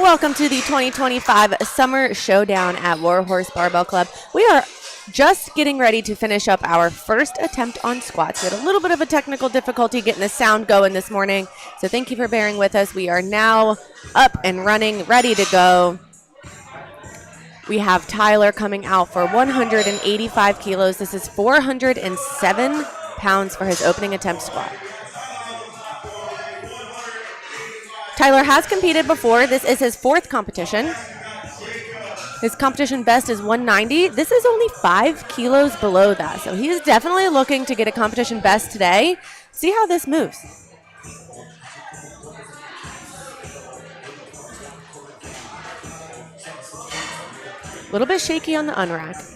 welcome to the 2025 Summer Showdown at Warhorse Barbell Club. We are just getting ready to finish up our first attempt on squats. We had a little bit of a technical difficulty getting the sound going this morning, so thank you for bearing with us. We are now up and running, ready to go. We have Tyler coming out for 185 kilos. This is 407 pounds for his opening attempt squat. Tyler has competed before. This is his fourth competition. His competition best is 190. This is only 5 kilos below that. So he is definitely looking to get a competition best today. See how this moves. A little bit shaky on the unrack.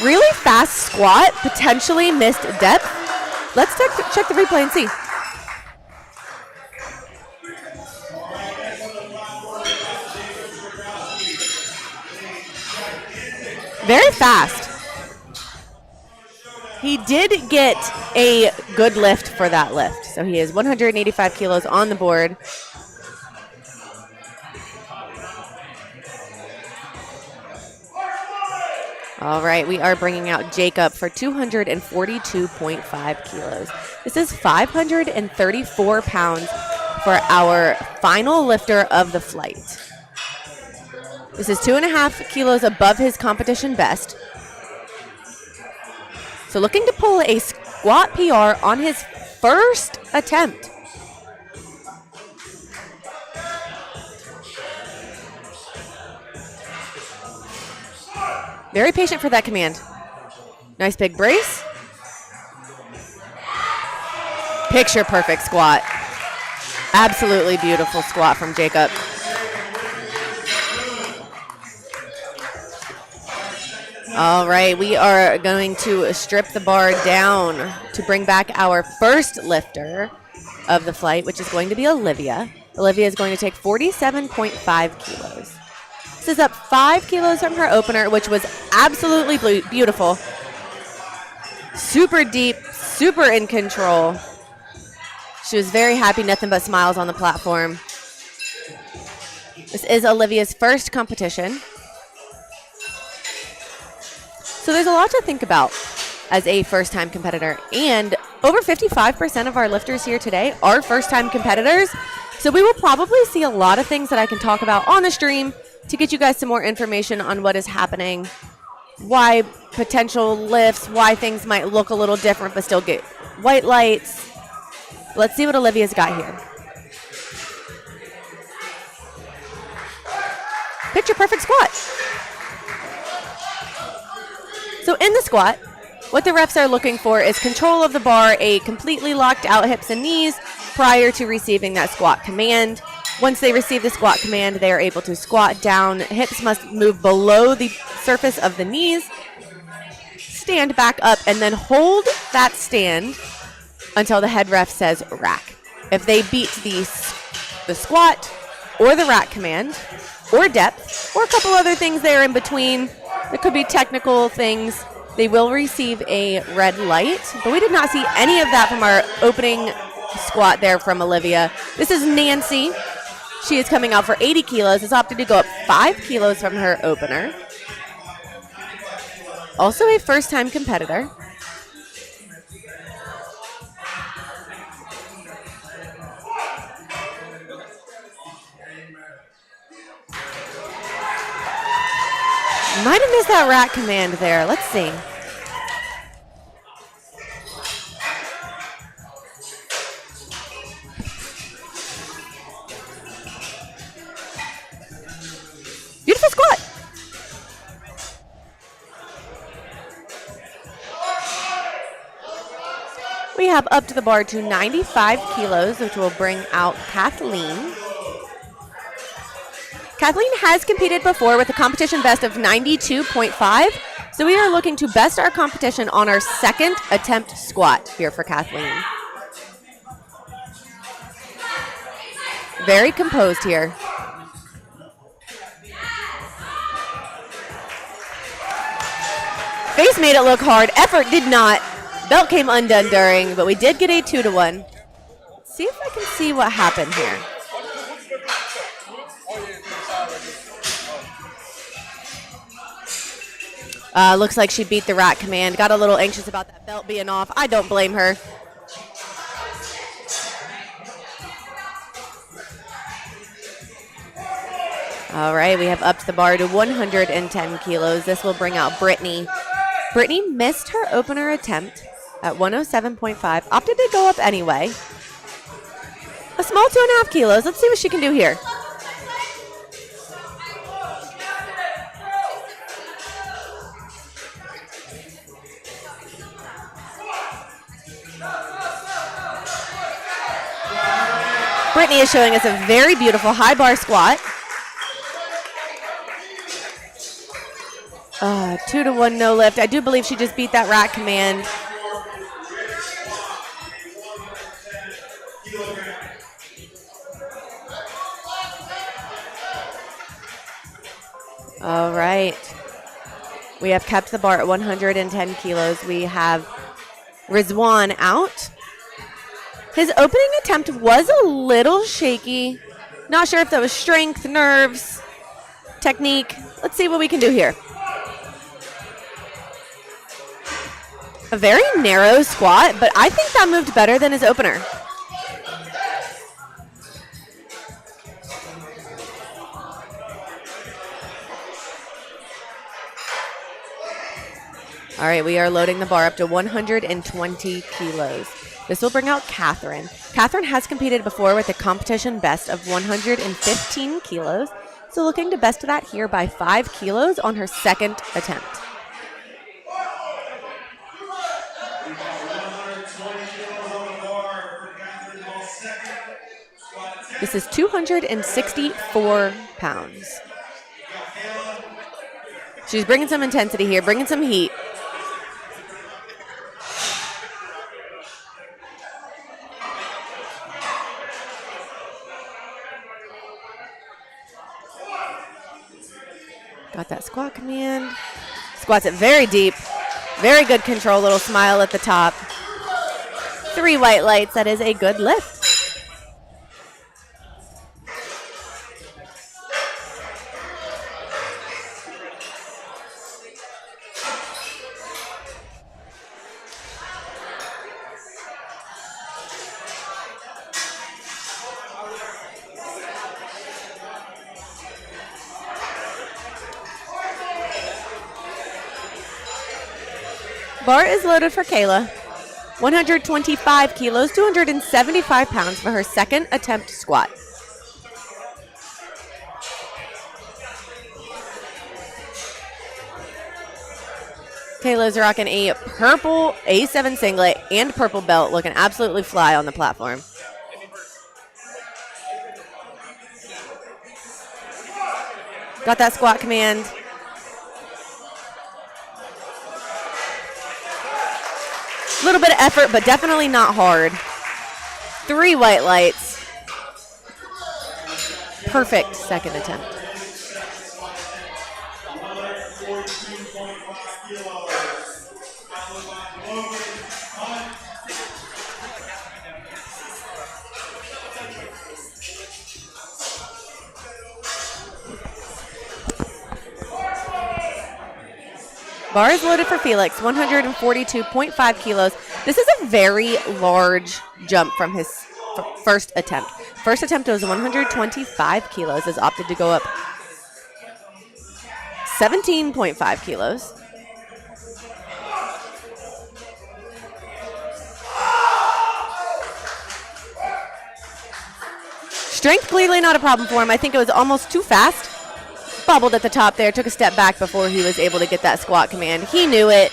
Really fast squat, potentially missed depth. Let's check the replay and see. Very fast. He did get a good lift for that lift. So he is 185 kilos on the board. All right, we are bringing out Jacob for 242.5 kilos. This is 534 pounds for our final lifter of the flight. This is 2.5 kilos above his competition best. So looking to pull a squat PR on his first attempt. Very patient for that command. Nice big brace. Picture perfect squat. Absolutely beautiful squat from Jacob. All right, we are going to strip the bar down to bring back our first lifter of the flight, which is going to be Olivia. Olivia is going to take 47.5 kilos. This is up 5 kilos from her opener, which was absolutely beautiful. Super deep, super in control. She was very happy, nothing but smiles on the platform. This is Olivia's first competition. So there's a lot to think about as a first-time competitor, and over 55% of our lifters here today are first-time competitors. So we will probably see a lot of things that I can talk about on the stream to get you guys some more information on what is happening, why potential lifts, why things might look a little different but still get white lights. Let's see what Olivia's got here. Picture perfect squat. So in the squat, what the refs are looking for is control of the bar, a completely locked out hips and knees prior to receiving that squat command. Once they receive the squat command, they are able to squat down. Hips must move below the surface of the knees, stand back up, and then hold that stand until the head ref says rack. If they beat the squat or the rack command or depth or a couple other things there in between, there could be technical things, they will receive a red light. But we did not see any of that from our opening squat there from Olivia. This is Nancy. She is coming out for 80 kilos. Has opted to go up 5 kilos from her opener. Also a first-time competitor. Might have missed that rack command there. Let's see. Beautiful squat. We have up to the bar to 95 kilos, which will bring out Kathleen. Kathleen has competed before with a competition best of 92.5, so we are looking to best our competition on our second attempt squat here for Kathleen. Very composed here. Face made it look hard. Effort did not. Belt came undone during, but we did get a 2-1. Let's see if I can see what happened here. Looks like she beat the rack command. Got a little anxious about that belt being off. I don't blame her. All right, we have upped the bar to 110 kilos. This will bring out Brittany. Brittany missed her opener attempt at 107.5. Opted to go up anyway. A small 2.5 kilos. Let's see what she can do here. Brittany is showing us a very beautiful high bar squat. 2-1 no lift. I do believe she just beat that rack command. All right. We have kept the bar at 110 kilos. We have Rizwan out. His opening attempt was a little shaky. Not sure if that was strength, nerves, technique. Let's see what we can do here. A very narrow squat, but I think that moved better than his opener. All right, we are loading the bar up to 120 kilos. This will bring out Catherine. Catherine has competed before with a competition best of 115 kilos, so looking to best that here by 5 kilos on her second attempt. This is 264 pounds. She's bringing some intensity here, bringing some heat. Got that squat command. Squats it very deep. Very good control, little smile at the top. 3 white lights, that is a good lift. Bar is loaded for Kayla. 125 kilos, 275 pounds for her second attempt squat. Kayla's rocking a purple A7 singlet and purple belt, looking absolutely fly on the platform. Got that squat command. A little bit of effort, but definitely not hard. 3 white lights. Perfect second attempt. Bar is loaded for Felix, 142.5 kilos. This is a very large jump from his first attempt. First attempt was 125 kilos, has opted to go up 17.5 kilos. Strength clearly not a problem for him. I think it was almost too fast. Bobbled at the top there, took a step back before he was able to get that squat command. He knew it.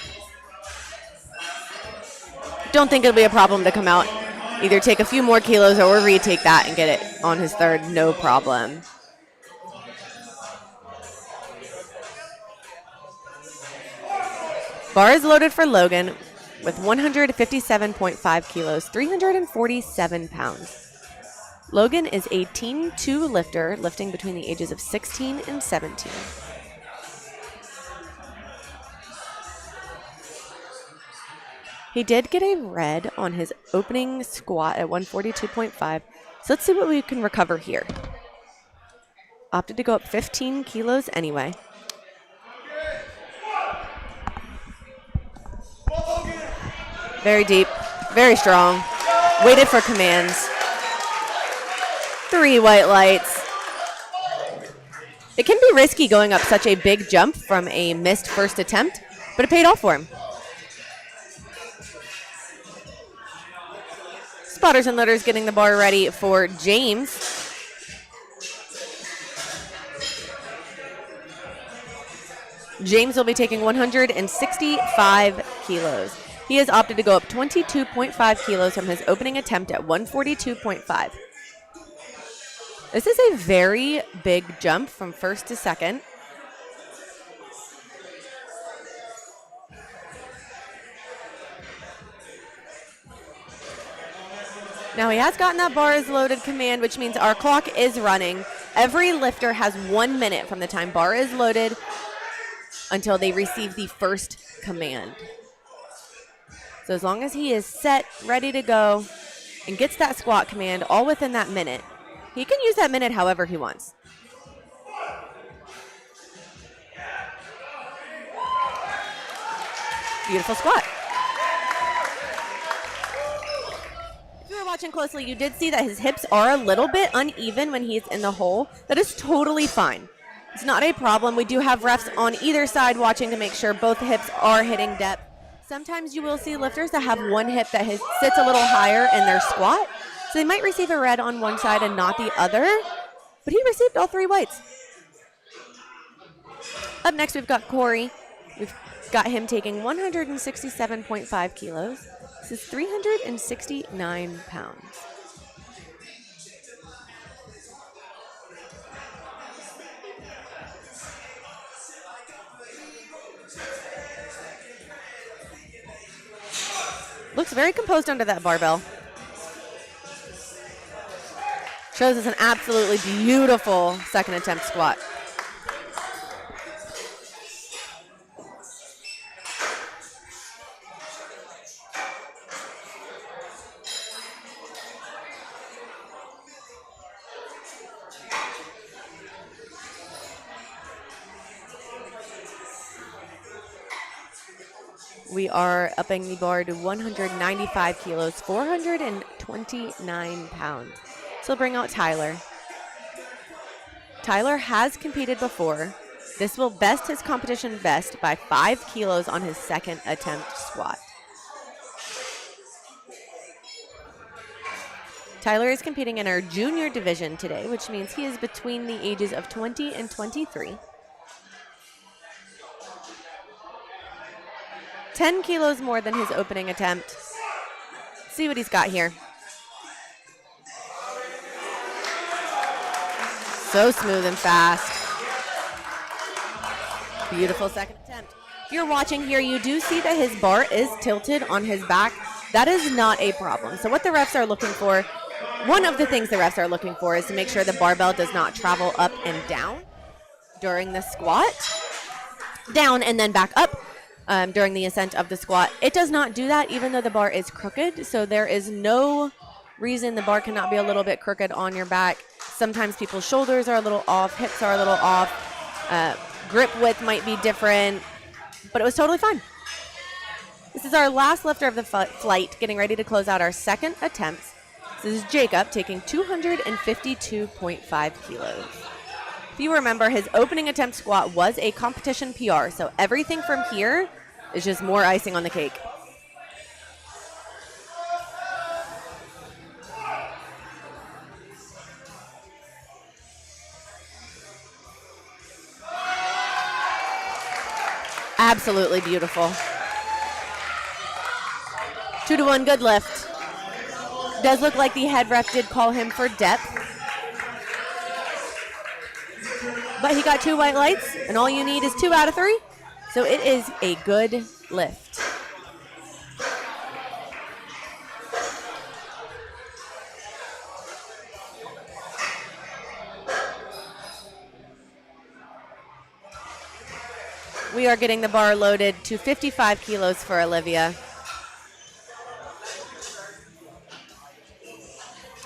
Don't think it'll be a problem to come out. Either take a few more kilos or retake that and get it on his third, no problem. Bar is loaded for Logan with 157.5 kilos, 347 pounds. Logan is a Teen 2 lifter, lifting between the ages of 16 and 17. He did get a red on his opening squat at 142.5. So let's see what we can recover here. Opted to go up 15 kilos anyway. Very deep, very strong. Waited for commands. 3 white lights. It can be risky going up such a big jump from a missed first attempt, but it paid off for him. Spotters and loaders getting the bar ready for James. James will be taking 165 kilos. He has opted to go up 22.5 kilos from his opening attempt at 142.5. This is a very big jump from first to second. Now he has gotten that bar is loaded command, which means our clock is running. Every lifter has 1 minute from the time bar is loaded until they receive the first command. So as long as he is set, ready to go, and gets that squat command all within that minute, he can use that minute however he wants. Beautiful squat. If you were watching closely, you did see that his hips are a little bit uneven when he's in the hole. That is totally fine. It's not a problem. We do have refs on either side watching to make sure both hips are hitting depth. Sometimes you will see lifters that have one hip that sits a little higher in their squat. So they might receive a red on one side and not the other. But he received all 3 whites. Up next, we've got Corey. We've got him taking 167.5 kilos. This is 369 pounds. Looks very composed under that barbell. Shows us an absolutely beautiful second attempt squat. We are upping the bar to 195 kilos, 429 pounds. So bring out Tyler. Tyler has competed before. This will best his competition best by 5 kilos on his second attempt squat. Tyler is competing in our junior division today, which means he is between the ages of 20 and 23. 10 kilos more than his opening attempt. See what he's got here. So smooth and fast. Beautiful second attempt. If you're watching here, you do see that his bar is tilted on his back. That is not a problem. So what the refs are looking for, one of the things the refs are looking for is to make sure the barbell does not travel up and down during the squat. Down and then back up. During the ascent of the squat. It does not do that even though the bar is crooked, so there is no reason the bar cannot be a little bit crooked on your back. Sometimes people's shoulders are a little off, hips are a little off, grip width might be different, but it was totally fine. This is our last lifter of the flight, getting ready to close out our second attempts. This is Jacob taking 252.5 kilos. If you remember, his opening attempt squat was a competition PR, so everything from here is just more icing on the cake. Absolutely beautiful. 2-1, good lift. Does look like the head ref did call him for depth. But he got 2 white lights, and all you need is 2 out of 3. So it is a good lift. We are getting the bar loaded to 55 kilos for Olivia.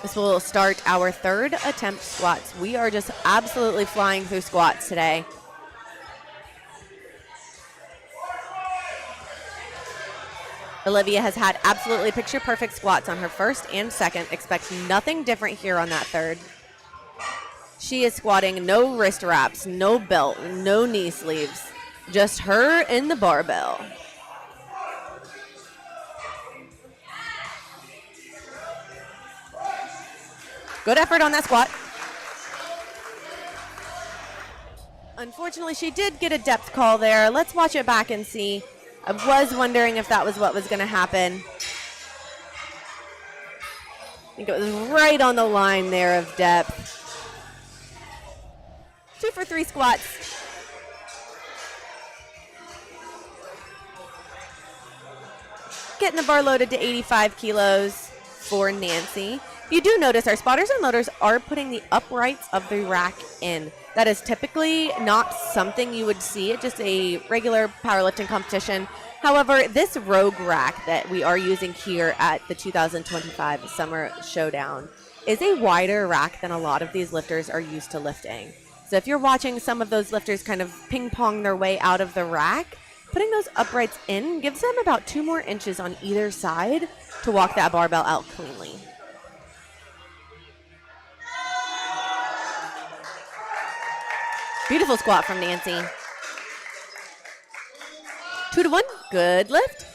This will start our third attempt squats. We are just absolutely flying through squats today. Olivia has had absolutely picture-perfect squats on her first and second. Expect nothing different here on that third. She is squatting no wrist wraps, no belt, no knee sleeves. Just her and the barbell. Good effort on that squat. Unfortunately, she did get a depth call there. Let's watch it back and see. I was wondering if that was what was going to happen. I think it was right on the line there of depth. 2 for 3 squats. Getting the bar loaded to 85 kilos for Nancy. You do notice our spotters and loaders are putting the uprights of the rack in. That is typically not something you would see at just a regular powerlifting competition. However, this Rogue rack that we are using here at the 2025 Summer Showdown is a wider rack than a lot of these lifters are used to lifting. So if you're watching some of those lifters kind of ping-pong their way out of the rack, putting those uprights in gives them about 2 more inches on either side to walk that barbell out cleanly. Beautiful squat from Nancy. 2 to 1, good lift.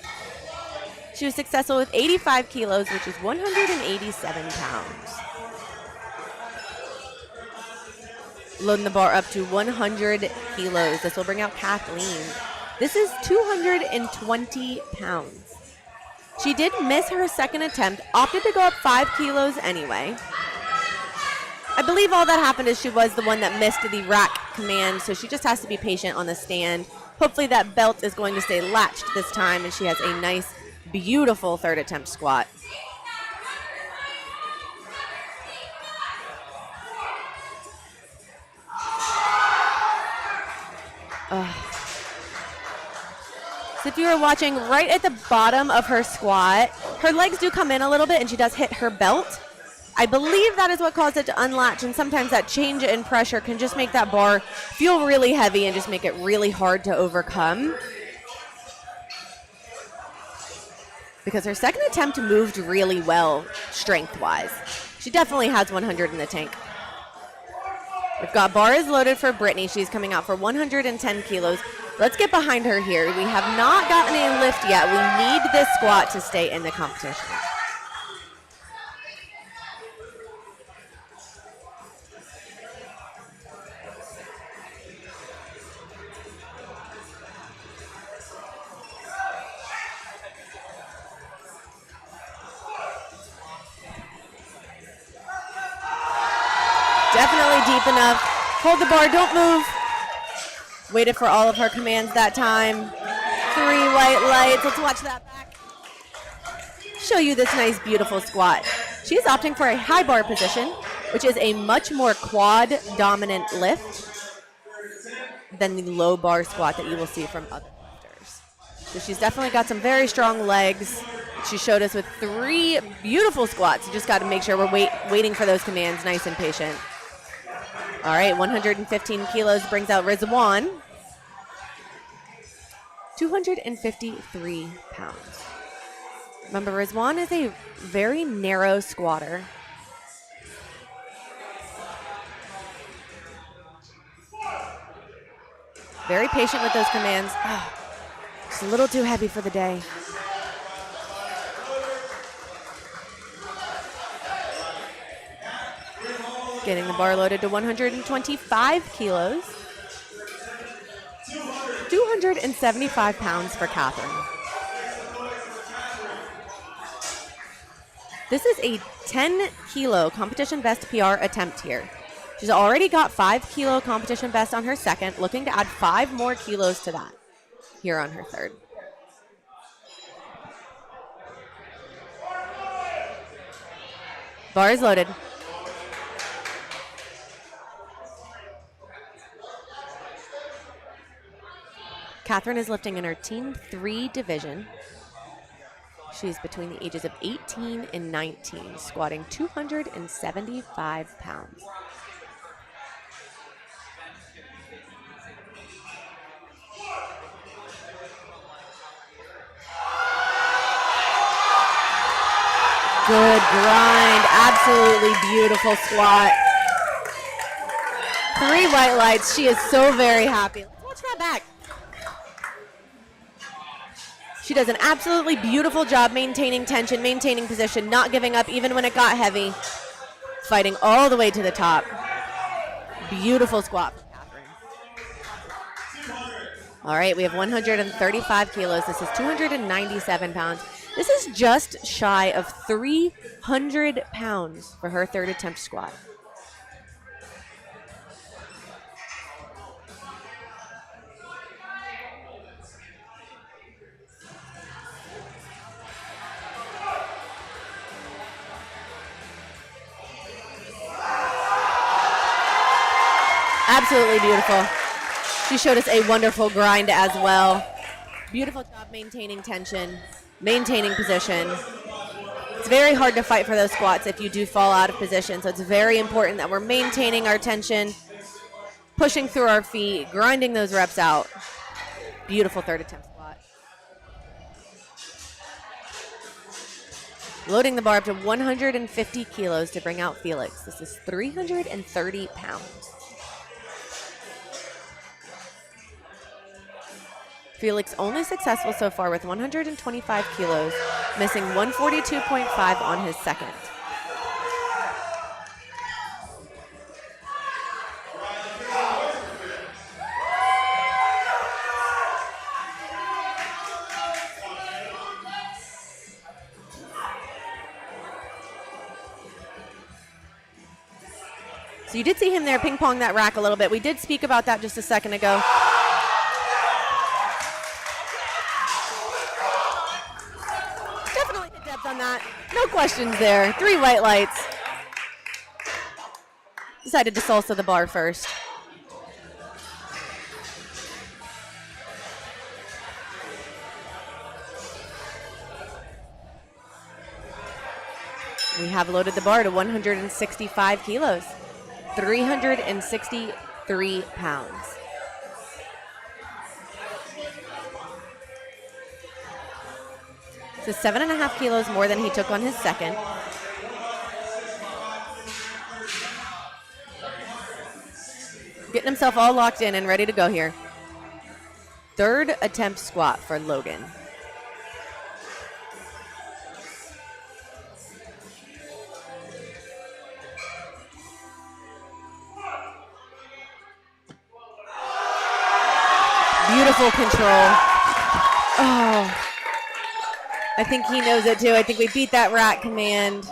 She was successful with 85 kilos, which is 187 pounds. Loading the bar up to 100 kilos. This will bring out Kathleen. This is 220 pounds. She did miss her second attempt, opted to go up 5 kilos anyway. I believe all that happened is she was the one that missed the rack command, so she just has to be patient on the stand. Hopefully that belt is going to stay latched this time, and she has a nice, beautiful third attempt squat. So if you were watching right at the bottom of her squat, her legs do come in a little bit, and she does hit her belt. I believe that is what caused it to unlatch, and sometimes that change in pressure can just make that bar feel really heavy and just make it really hard to overcome. Because her second attempt moved really well, strength-wise. She definitely has 100 in the tank. We've got bars loaded for Brittany. She's coming out for 110 kilos. Let's get behind her here. We have not gotten a lift yet. We need this squat to stay in the competition. Definitely deep enough. Hold the bar, don't move. Waited for all of her commands that time. 3 white lights. Let's watch that back. Show you this nice, beautiful squat. She's opting for a high bar position, which is a much more quad dominant lift than the low bar squat that you will see from other lifters. So she's definitely got some very strong legs. She showed us with 3 beautiful squats. You just got to make sure we're waiting for those commands, nice and patient. All right, 115 kilos brings out Rizwan. 253 pounds. Remember, Rizwan is a very narrow squatter. Very patient with those commands. Oh, just a little too heavy for the day. Getting the bar loaded to 125 kilos. 275 pounds for Catherine. This is a 10 kilo competition best PR attempt here. She's already got 5 kilo competition best on her second, looking to add 5 more kilos to that here on her third. Bar is loaded. Catherine is lifting in her Team 3 division. She's between the ages of 18 and 19, squatting 275 pounds. Good grind, absolutely beautiful squat. 3 white lights, she is so very happy. Let's watch that back. She does an absolutely beautiful job maintaining tension, maintaining position, not giving up even when it got heavy. Fighting all the way to the top. Beautiful squat from Catherine. All right, we have 135 kilos. This is 297 pounds. This is just shy of 300 pounds for her third attempt squat. Absolutely beautiful. She showed us a wonderful grind as well. Beautiful job maintaining tension, maintaining position. It's very hard to fight for those squats if you do fall out of position, so it's very important that we're maintaining our tension, pushing through our feet, grinding those reps out. Beautiful third attempt squat. Loading the bar up to 150 kilos to bring out Felix. This is 330 pounds. Felix only successful so far with 125 kilos, missing 142.5 on his second. So you did see him there ping pong that rack a little bit. We did speak about that just a second ago. Definitely hit depth on that. No questions there. 3 white lights. Decided to salsa the bar first. We have loaded the bar to 165 kilos. 363 pounds. So 7.5 kilos more than he took on his second. Getting himself all locked in and ready to go here. Third attempt squat for Logan. Beautiful control. Oh, I think he knows it too. I think we beat that rack command.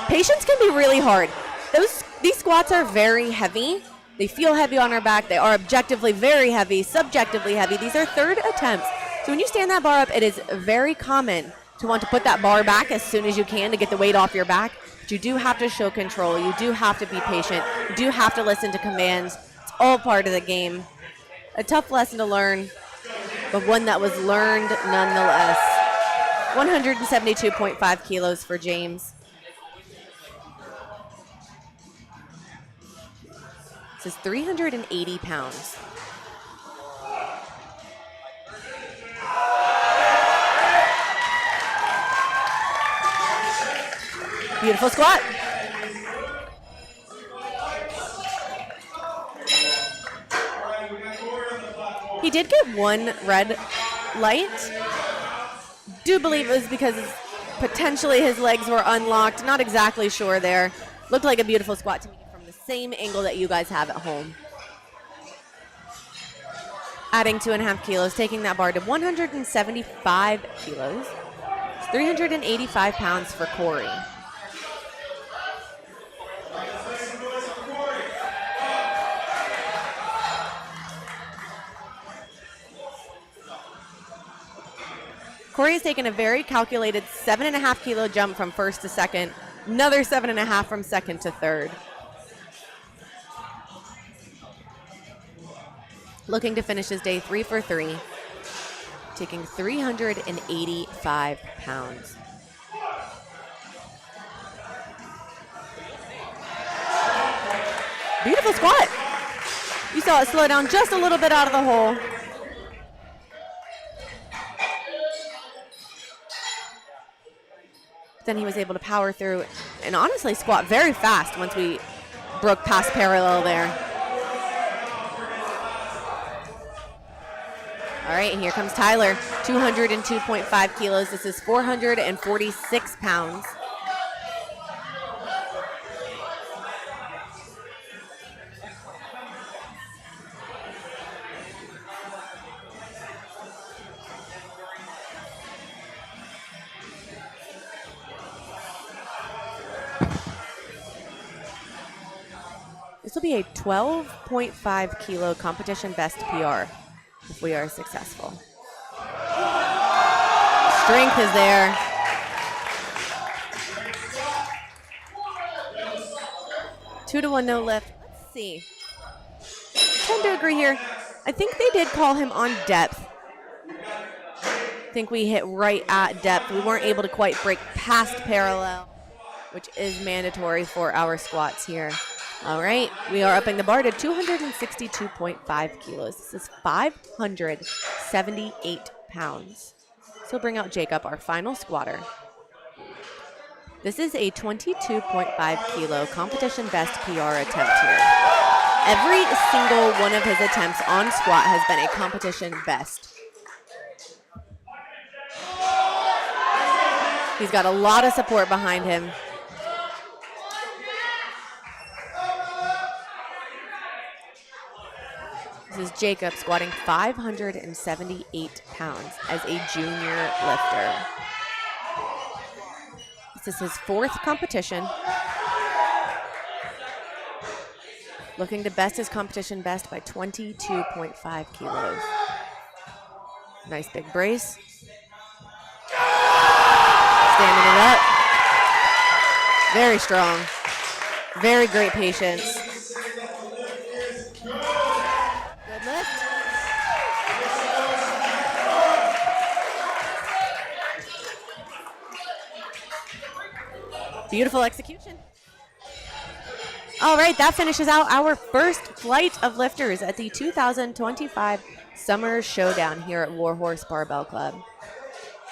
Patience can be really hard. These squats are very heavy. They feel heavy on our back. They are objectively very heavy, subjectively heavy. These are third attempts. So when you stand that bar up, it is very common to want to put that bar back as soon as you can to get the weight off your back. But you do have to show control. You do have to be patient. You do have to listen to commands. It's all part of the game. A tough lesson to learn, but one that was learned nonetheless. 172.5 kilos for James. This is 380 pounds. Beautiful squat. He did get 1 red light. Do believe it was because potentially his legs were unlocked. Not exactly sure there. Looked like a beautiful squat to me from the same angle that you guys have at home. Adding 2.5 kilos, taking that bar to 175 kilos. It's 385 pounds for Corey. Corey has taken a very calculated 7.5 kilo jump from first to second, another 7.5 from second to third. looking to finish his day 3 for 3, taking 385 pounds. Beautiful squat. You saw it slow down just a little bit out of the hole. Then he was able to power through and honestly squat very fast once we broke past parallel there. All right, here comes Tyler, 202.5 kilos. This is 446 pounds. This will be a 12.5 kilo competition best PR if we are successful. Strength is there. Two to one, no lift. Let's see. Tend to agree here. I think they did call him on depth. I think we hit right at depth. We weren't able to quite break past parallel, which is mandatory for our squats here. All right, we are upping the bar to 262.5 kilos. This is 578 pounds. So bring out Jacob, our final squatter. This is a 22.5 kilo competition best PR attempt here. Every single one of his attempts on squat has been a competition best. He's got a lot of support behind him. This is Jacob squatting 578 pounds as a junior lifter. This is his fourth competition. Looking to best his competition best by 22.5 kilos. Nice big brace. Standing it up. Very strong. Very great patience. Good lift. Beautiful execution. All right, that finishes out our first flight of lifters at the 2025 Summer Showdown here at Warhorse Barbell Club.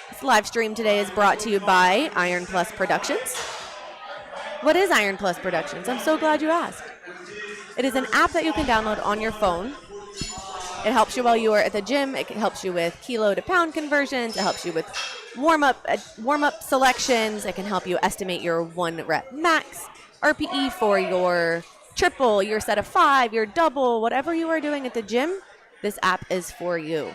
This live stream today is brought to you by Iron Plus Productions. What is Iron Plus Productions? I'm so glad you asked. It is an app that you can download on your phone. It helps you while you are at the gym. It helps you with kilo to pound conversions. It helps you with warm-up selections. It can help you estimate your 1 rep max, RPE for your triple, your set of 5, your double, whatever you are doing at the gym, this app is for you.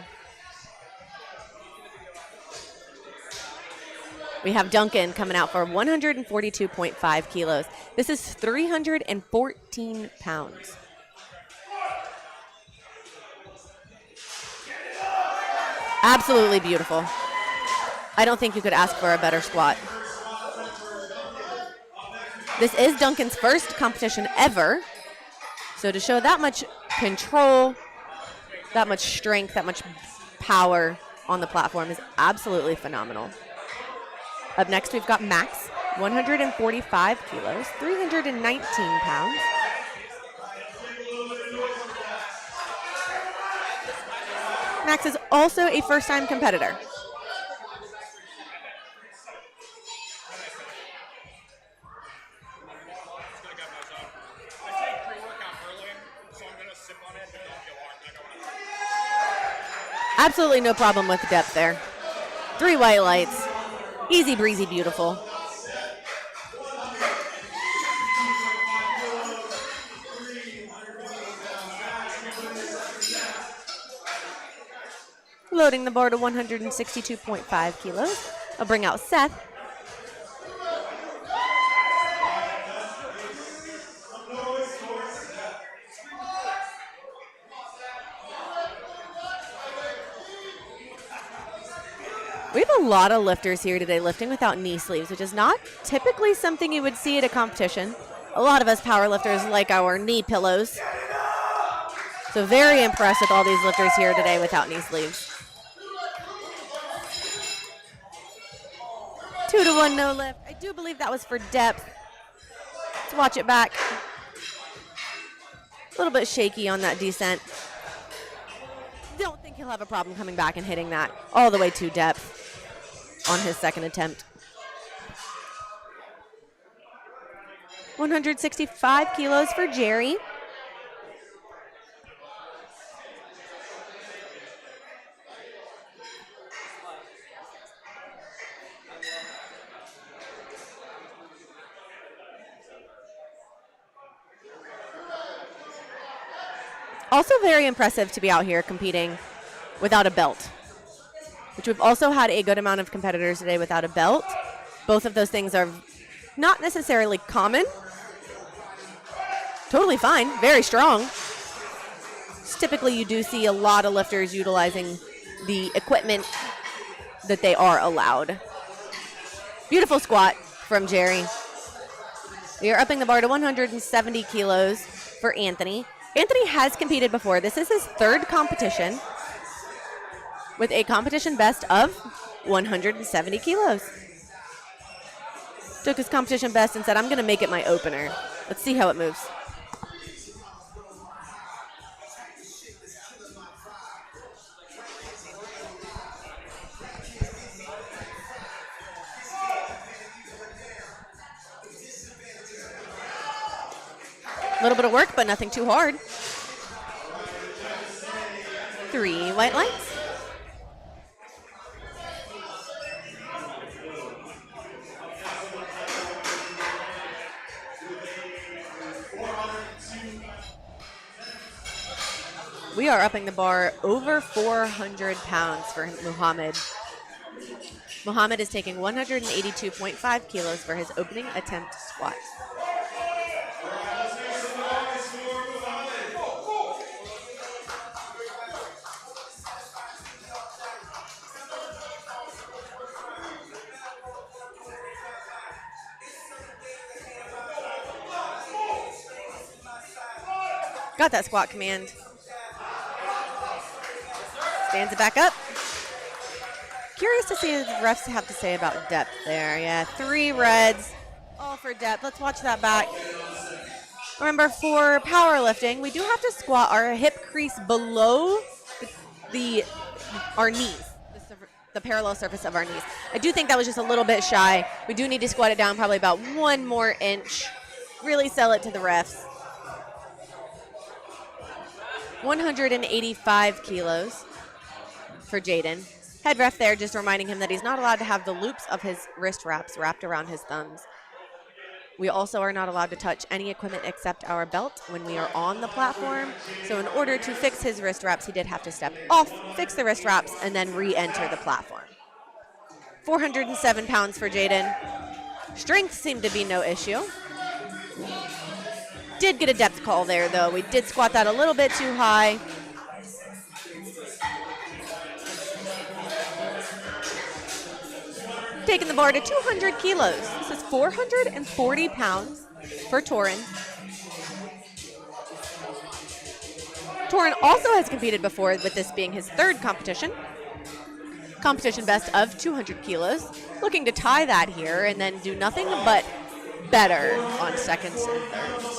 We have Duncan coming out for 142.5 kilos. This is 314 pounds. Absolutely beautiful. I don't think you could ask for a better squat. This is Duncan's first competition ever. So to show that much control, that much strength, that much power on the platform is absolutely phenomenal. Up next, we've got Max, 145 kilos, 319 pounds. Max is also a first-time competitor. Absolutely no problem with the depth there. 3 white lights. Easy breezy, beautiful. Loading the bar to 162.5 kilos. I'll bring out Seth. We have a lot of lifters here today lifting without knee sleeves, which is not typically something you would see at a competition. A lot of us power lifters like our knee pillows. So very impressed with all these lifters here today without knee sleeves. 2 to 1 no lift. I do believe that was for depth. Let's watch it back. A little bit shaky on that descent. Don't think he'll have a problem coming back and hitting that all the way to depth on his second attempt. 165 kilos for Jerry. Also very impressive to be out here competing without a belt, which we've also had a good amount of competitors today without a belt. Both of those things are not necessarily common. Totally fine, very strong. Typically you do see a lot of lifters utilizing the equipment that they are allowed. Beautiful squat from Jerry. We are upping the bar to 170 kilos for Anthony. Anthony has competed before. This is his third competition with a competition best of 170 kilos. Took his competition best and said, I'm going to make it my opener. Let's see how it moves. A little bit of work, but nothing too hard. 3 white lights. We are upping the bar over 400 pounds for Muhammad. Muhammad is taking 182.5 kilos for his opening attempt squat. Got that squat command. Stands it back up. Curious to see what the refs have to say about depth there. Yeah, 3 reds, all for depth. Let's watch that back. Remember, for powerlifting, we do have to squat our hip crease below our knees, the parallel surface of our knees. I do think that was just a little bit shy. We do need to squat it down probably about 1 more inch. Really sell it to the refs. 185 kilos for Jaden. Head ref there just reminding him that he's not allowed to have the loops of his wrist wraps wrapped around his thumbs. We also are not allowed to touch any equipment except our belt when we are on the platform. So in order to fix his wrist wraps, he did have to step off, fix the wrist wraps, and then re-enter the platform. 407 pounds for Jaden. Strength seemed to be no issue. Did get a depth call there, though. We did squat that a little bit too high. Taking the bar to 200 kilos. This is 440 pounds for Torin. Torin also has competed before, with this being his third competition. Competition best of 200 kilos. Looking to tie that here and then do nothing but better on seconds and thirds.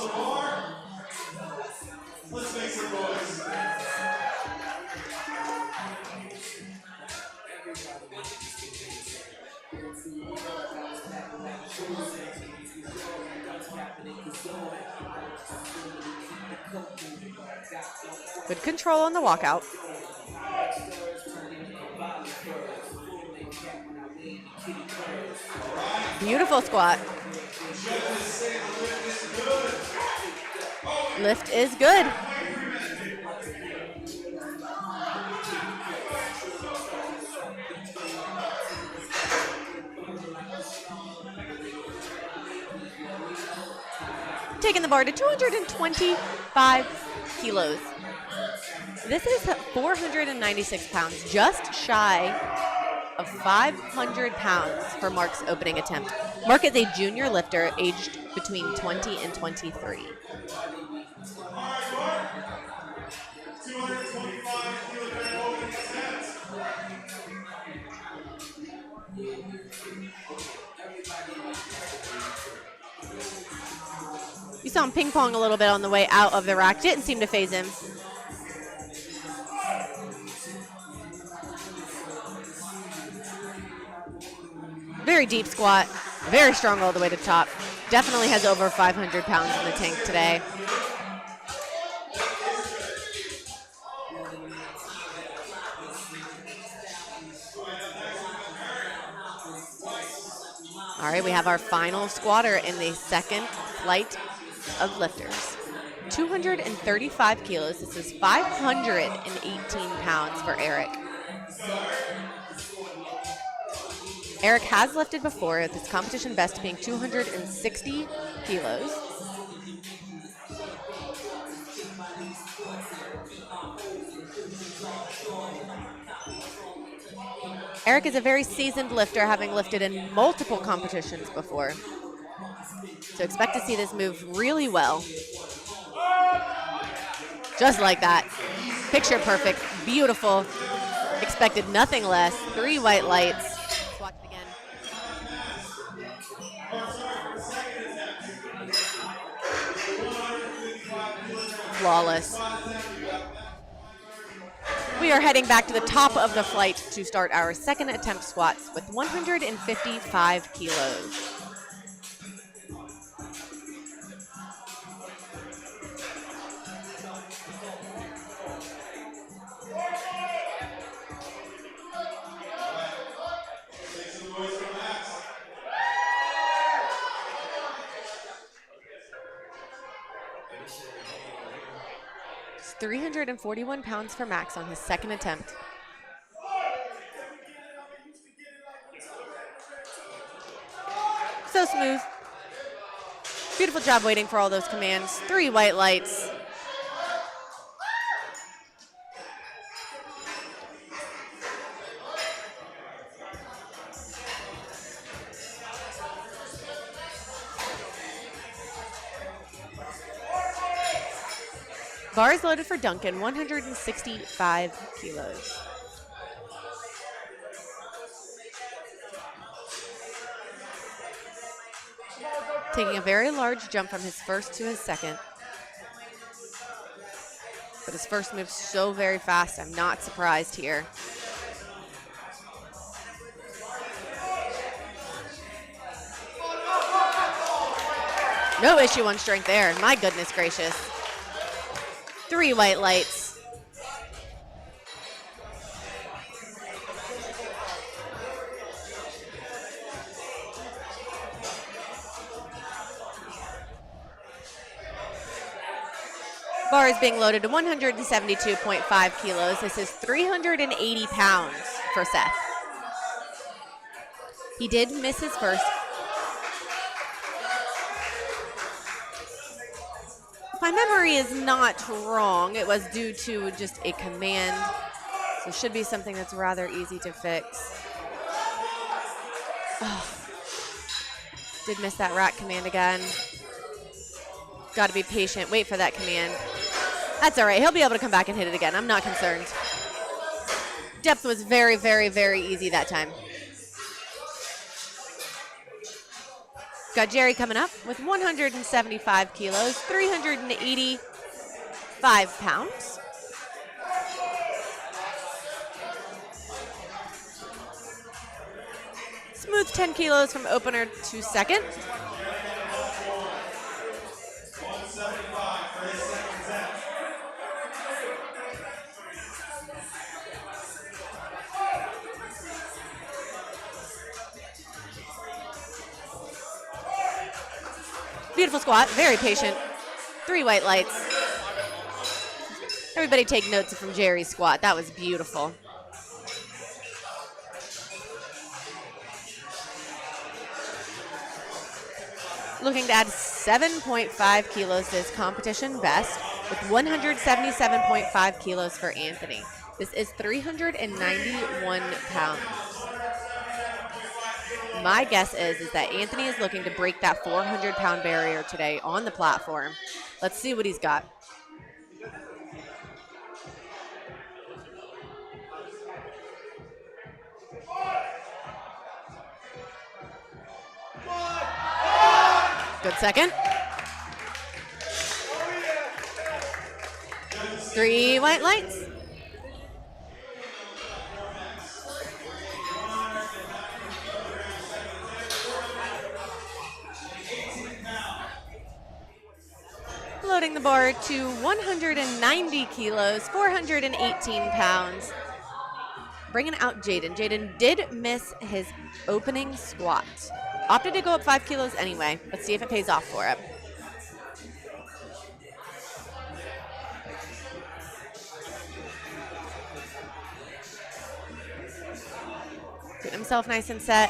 Good control on the walkout. Beautiful squat. Lift is good. Taking the bar to 225 kilos. This is 496 pounds, just shy of 500 pounds for Mark's opening attempt. Mark is a junior lifter aged between 20 and 23. You saw him ping pong a little bit on the way out of the rack. Didn't seem to phase him. Very deep squat. Very strong all the way to the top. Definitely has over 500 pounds in the tank today. All right, we have our final squatter in the second flight of lifters. 235 kilos. This is 518 pounds for Eric. Eric has lifted before, with his competition best being 260 kilos. Eric is a very seasoned lifter, having lifted in multiple competitions before. So expect to see this move really well. Just like that. Picture perfect, beautiful. Expected nothing less. 3 white lights. Let's watch it again. Flawless. We are heading back to the top of the flight to start our second attempt squats with 155 kilos. It's 341 pounds for Max on his second attempt. So smooth. Beautiful job waiting for all those commands. 3 white lights. Bars loaded for Duncan, 165 kilos. Taking a very large jump from his first to his second. But his first moves so very fast, I'm not surprised here. No issue on strength there, my goodness gracious. 3 white lights. Bar is being loaded to 172.5 kilos. This is 380 pounds for Seth. He did miss his first. If my memory is not wrong, it was due to just a command. So it should be something that's rather easy to fix. Oh. Did miss that rack command again. Got to be patient. Wait for that command. That's all right. He'll be able to come back and hit it again. I'm not concerned. Depth was very, very, very easy that time. Got Jerry coming up with 175 kilos, 385 pounds. Smooth 10 kilos from opener to second. Beautiful squat, very patient. 3 white lights. Everybody take notes from Jerry's squat. That was beautiful. Looking to add 7.5 kilos to his competition best with 177.5 kilos for Anthony. This is 391 pounds. My guess is that Anthony is looking to break that 400-pound barrier today on the platform. Let's see what he's got. Good second. 3 white lights. Loading the bar to 190 kilos, 418 pounds. Bringing out Jaden. Jaden did miss his opening squat. Opted to go up 5 kilos anyway. Let's see if it pays off for him. Getting himself nice and set.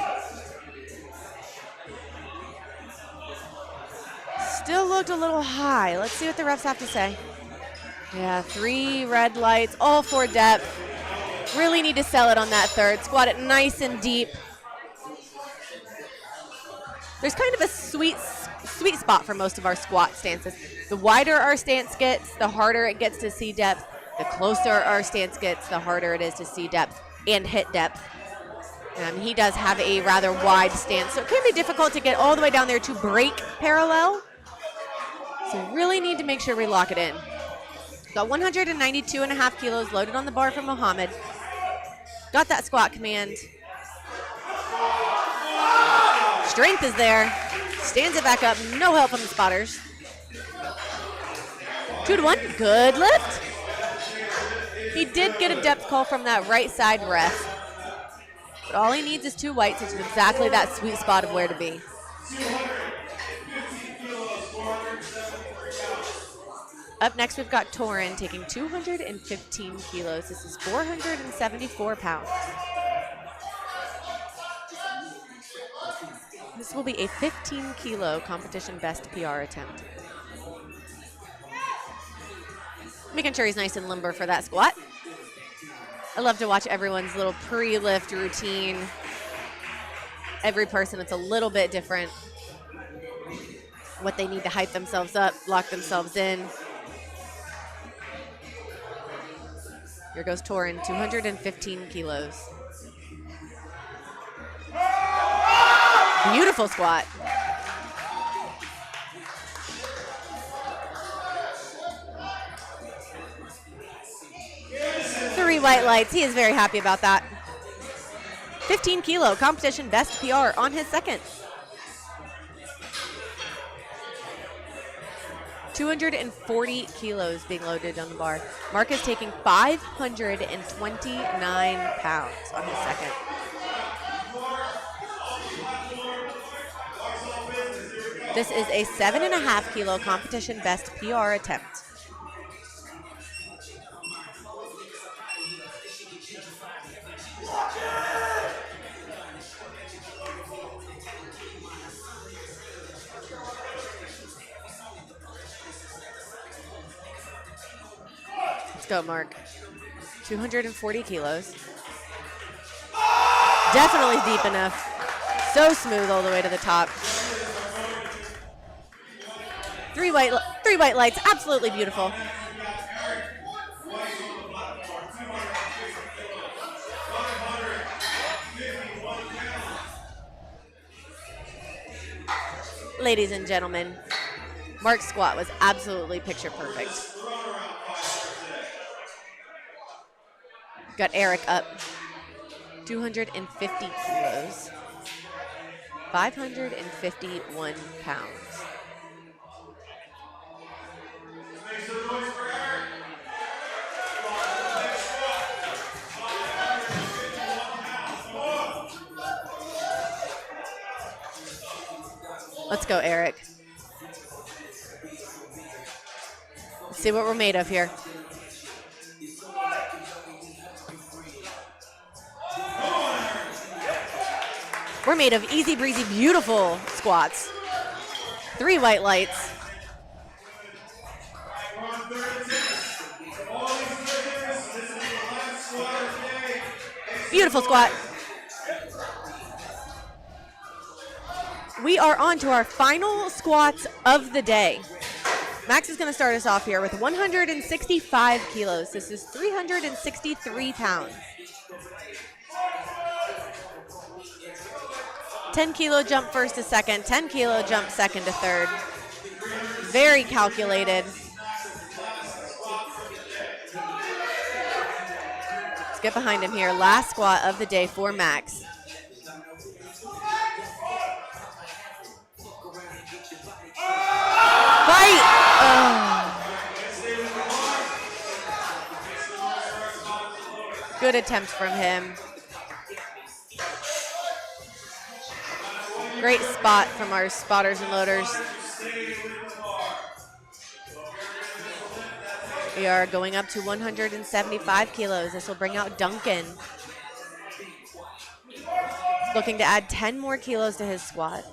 Still looked a little high. Let's see what the refs have to say. Yeah, 3 red lights, all for depth. Really need to sell it on that third. Squat it nice and deep. There's kind of a sweet spot for most of our squat stances. The wider our stance gets, the harder it gets to see depth. The closer our stance gets, the harder it is to see depth and hit depth. He does have a rather wide stance, so it can be difficult to get all the way down there to break parallel. So really need to make sure we lock it in. Got 192.5 kilos loaded on the bar from Mohammed. Got that squat command. Strength is there. Stands it back up. No help from the spotters. 2 to 1. Good lift. He did get a depth call from that right side ref. But all he needs is 2 whites, which is exactly that sweet spot of where to be. Up next, we've got Torin taking 215 kilos. This is 474 pounds. This will be a 15-kilo competition best PR attempt. Making sure he's nice and limber for that squat. I love to watch everyone's little pre-lift routine. Every person, it's a little bit different. What they need to hype themselves up, lock themselves in. Here goes Torin, 215 kilos. Beautiful squat. Three white lights. He is very happy about that. 15-kilo competition best PR on his second. 240 kilos being loaded on the bar. Mark is taking 529 pounds on his second. This is a 7.5-kilo competition best PR attempt. Let's go, Mark. 240 kilos. Definitely deep enough. So smooth all the way to the top. Three white lights, absolutely beautiful. Ladies and gentlemen, Mark's squat was absolutely picture perfect. Got Eric up, 250 kilos, 551 pounds. Let's go, Eric. Let's see what we're made of here. We're made of easy breezy, beautiful squats. Three white lights. Beautiful squat. We are on to our final squats of the day. Max is going to start us off here with 165 kilos. This is 363 pounds. 10-kilo jump first to second, 10-kilo jump second to third. Very calculated. Let's get behind him here. Last squat of the day for Max. Fight! Good attempt from him. Great spot from our spotters and loaders. We are going up to 175 kilos. This will bring out Duncan. Looking to add 10 more kilos to his squat.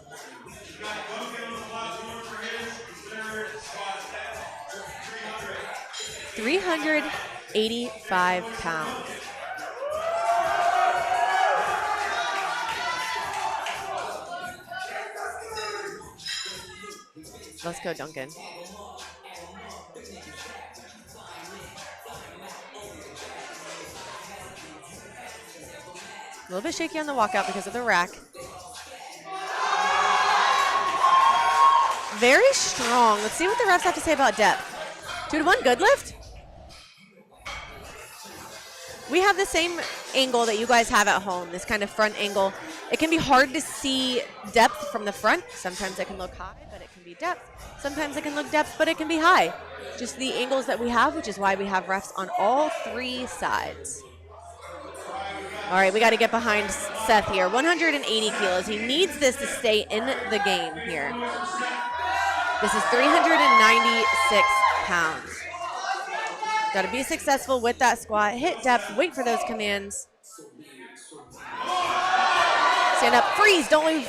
385 pounds. Let's go, Duncan. A little bit shaky on the walkout because of the rack. Very strong. Let's see what the refs have to say about depth. 2-to-1 good lift. We have the same angle that you guys have at home, this kind of front angle. It can be hard to see depth from the front. Sometimes it can look high, but it can be depth. Sometimes it can look depth, but it can be high. Just the angles that we have, which is why we have refs on all 3 sides. All right, we got to get behind Seth here. 180 kilos. He needs this to stay in the game here. This is 396 pounds. Got to be successful with that squat. Hit depth, wait for those commands. Stand up, freeze, don't move.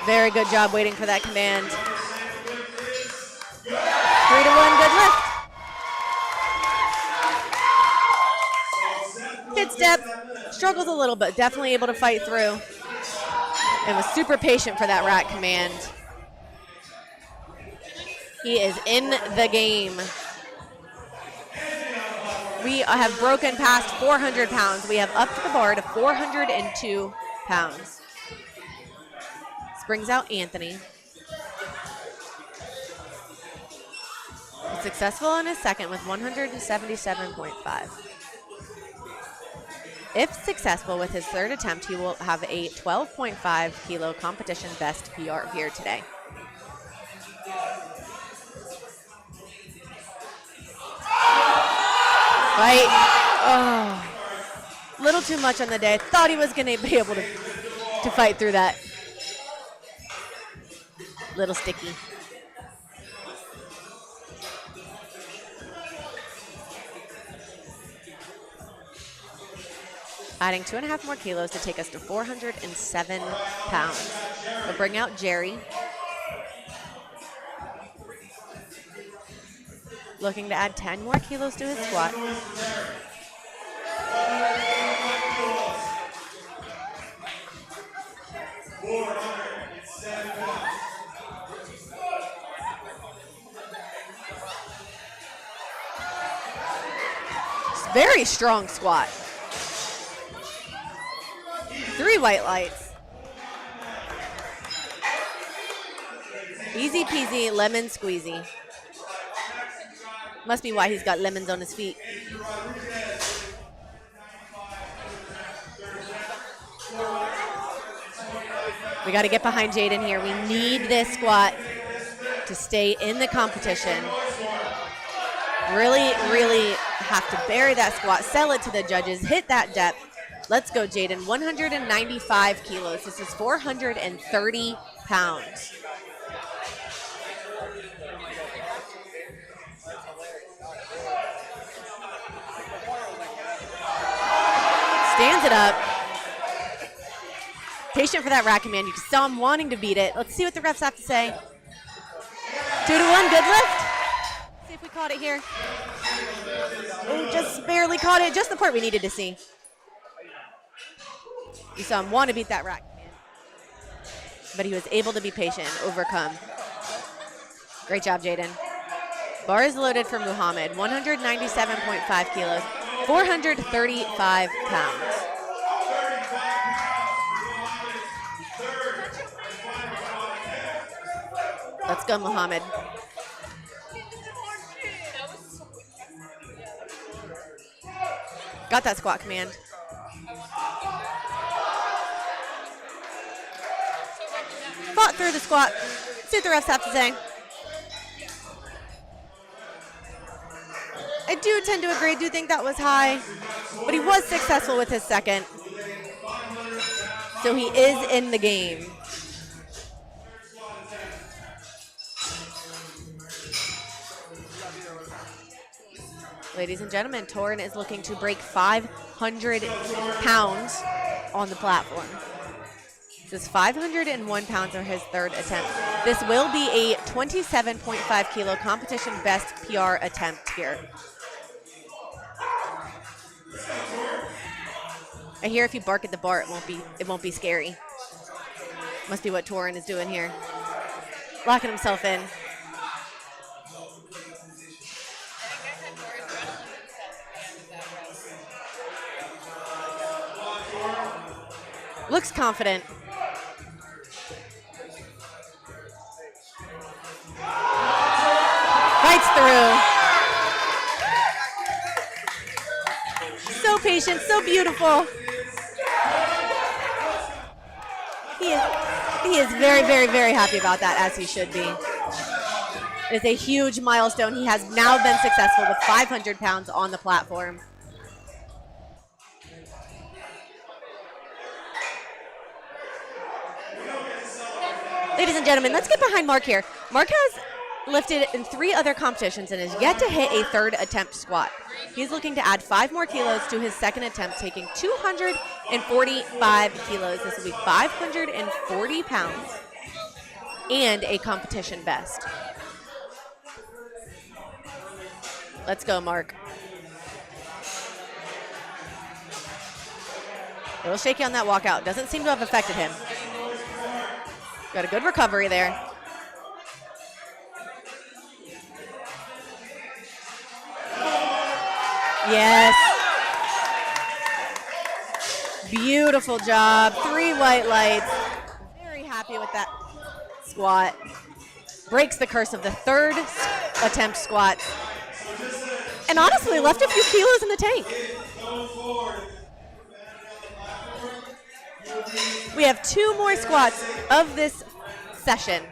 Very good job waiting for that command. 3-to-1 good lift. Hits depth, struggles a little bit, definitely able to fight through. And was super patient for that rack command. He is in the game. We have broken past 400 pounds. We have upped the bar to 402 pounds. This brings out Anthony. Successful in his second with 177.5. If successful with his third attempt, he will have a 12.5 kilo competition best PR here today. Fight. Oh, little too much on the day. Thought he was going to be able to fight through that. Little sticky. Adding 2.5 more kilos to take us to 407 pounds. We'll bring out Jerry. Looking to add 10 more kilos to his squat. Very strong squat. 3 white lights. Easy peasy, lemon squeezy. Must be why he's got lemons on his feet. We got to get behind Jaden here. We need this squat to stay in the competition. Really, really have to bury that squat, sell it to the judges, hit that depth. Let's go, Jaden. 195 kilos. This is 430 pounds. Stands it up. Patient for that rack command. You can saw him wanting to beat it. Let's see what the refs have to say. 2-to-1, good lift. See if we caught it here. Oh, just barely caught it. Just the part we needed to see. You saw him want to beat that rack command. But he was able to be patient and overcome. Great job, Jaden. Bar is loaded for Muhammad. 197.5 kilos. 435 pounds. Let's go, Muhammad. Got that squat command. Fought through the squat. See what the refs have to say. I do tend to agree. Do think that was high, but he was successful with his second. So he is in the game. Ladies and gentlemen, Torin is looking to break 500 pounds on the platform. This is 501 pounds or his third attempt. This will be a 27.5 kilo competition best PR attempt here. I hear if you bark at the bar, it won't be scary. Must be what Torin is doing here. Locking himself in. Looks confident. Fights through. So patient, so beautiful. He is very, very, very happy about that, as he should be. It is a huge milestone. He has now been successful with 500 pounds on the platform. Ladies and gentlemen, let's get behind Mark here. Mark has lifted in 3 other competitions and has yet to hit a third attempt squat. He's looking to add 5 more kilos to his second attempt, taking 245 kilos. This will be 540 pounds and a competition best. Let's go, Mark. A little shaky on that walkout. Doesn't seem to have affected him. Got a good recovery there. Yes. Beautiful job. 3 white lights. Very happy with that squat. Breaks the curse of the third attempt squat. And honestly, left a few kilos in the tank. We have 2 more squats of this session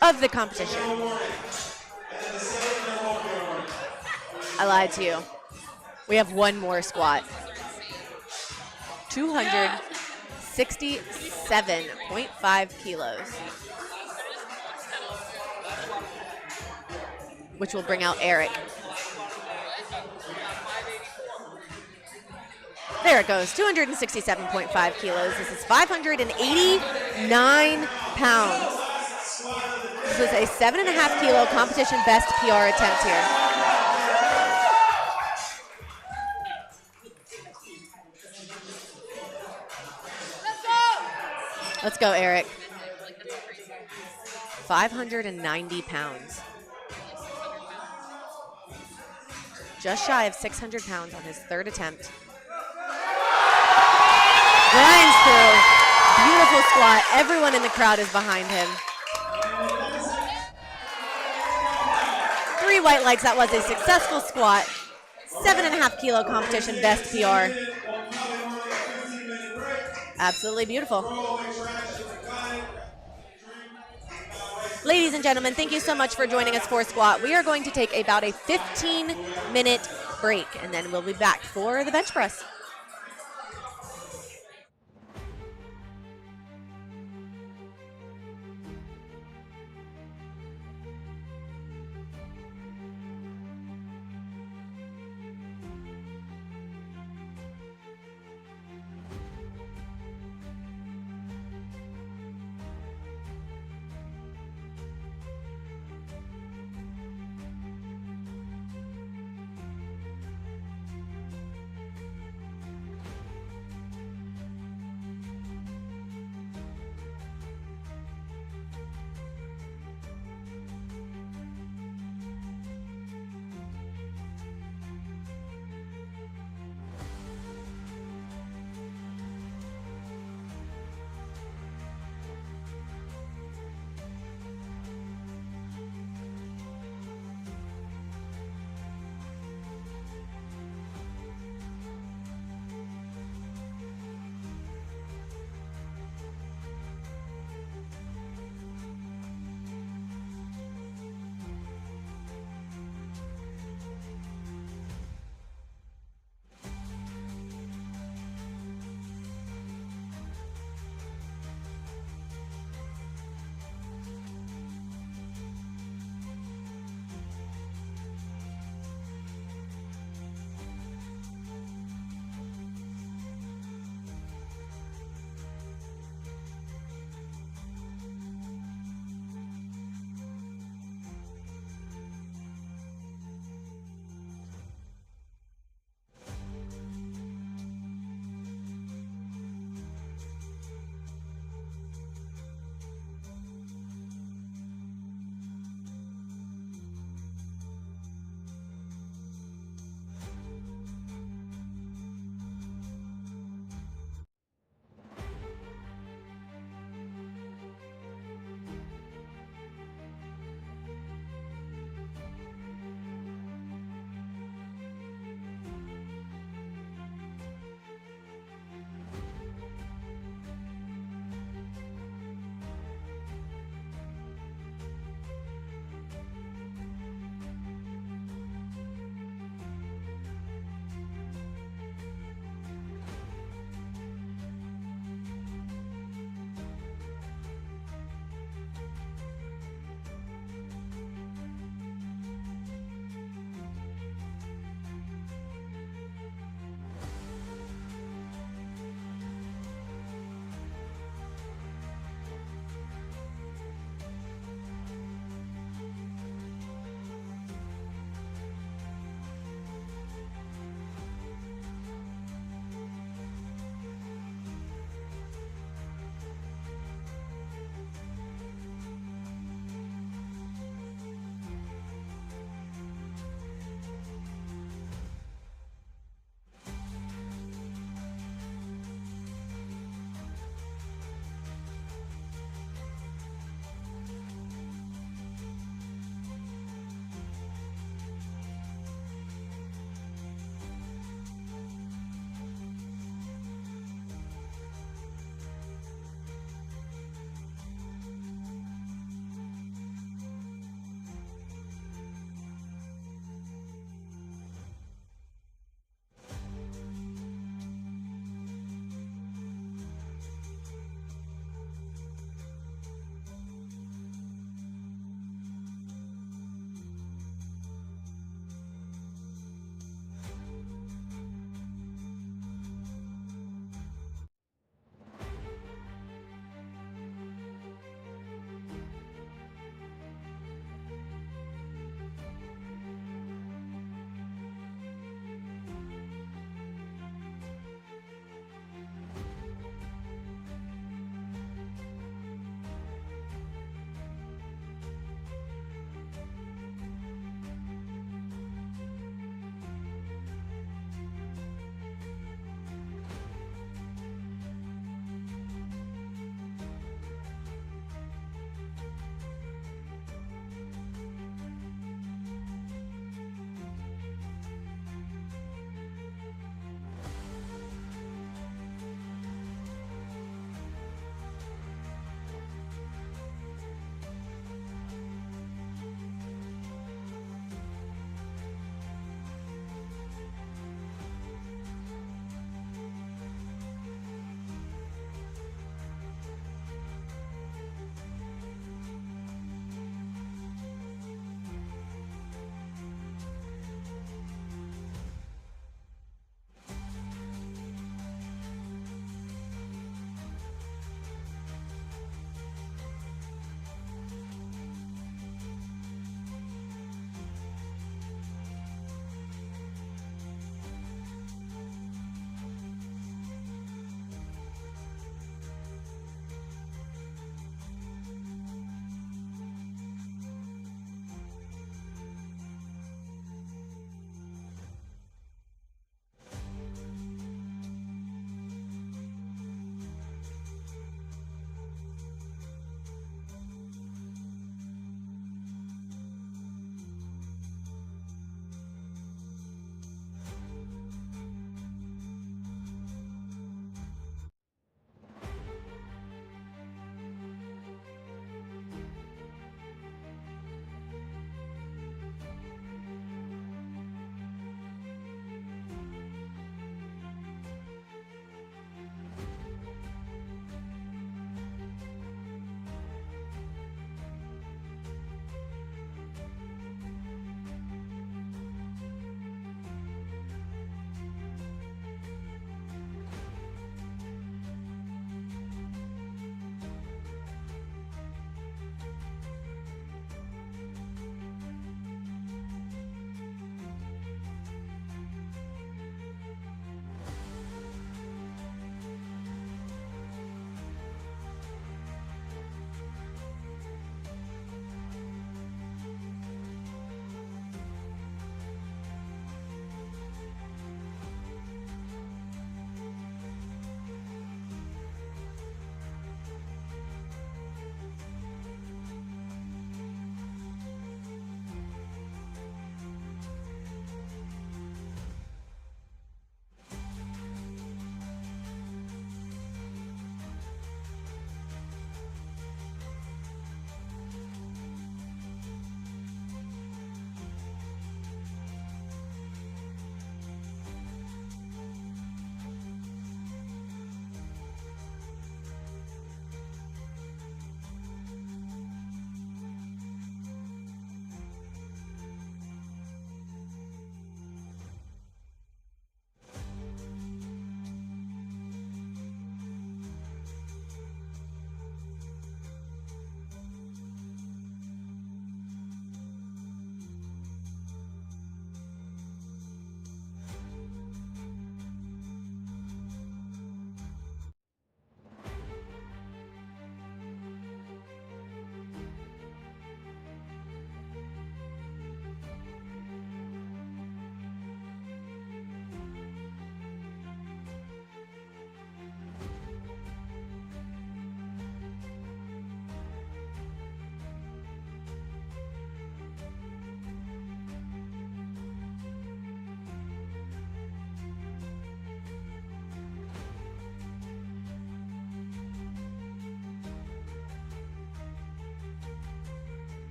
of the competition. I lied to you. We have 1 more squat. 267.5 kilos. Which will bring out Eric. There it goes, 267.5 kilos. This is 589 pounds. This is a 7.5 kilo competition best PR attempt here. Let's go, Eric. 590 pounds. Just shy of 600 pounds on his third attempt. Grinds through. Beautiful squat. Everyone in the crowd is behind him. 3 white lights. That was a successful squat. 7.5 kilo competition best PR. Absolutely beautiful. Ladies and gentlemen, thank you so much for joining us for squat. We are going to take about a 15-minute break, and then we'll be back for the bench press.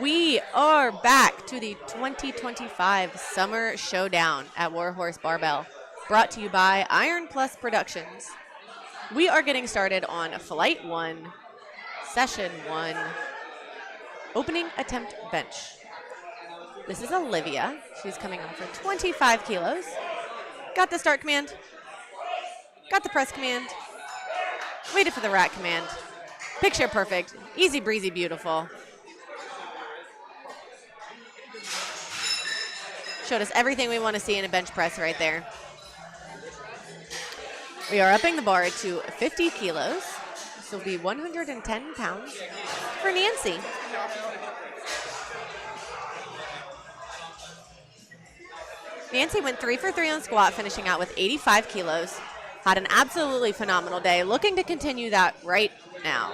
We are back to the 2025 Summer Showdown at Warhorse Barbell, brought to you by Iron Plus Productions. We are getting started on Flight 1, Session 1, Opening Attempt Bench. This is Olivia. She's coming on for 25 kilos. Got the start command. Got the press command. Waited for the rack command. Picture perfect. Easy breezy, beautiful. Showed us everything we want to see in a bench press right there. We are upping the bar to 50 kilos. This will be 110 pounds for Nancy. Nancy went 3 for 3 on squat, finishing out with 85 kilos. Had an absolutely phenomenal day. Looking to continue that right now.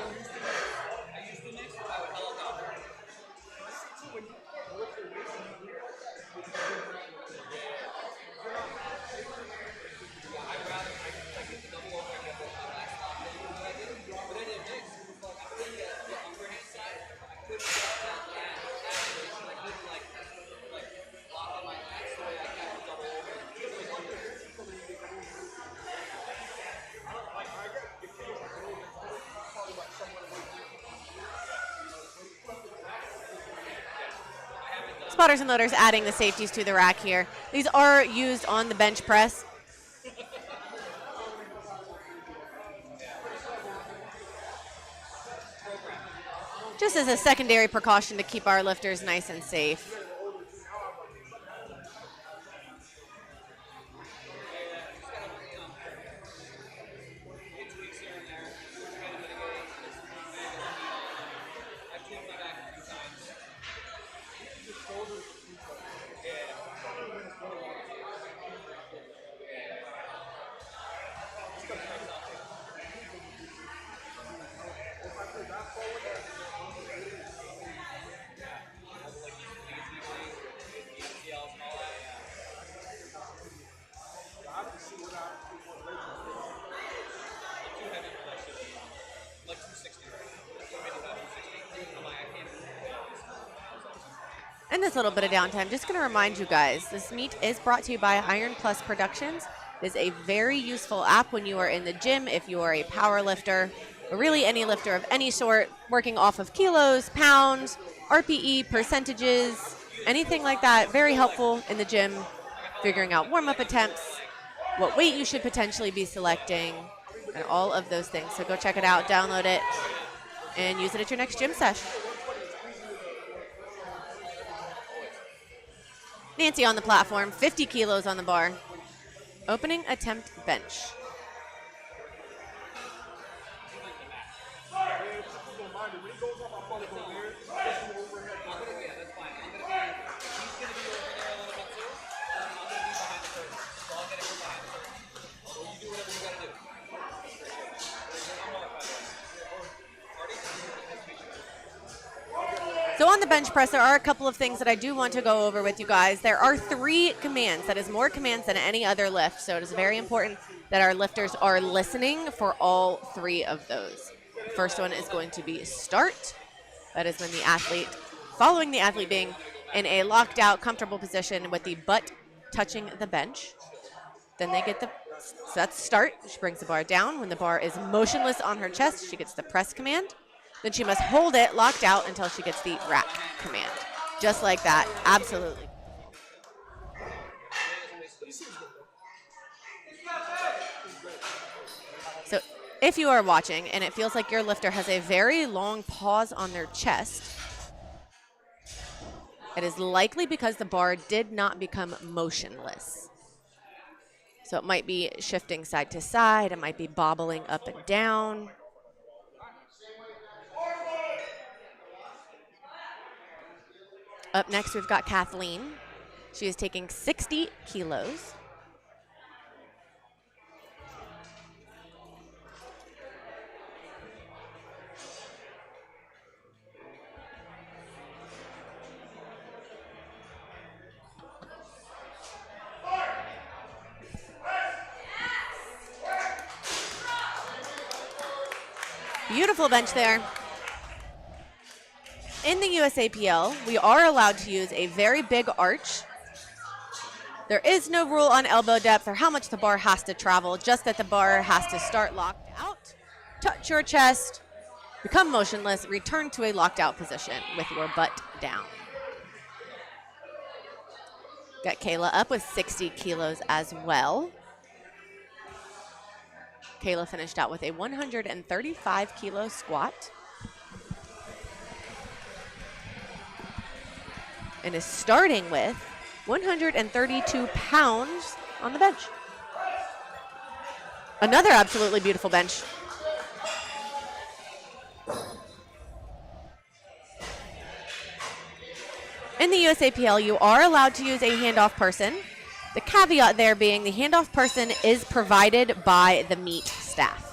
Spotters and loaders adding the safeties to the rack here. These are used on the bench press. Just as a secondary precaution to keep our lifters nice and safe. And this little bit of downtime, just going to remind you guys, this meet is brought to you by Iron Plus Productions. It is a very useful app when you are in the gym, if you are a power lifter, or really any lifter of any sort, working off of kilos, pounds, RPE, percentages, anything like that. Very helpful in the gym, figuring out warm-up attempts, what weight you should potentially be selecting, and all of those things. So go check it out, download it, and use it at your next gym session. Nancy on the platform, 50 kilos on the bar. Opening attempt bench. So on the bench press, there are a couple of things that I do want to go over with you guys. There are 3 commands. That is more commands than any other lift. So it is very important that our lifters are listening for all 3 of those. The first one is going to be start. That is when the athlete, following the athlete being in a locked out, comfortable position with the butt touching the bench. Then they get so that's start. She brings the bar down. When the bar is motionless on her chest, she gets the press command. Then she must hold it locked out until she gets the rack command. Just like that, absolutely. So if you are watching and it feels like your lifter has a very long pause on their chest, it is likely because the bar did not become motionless. So it might be shifting side to side, it might be bobbling up and down. Up next, we've got Kathleen. She is taking 60 kilos. Beautiful bench there. in the USAPL, we are allowed to use a very big arch. There is no rule on elbow depth or how much the bar has to travel, just that the bar has to start locked out, touch your chest, become motionless, return to a locked out position with your butt down. Got Kayla up with 60 kilos as well. Kayla finished out with a 135 kilo squat. And is starting with 132 pounds on the bench. Another absolutely beautiful bench. In the USAPL, you are allowed to use a handoff person. The caveat there being the handoff person is provided by the meet staff.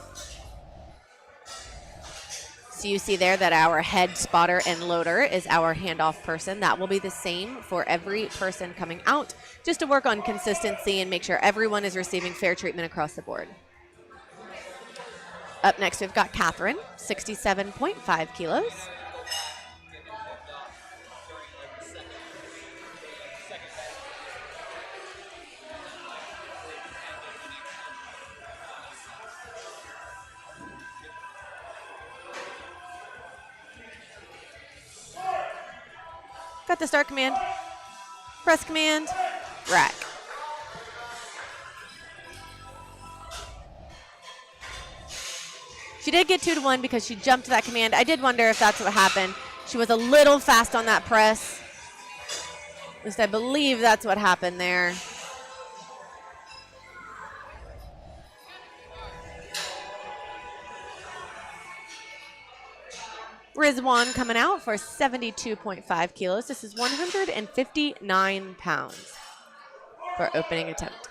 So you see there that our head spotter and loader is our handoff person. That will be the same for every person coming out, just to work on consistency and make sure everyone is receiving fair treatment across the board. Up next, we've got Catherine, 67.5 kilos. Got the start command, press command, rack. She did get 2-to-1 because she jumped that command. I did wonder if that's what happened. She was a little fast on that press. At least I believe that's what happened there. Rizwan coming out for 72.5 kilos. This is 159 pounds for opening attempt.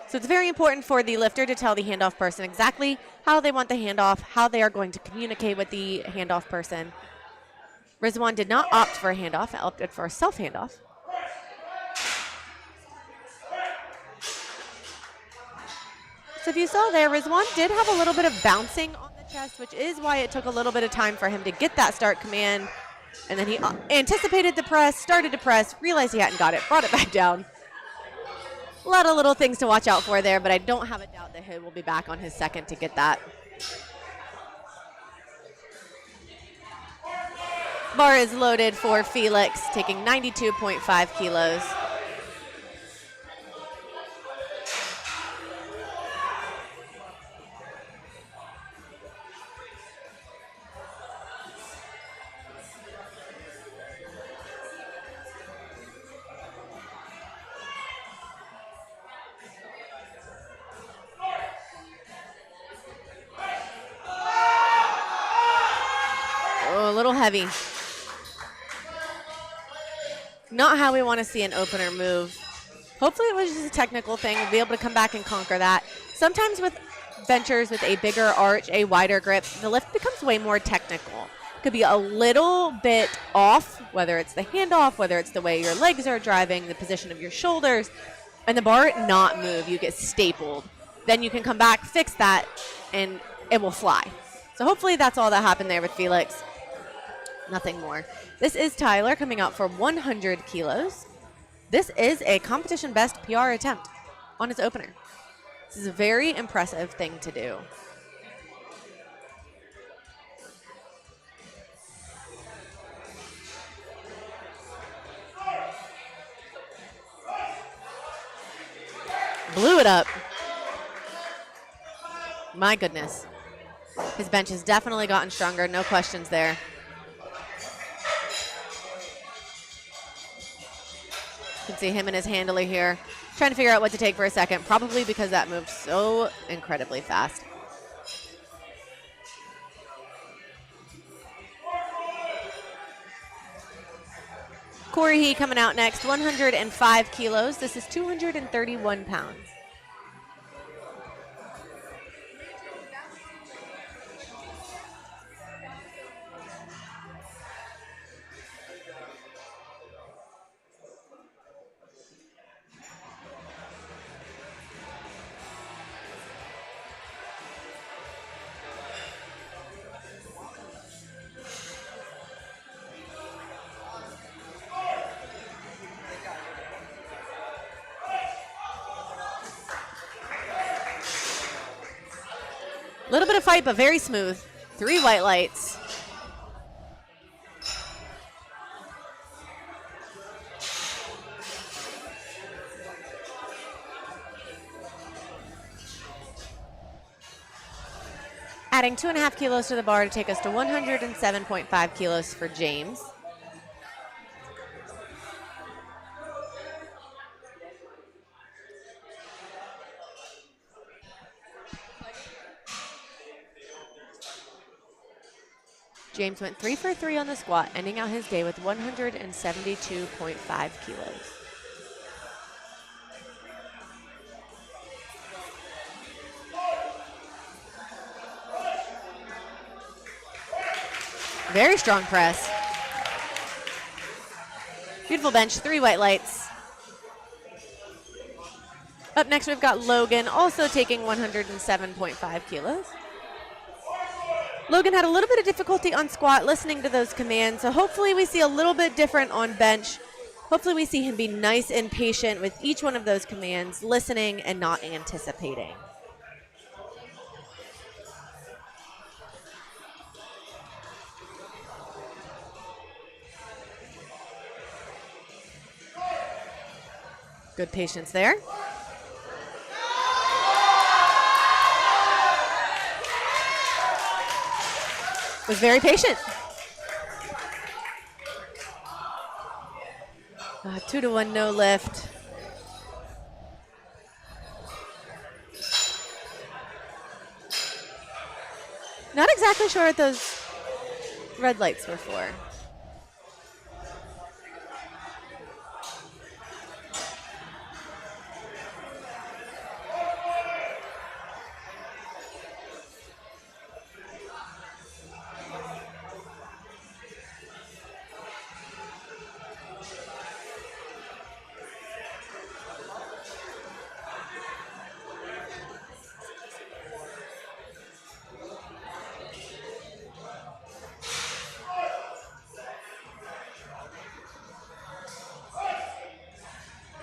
So it's very important for the lifter to tell the handoff person exactly how they want the handoff, how they are going to communicate with the handoff person. Rizwan did not opt for a handoff, opted for a self-handoff. So if you saw there, Rizwan did have a little bit of bouncing on the chest, which is why it took a little bit of time for him to get that start command. And then he anticipated the press, started to press, realized he hadn't got it, brought it back down. A lot of little things to watch out for there, but I don't have a doubt that he will be back on his second to get that. Bar is loaded for Felix, taking 92.5 kilos. Oh, a little heavy. Not how we want to see an opener move. Hopefully it was just a technical thing. We'll be able to come back and conquer that. Sometimes with benchers with a bigger arch, a wider grip, the lift becomes way more technical. Could be a little bit off, whether it's the handoff, whether it's the way your legs are driving, the position of your shoulders, and the bar not move. You get stapled. Then you can come back, fix that, and it will fly. So hopefully that's all that happened there with Felix. Nothing more. This is Tyler coming out for 100 kilos. This is a competition best PR attempt on his opener. This is a very impressive thing to do. Blew it up. My goodness. His bench has definitely gotten stronger. No questions there. You can see him and his handler here trying to figure out what to take for a second, probably because that moved so incredibly fast. Corey He coming out next, 105 kilos. This is 231 pounds. A little bit of fight, but very smooth. 3 white lights. Adding 2.5 kilos to the bar to take us to 107.5 kilos for James. James went 3 for 3 on the squat, ending out his day with 172.5 kilos. Very strong press. Beautiful bench, 3 white lights. Up next, we've got Logan, also taking 107.5 kilos. Logan had a little bit of difficulty on squat listening to those commands, so hopefully we see a little bit different on bench. Hopefully we see him be nice and patient with each one of those commands, listening and not anticipating. Good patience there. Was very patient. 2-to-1 no lift. Not exactly sure what those red lights were for.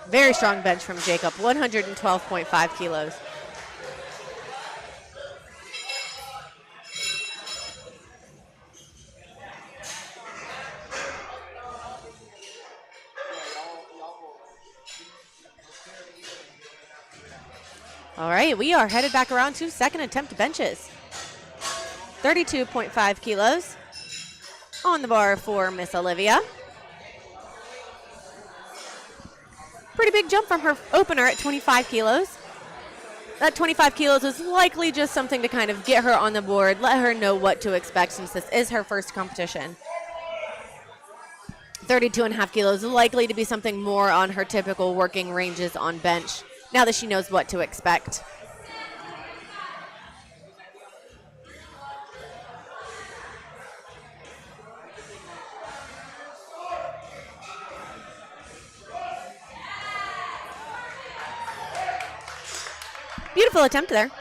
Very strong bench from Jacob, 112.5 kilos. All right, we are headed back around to second attempt benches. 32.5 kilos on the bar for Miss Olivia. Pretty big jump from her opener at 25 kilos. That 25 kilos was likely just something to kind of get her on the board, let her know what to expect since this is her first competition. 32.5 kilos, likely to be something more on her typical working ranges on bench, now that she knows what to expect. Beautiful attempt there.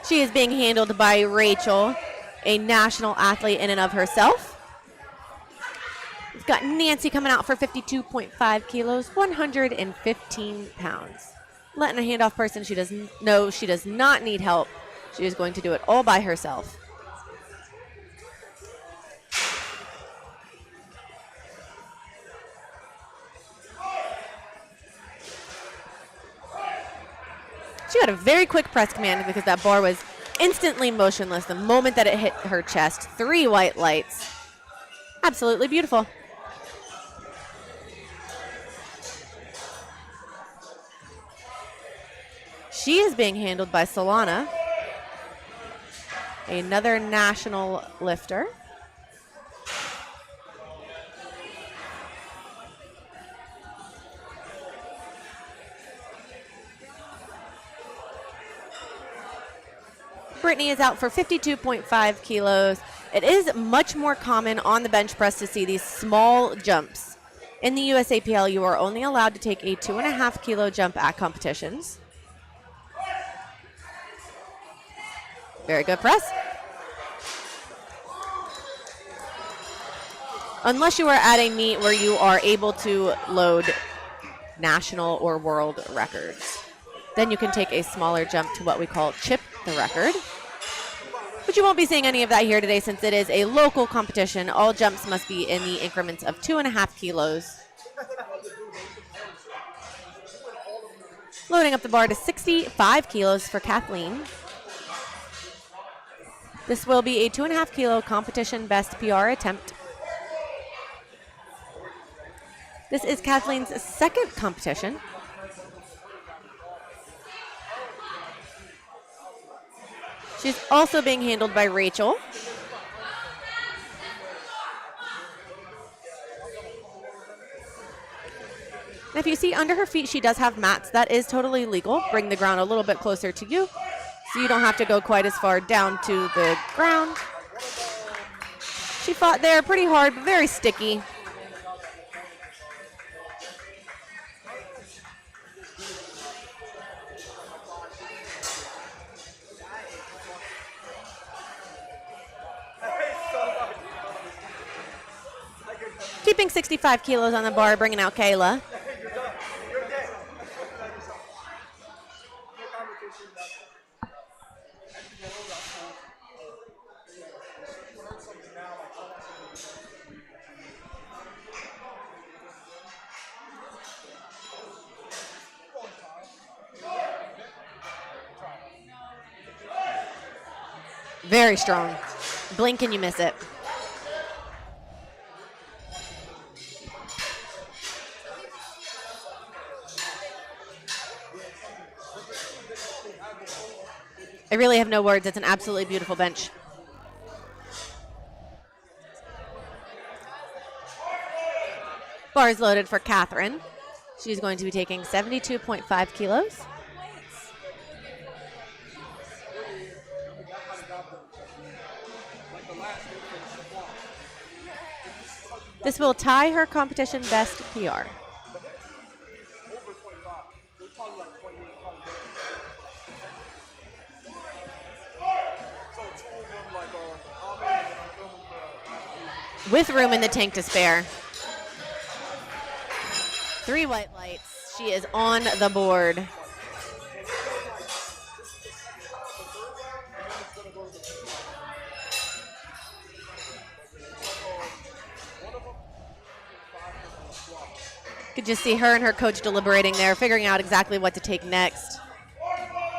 She is being handled by Rachel, a national athlete in and of herself. We've got Nancy coming out for 52.5 kilos, 115 pounds. Letting a handoff person, she does not need help. She is going to do it all by herself. She got a very quick press command because that bar was instantly motionless the moment that it hit her chest. 3 white lights. Absolutely beautiful. She is being handled by Solana, another national lifter. Brittany is out for 52.5 kilos. It is much more common on the bench press to see these small jumps In the USAPL, you are only allowed to take a 2.5 kilo jump at competitions. Very good press. Unless you are at a meet where you are able to load national or world records. Then you can take a smaller jump to what we call chip the record. But you won't be seeing any of that here today since it is a local competition. All jumps must be in the increments of 2.5 kilos. Loading up the bar to 65 kilos for Kathleen. This will be a 2.5 kilo competition best PR attempt. This is Kathleen's second competition. She's also being handled by Rachel. And if you see under her feet, she does have mats. That is totally legal. Bring the ground a little bit closer to you so you don't have to go quite as far down to the ground. She fought there pretty hard, but very sticky. Keeping 65 kilos on the bar, bringing out Kayla. Very strong. Blink and you miss it. I really have no words. It's an absolutely beautiful bench. Bar is loaded for Catherine. She's going to be taking 72.5 kilos. This will tie her competition best PR. With room in the tank to spare. 3 white lights. She is on the board. Could just see her and her coach deliberating there, figuring out exactly what to take next,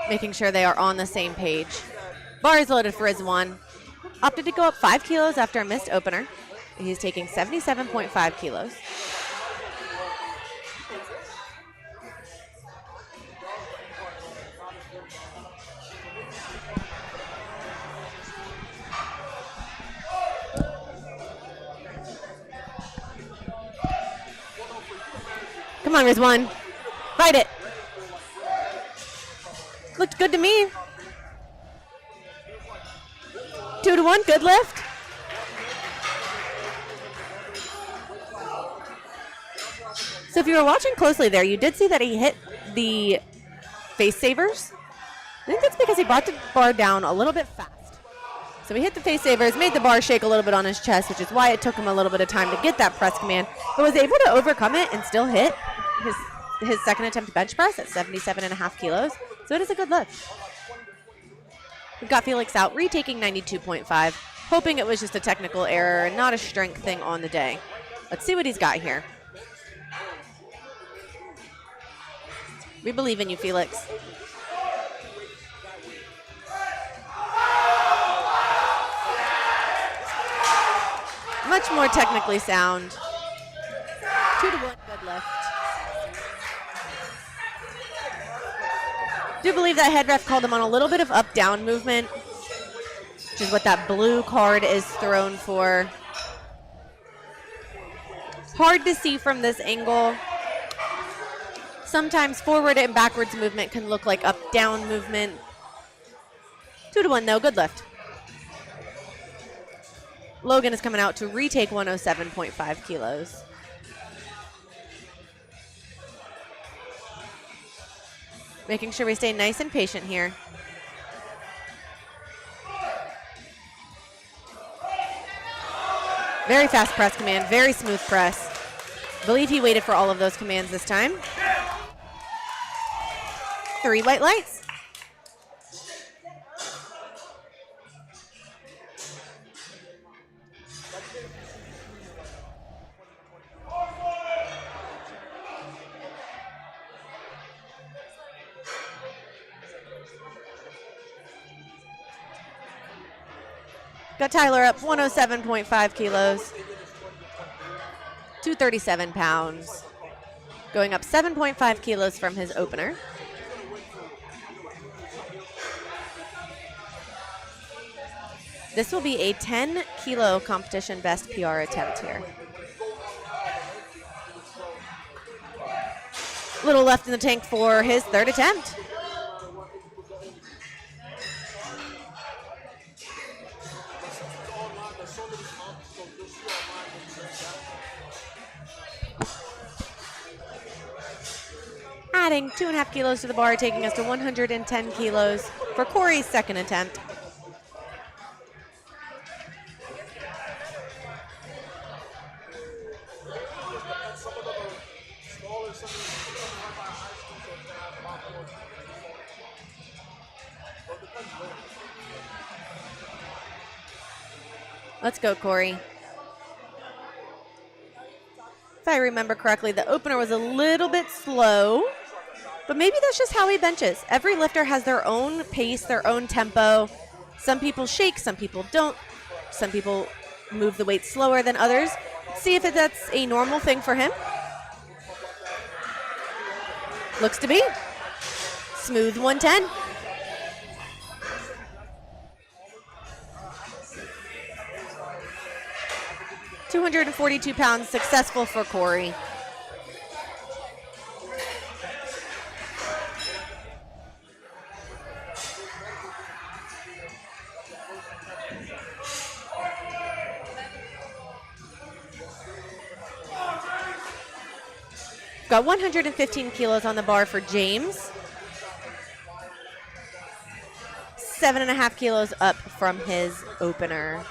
making sure they are on the same page. Bar is loaded for Rizwan. Opted to go up 5 kilos after a missed opener. He's taking 77.5 kilos. Come on, Rizwan. Fight it. Looked good to me. 2-1, good lift. So if you were watching closely there, you did see that he hit the face savers. I think that's because he brought the bar down a little bit fast. So he hit the face savers, made the bar shake a little bit on his chest, which is why it took him a little bit of time to get that press command, but was able to overcome it and still hit his second attempt bench press at 77.5 kilos. So it is a good lift. We've got Felix out, retaking 92.5, hoping it was just a technical error and not a strength thing on the day. Let's see what he's got here. We believe in you, Felix. Much more technically sound. 2-1, good lift. Do believe that head ref called him on a little bit of up-down movement, which is what that blue card is thrown for. Hard to see from this angle. Sometimes forward and backwards movement can look like up-down movement. 2-1 though, good lift. Logan is coming out to retake 107.5 kilos. Making sure we stay nice and patient here. Very fast press command, very smooth press. I believe he waited for all of those commands this time. 3 white lights. Got Tyler up 107.5 kilos, 237 pounds, going up 7.5 kilos from his opener. This will be a 10-kilo competition best PR attempt here. Little left in the tank for his third attempt. Adding 2.5 kilos to the bar, taking us to 110 kilos for Corey's second attempt. Let's go, Corey. If I remember correctly, the opener was a little bit slow, but maybe that's just how he benches. Every lifter has their own pace, their own tempo. Some people shake, some people don't. Some people move the weight slower than others. See if that's a normal thing for him. Looks to be. Smooth 110. £242, successful for Corey. Got 115 kilos on the bar for James. 7.5 kilos up from his opener.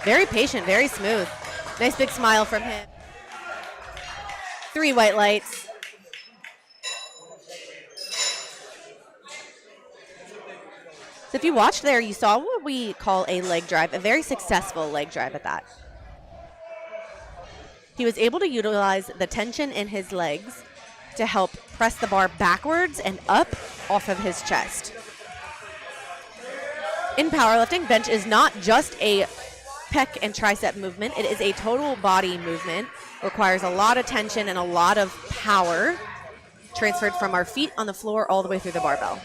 Very patient, very smooth. Nice big smile from him. 3 white lights. So if you watched there, you saw what we call a leg drive, a very successful leg drive at that. He was able to utilize the tension in his legs to help press the bar backwards and up off of his chest. In powerlifting, bench is not just a pec and tricep movement. It is a total body movement. Requires a lot of tension and a lot of power transferred from our feet on the floor all the way through the barbell.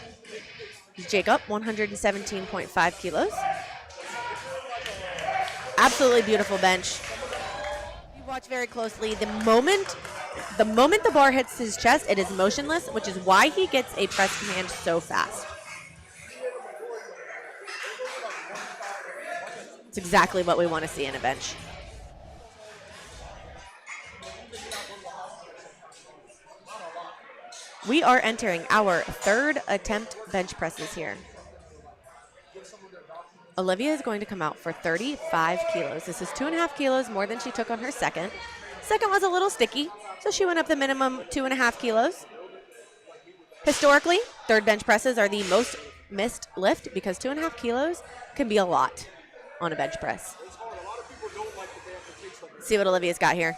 Jacob, 117.5 kilos. Absolutely beautiful bench. You watch very closely. The moment the bar hits his chest, it is motionless, which is why he gets a press command so fast. It's exactly what we want to see in a bench. We are entering our third attempt bench presses here. Olivia is going to come out for 35 kilos. This is 2.5 kilos more than she took on her second. Second was a little sticky, so she went up the minimum 2.5 kilos. Historically, third bench presses are the most missed lift because 2.5 kilos can be a lot on a bench press. See what Olivia's got here.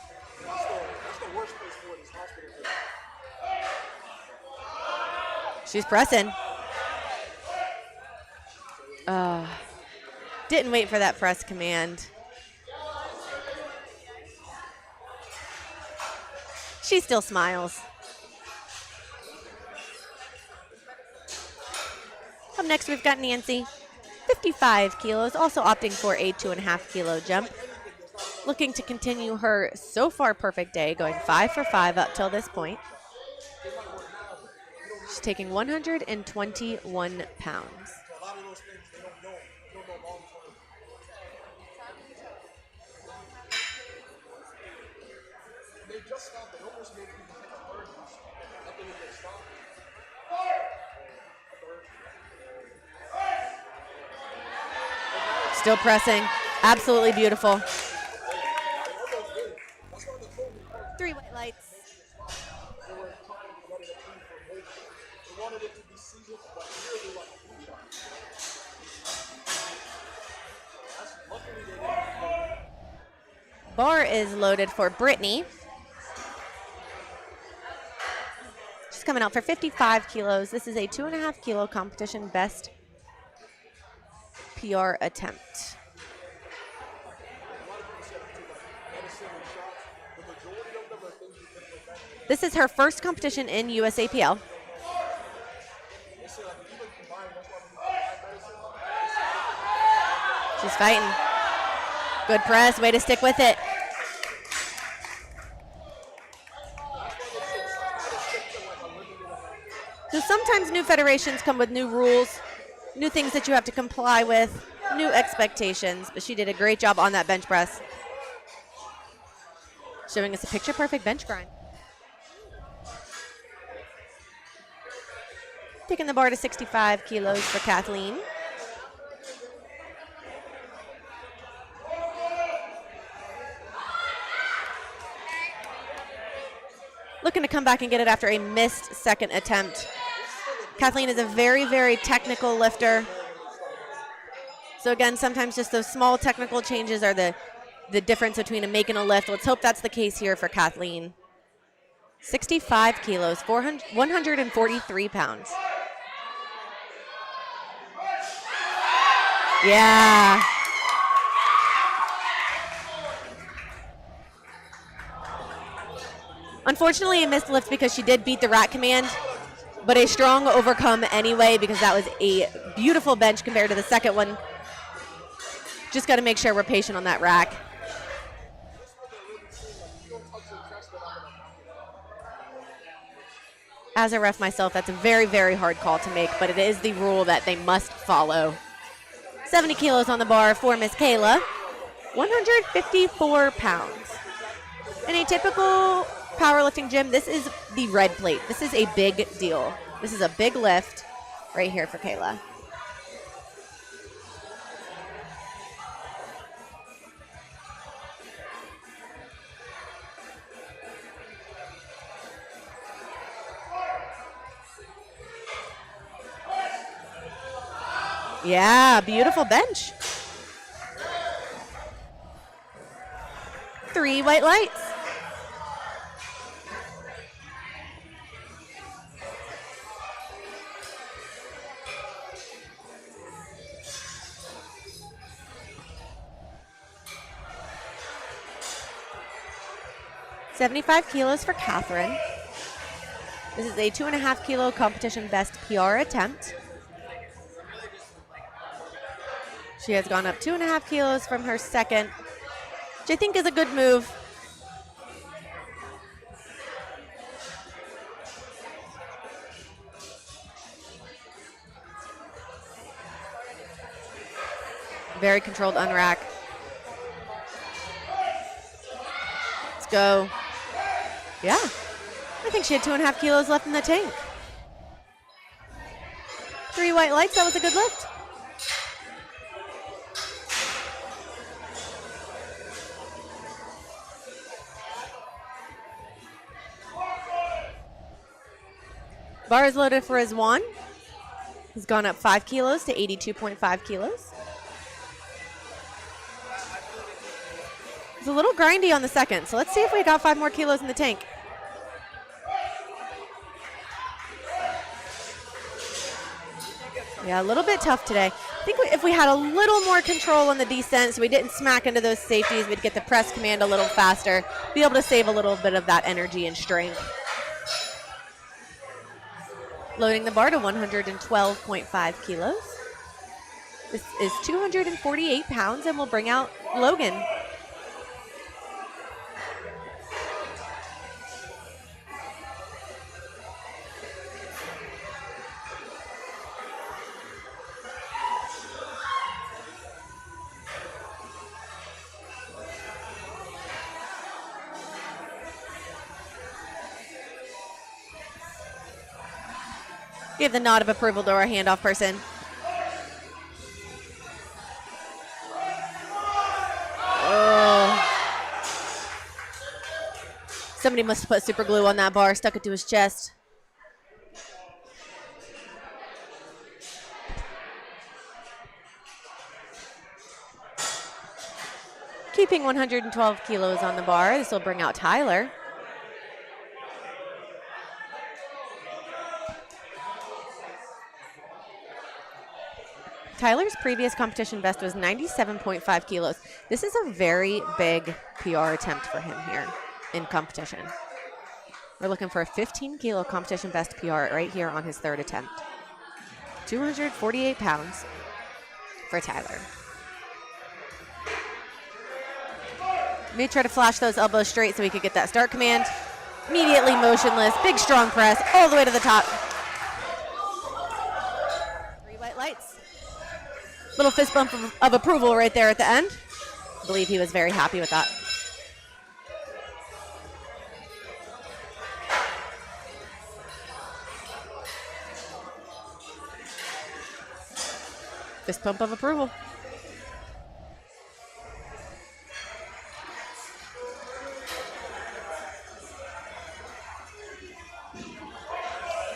She's pressing. Didn't wait for that press command. She still smiles. Up next, we've got Nancy, 55 kilos, also opting for a 2.5 kilo jump. Looking to continue her so far perfect day, going 5 for 5 up till this point. She's taking 121 pounds. Still pressing. Absolutely beautiful. 3 white lights. Bar is loaded for Brittany. She's coming out for 55 kilos. This is a 2.5 kilo competition best PR attempt. This is her first competition in USAPL. She's fighting. Good press, way to stick with it. So sometimes new federations come with new rules, new things that you have to comply with, new expectations, but she did a great job on that bench press. Showing us a picture-perfect bench grind. Taking the bar to 65 kilos for Kathleen. Looking to come back and get it after a missed second attempt. Kathleen is a very, very technical lifter. So again, sometimes just those small technical changes are the difference between a make and a lift. Let's hope that's the case here for Kathleen. 65 kilos, 143 pounds. Yeah. Unfortunately, a missed lift because she did beat the rack command, but a strong overcome anyway because that was a beautiful bench compared to the second one. Just got to make sure we're patient on that rack. As a ref myself, that's a very, very hard call to make, but it is the rule that they must follow. 70 kilos on the bar for Miss Kayla. 154 pounds. In a typical powerlifting gym, this is the red plate. This is a big deal. This is a big lift right here for Kayla. Yeah, beautiful bench. 3 white lights. $75 kilos for Catherine. This is a 2.5 kilo competition best PR attempt. She has gone up 2.5 kilos from her second, which I think is a good move. Very controlled unrack. Let's go. Yeah, I think she had 2.5 kilos left in the tank. 3 white lights, that was a good lift. Bar is loaded for Rizwan. He's gone up 5 kilos to 82.5 kilos. It's a little grindy on the second, so let's see if we got 5 more kilos in the tank. Yeah, a little bit tough today. I think if we had a little more control on the descent so we didn't smack into those safeties, we'd get the press command a little faster, be able to save a little bit of that energy and strength. Loading the bar to 112.5 kilos. This is 248 pounds, and we'll bring out Logan. Give the nod of approval to our handoff person. Oh. Somebody must have put super glue on that bar, stuck it to his chest. Keeping 112 kilos on the bar. This will bring out Tyler. Tyler's previous competition best was 97.5 kilos. This is a very big PR attempt for him here in competition. We're looking for a 15 kilo competition best PR right here on his third attempt. 248 pounds for Tyler. May try to flash those elbows straight so we could get that start command. Immediately motionless, big strong press all the way to the top. 3 white lights. Little fist bump of approval right there at the end. I believe he was very happy with that. Fist bump of approval.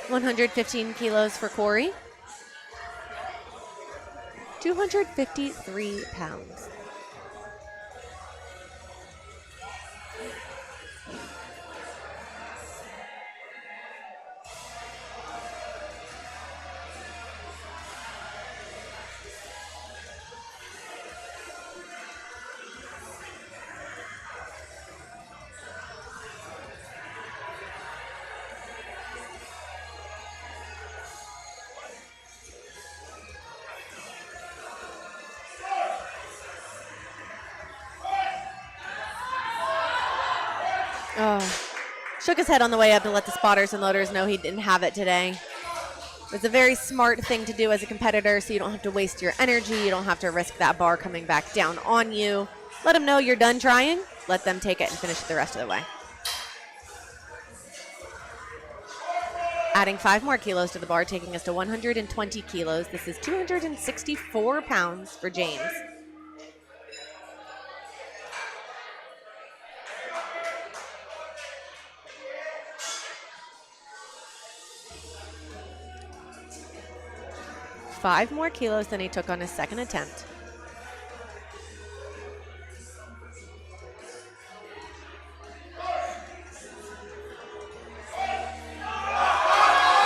$115 kilos for Corey. 253 pounds. Oh, shook his head on the way up to let the spotters and loaders know he didn't have it today. It's a very smart thing to do as a competitor, so you don't have to waste your energy. You don't have to risk that bar coming back down on you. Let them know you're done trying. Let them take it and finish it the rest of the way. Adding 5 more kilos to the bar, taking us to 120 kilos. This is 264 pounds for James. Five more kilos than he took on his second attempt.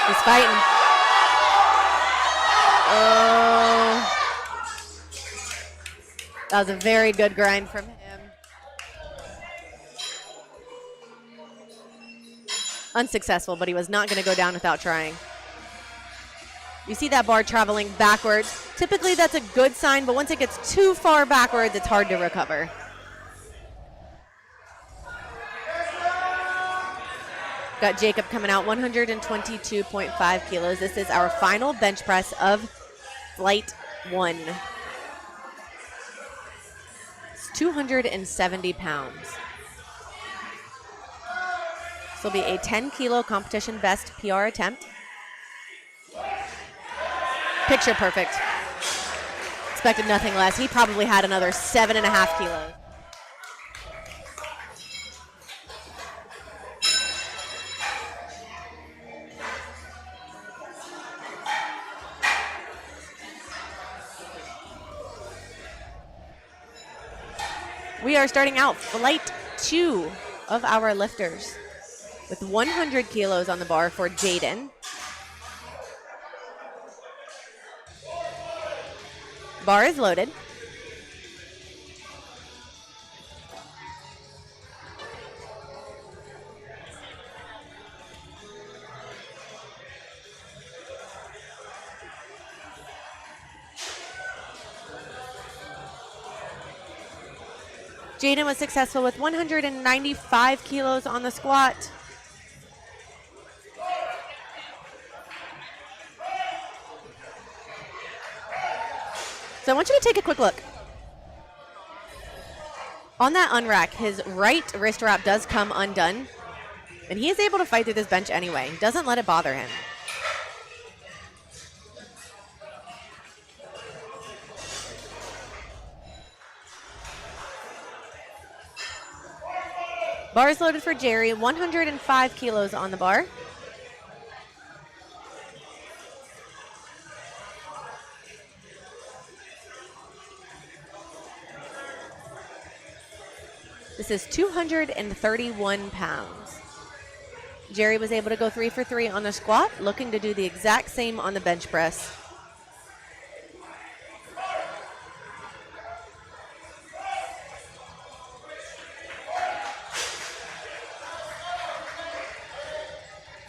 He's fighting. Oh. That was a very good grind from him. Unsuccessful, but he was not going to go down without trying. You see that bar traveling backwards. Typically that's a good sign, but once it gets too far backwards, it's hard to recover. Got Jacob coming out 122.5 kilos. This is our final bench press of flight 1. It's 270 pounds. This will be a 10 kilo competition best PR attempt. Picture perfect. Expected nothing less. He probably had another 7.5 kilos. We are starting out flight 2 of our lifters with 100 kilos on the bar for Jaden. Bar is loaded. Jaden was successful with 195 kilos on the squat. So I want you to take a quick look. On that unrack, his right wrist wrap does come undone, and he is able to fight through this bench anyway. He doesn't let it bother him. Bars loaded for Jerry, 105 kilos on the bar. This is 231 pounds. Jerry was able to go 3 for 3 on the squat, looking to do the exact same on the bench press.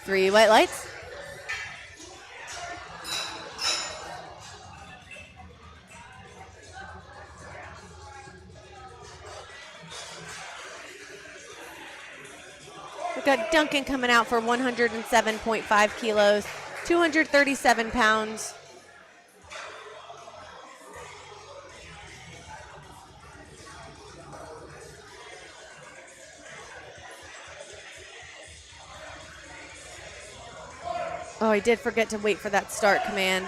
Three white lights. We've got Duncan coming out for 107.5 kilos, 237 pounds. Oh, I did forget to wait for that start command.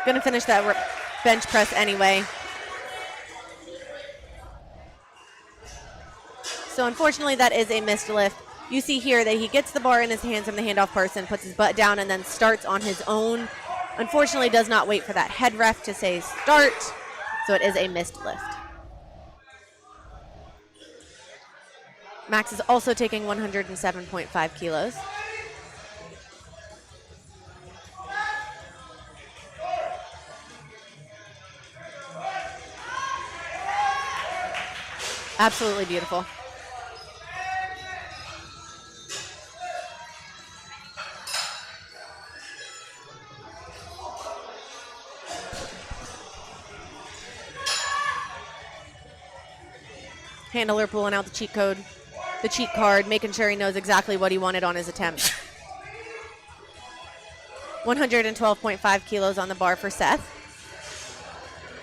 Gonna finish that bench press anyway. So unfortunately, that is a missed lift. You see here that he gets the bar in his hands from the handoff person, puts his butt down, and then starts on his own. Unfortunately, does not wait for that head ref to say start, so it is a missed lift. Max is also taking 107.5 kilos. Absolutely beautiful. Handler pulling out the cheat card, making sure he knows exactly what he wanted on his attempt. 112.5 kilos on the bar for Seth.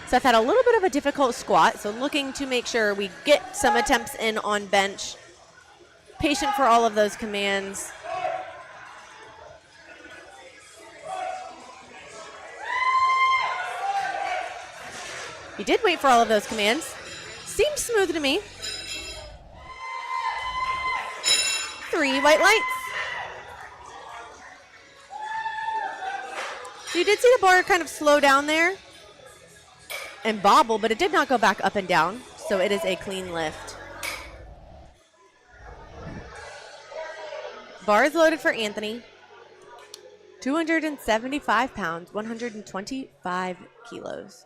Seth had a little bit of a difficult squat, so looking to make sure we get some attempts in on bench. Patient for all of those commands. He did wait for all of those commands. Seems smooth to me. 3 white lights. So you did see the bar kind of slow down there and bobble, but it did not go back up and down, so it is a clean lift. Bar is loaded for Anthony. 275 pounds, 125 kilos.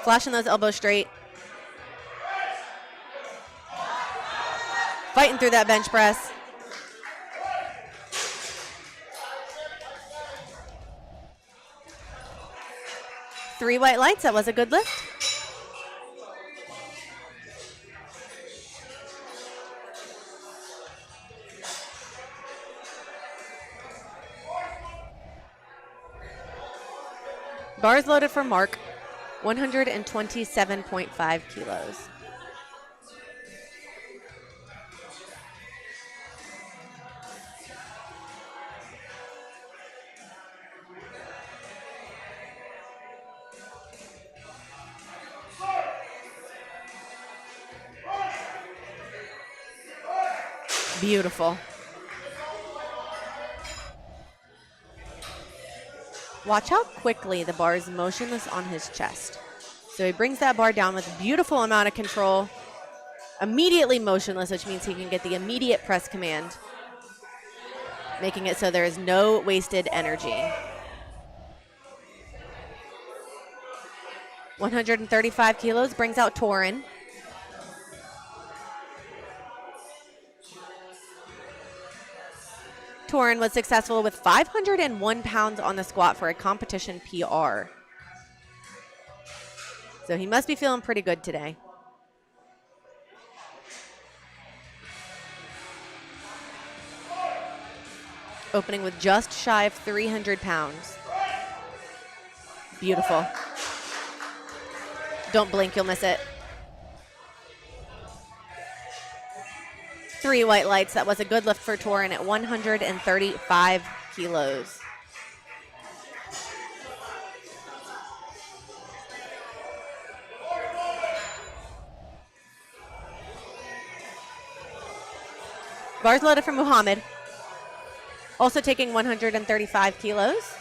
Flashing those elbows straight. Fighting through that bench press. Three white lights, that was a good lift. Bars loaded for Mark, 127.5 kilos. Beautiful. Watch how quickly the bar is motionless on his chest. So he brings that bar down with a beautiful amount of control. Immediately motionless, which means he can get the immediate press command, making it so there is no wasted energy. 135 kilos brings out Torin. Torin was successful with 501 pounds on the squat for a competition PR. So he must be feeling pretty good today. Opening with just shy of 300 pounds. Beautiful. Don't blink, you'll miss it. 3 white lights. That was a good lift for Torin at 135 kilos. Bars loaded for Muhammad. Also taking 135 kilos.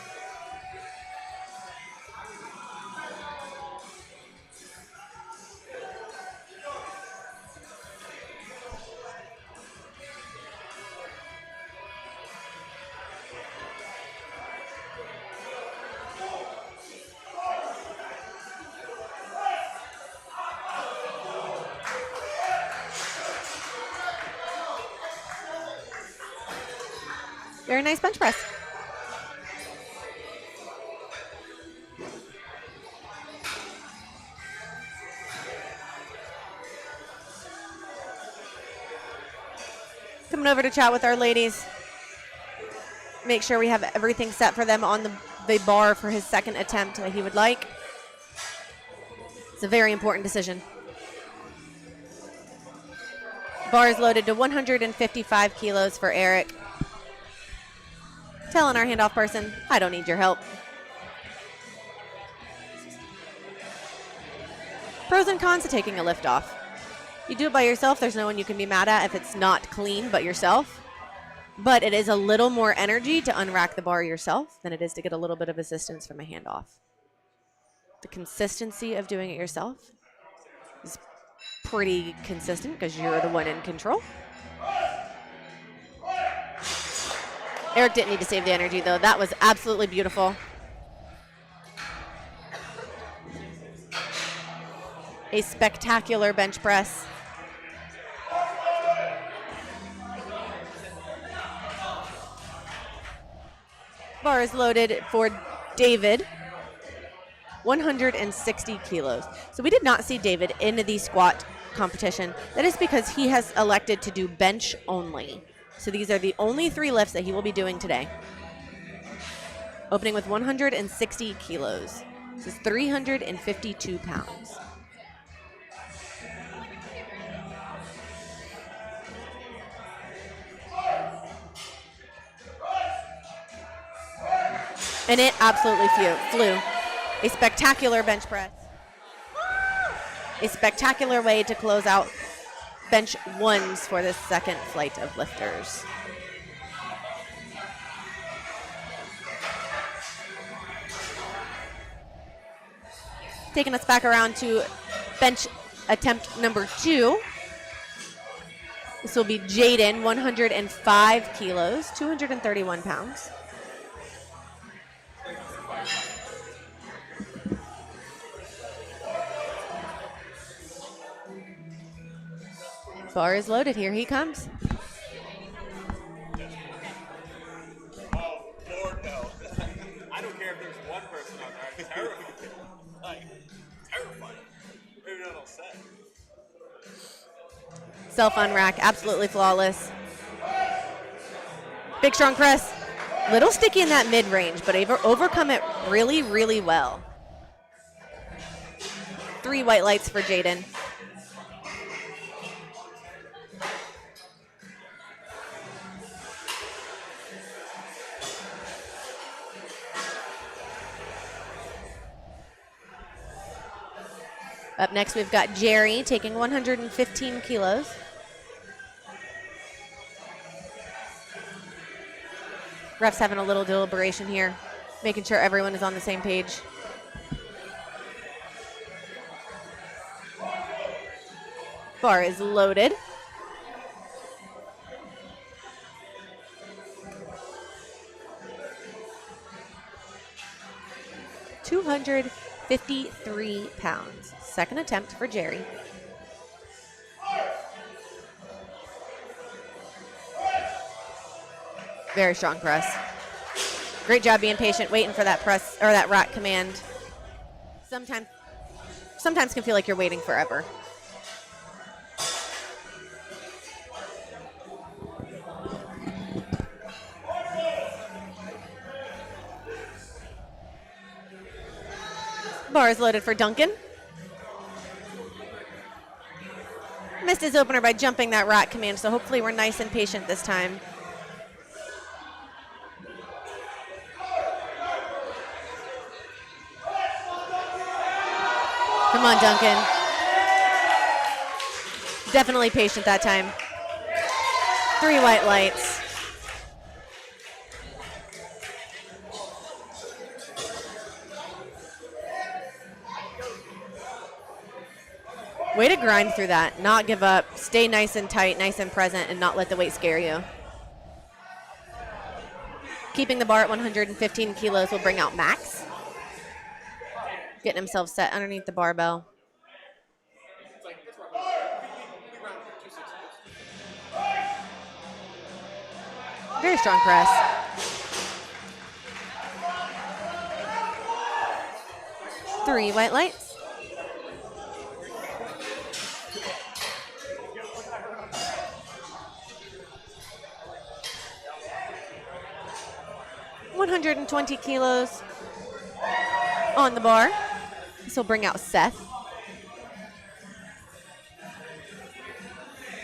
Very nice bench press. Coming over to chat with our ladies. Make sure we have everything set for them on the bar for his second attempt that he would like. It's a very important decision. Bar is loaded to 155 kilos for Eric. Telling our handoff person, I don't need your help. Pros and cons to taking a lift off. You do it by yourself, there's no one you can be mad at if it's not clean but yourself. But it is a little more energy to unrack the bar yourself than it is to get a little bit of assistance from a handoff. The consistency of doing it yourself is pretty consistent because you're the one in control. Eric didn't need to save the energy, though. That was absolutely beautiful. A spectacular bench press. Bar is loaded for David. 160 kilos. So we did not see David in the squat competition. That is because he has elected to do bench only. So these are the only 3 lifts that he will be doing today. Opening with 160 kilos. This is 352 pounds. And it absolutely flew. A spectacular bench press. A spectacular way to close out bench ones for the second flight of lifters. Taking us back around to bench attempt number 2. This will be Jaden, 105 kilos, 231 pounds. Bar is loaded. Here he comes. Oh, Lord, no. I don't care if there's one person out there. I'm terrified. Like, terrified. Maybe not all set. Self-unrack, absolutely flawless. Big strong press. Little sticky in that mid-range, but overcome it really, really well. 3 white lights for Jaden. Up next, we've got Jerry taking 115 kilos. Ref's having a little deliberation here, making sure everyone is on the same page. Bar is loaded. $253 pounds. Second attempt for Jerry. Very strong press. Great job being patient, waiting for that press or that rack command. Sometimes can feel like you're waiting forever. Bar is loaded for Duncan. Missed his opener by jumping that rack command, so hopefully we're nice and patient this time. Come on, Duncan. Definitely patient that time. 3 white lights. Way to grind through that. Not give up. Stay nice and tight, nice and present, and not let the weight scare you. Keeping the bar at 115 kilos will bring out Max. Getting himself set underneath the barbell. Very strong press. Three white lights. $120 kilos on the bar. This will bring out Seth.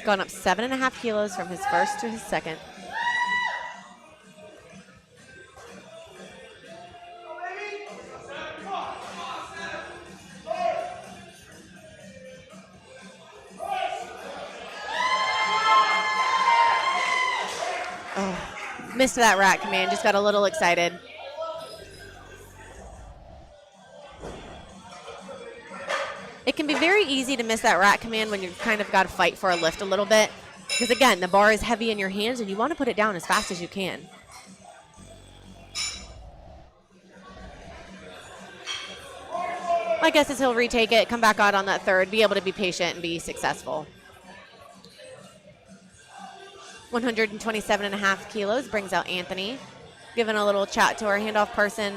Gone up 7.5 kilos from his first to his second. Oh, missed that rack command, just got a little excited. It can be very easy to miss that rack command when you've kind of got to fight for a lift a little bit. Because again, the bar is heavy in your hands and you want to put it down as fast as you can. My guess is he'll retake it, come back out on that third, be able to be patient and be successful. 127.5 kilos brings out Anthony. Giving a little chat to our handoff person,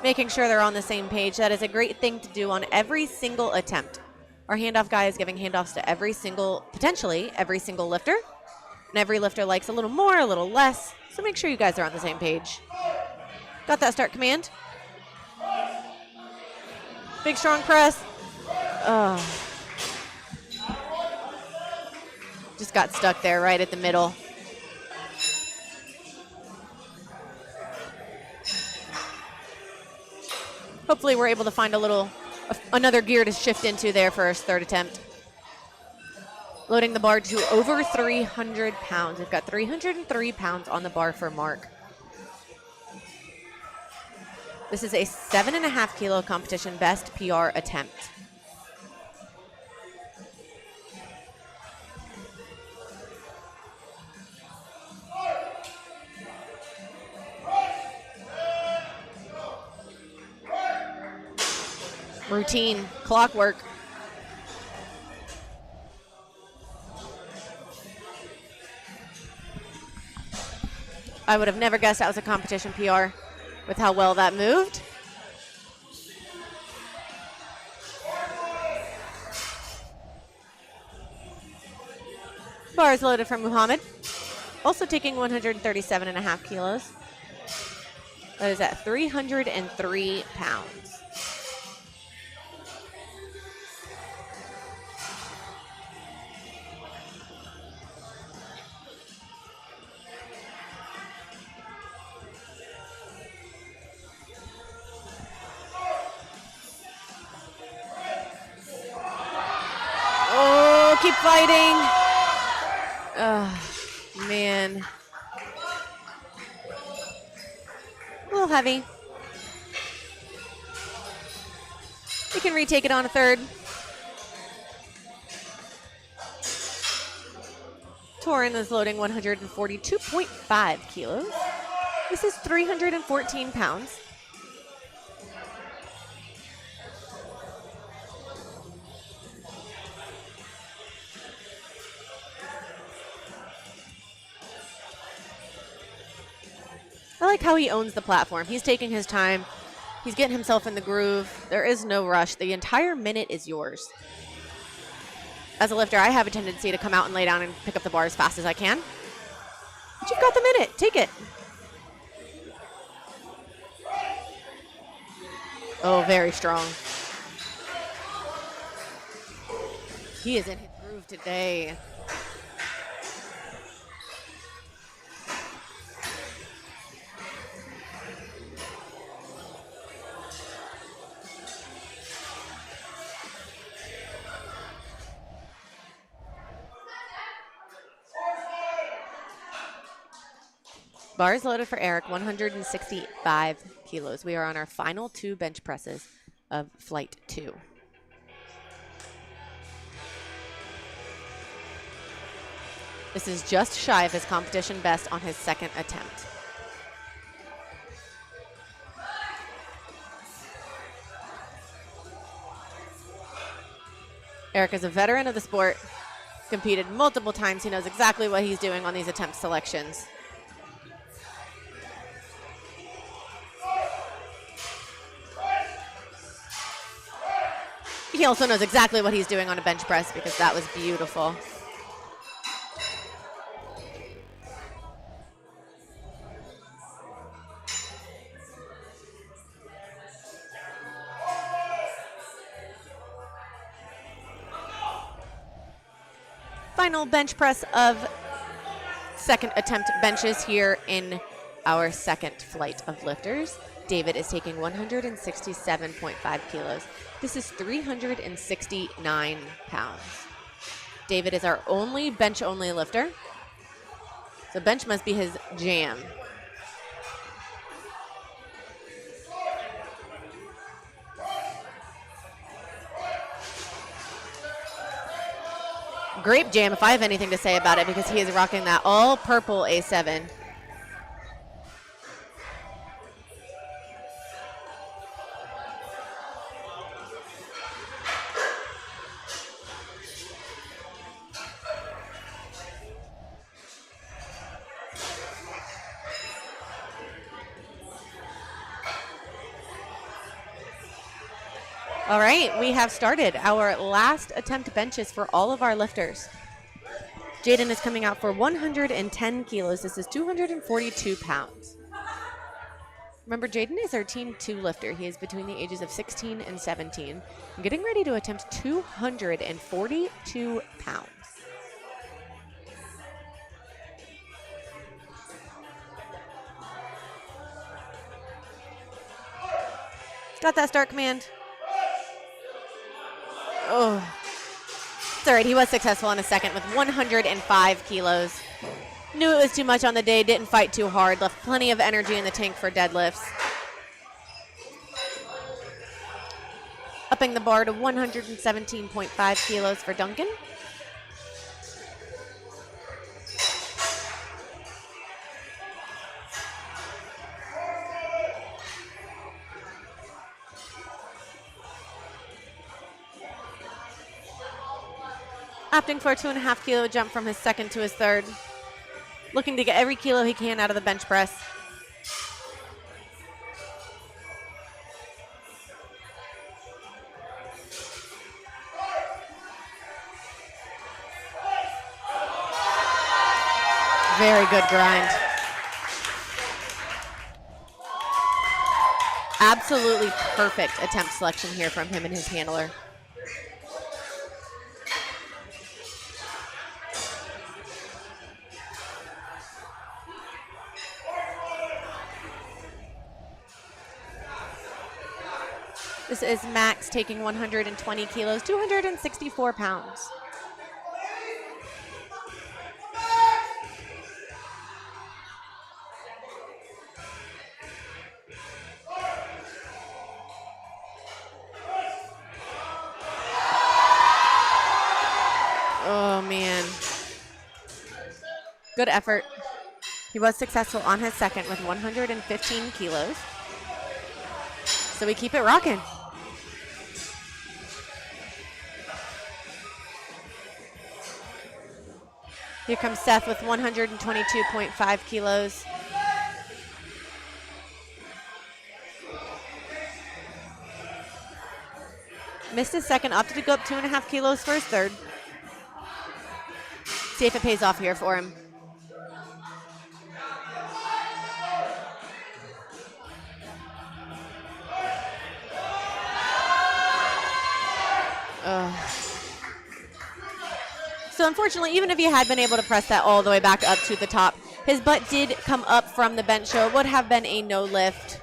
making sure they're on the same page. That is a great thing to do on every single attempt. Our handoff guy is giving handoffs to potentially every single lifter. And every lifter likes a little more, a little less. So make sure you guys are on the same page. Got that start command. Big strong press. Oh. Just got stuck there right at the middle. Hopefully we're able to find another gear to shift into there for his third attempt. Loading the bar to over 300 pounds. We've got 303 pounds on the bar for Mark. This is a 7.5 kilo competition best PR attempt. Routine, clockwork. I would have never guessed that was a competition PR with how well that moved. Bar is loaded from Muhammad. Also taking 137.5 kilos. That is at 303 pounds. Oh, keep fighting. Oh, man. A little heavy. We can retake it on a third. Torin is loading 142.5 kilos. This is 314 pounds. I like how he owns the platform. He's taking his time. He's getting himself in the groove. There is no rush. The entire minute is yours. As a lifter, I have a tendency to come out and lay down and pick up the bar as fast as I can. But you've got the minute. Take it. Oh, very strong. He is in his groove. improve today. Bars loaded for Eric, 165 kilos. We are on our final 2 bench presses of flight 2. This is just shy of his competition best on his 2nd attempt. Eric is a veteran of the sport, competed multiple times. He knows exactly what he's doing on these attempt selections. He also knows exactly what he's doing on a bench press because that was beautiful. Final bench press of 2nd attempt benches here in our 2nd flight of lifters. David is taking 167.5 kilos. This is 369 pounds. David is our only bench-only lifter, so bench must be his jam. Grape jam, if I have anything to say about it, because he is rocking that all purple A7. All right, we have started our last attempt benches for all of our lifters. Jaden is coming out for 110 kilos. This is 242 pounds. Remember, Jaden is our Team 2 lifter. He is between the ages of 16 and 17. I'm getting ready to attempt 242 pounds. Got that start command. Oh, it's all right. He was successful in a 2nd with 105 kilos. Knew it was too much on the day, didn't fight too hard, left plenty of energy in the tank for deadlifts. Upping the bar to 117.5 kilos for Duncan. Opting for a 2.5 kilo jump from his 2nd to his 3rd. Looking to get every kilo he can out of the bench press. Very good grind. Absolutely perfect attempt selection here from him and his handler. This is Max taking 120 kilos, 264 pounds. Oh, man. Good effort. He was successful on his 2nd with 115 kilos. So we keep it rocking. Here comes Seth with 122.5 kilos. Missed his 2nd, opted to go up 2.5 kilos for his 3rd. See if it pays off here for him. So unfortunately, even if he had been able to press that all the way back up to the top, his butt did come up from the bench, so it would have been a no lift.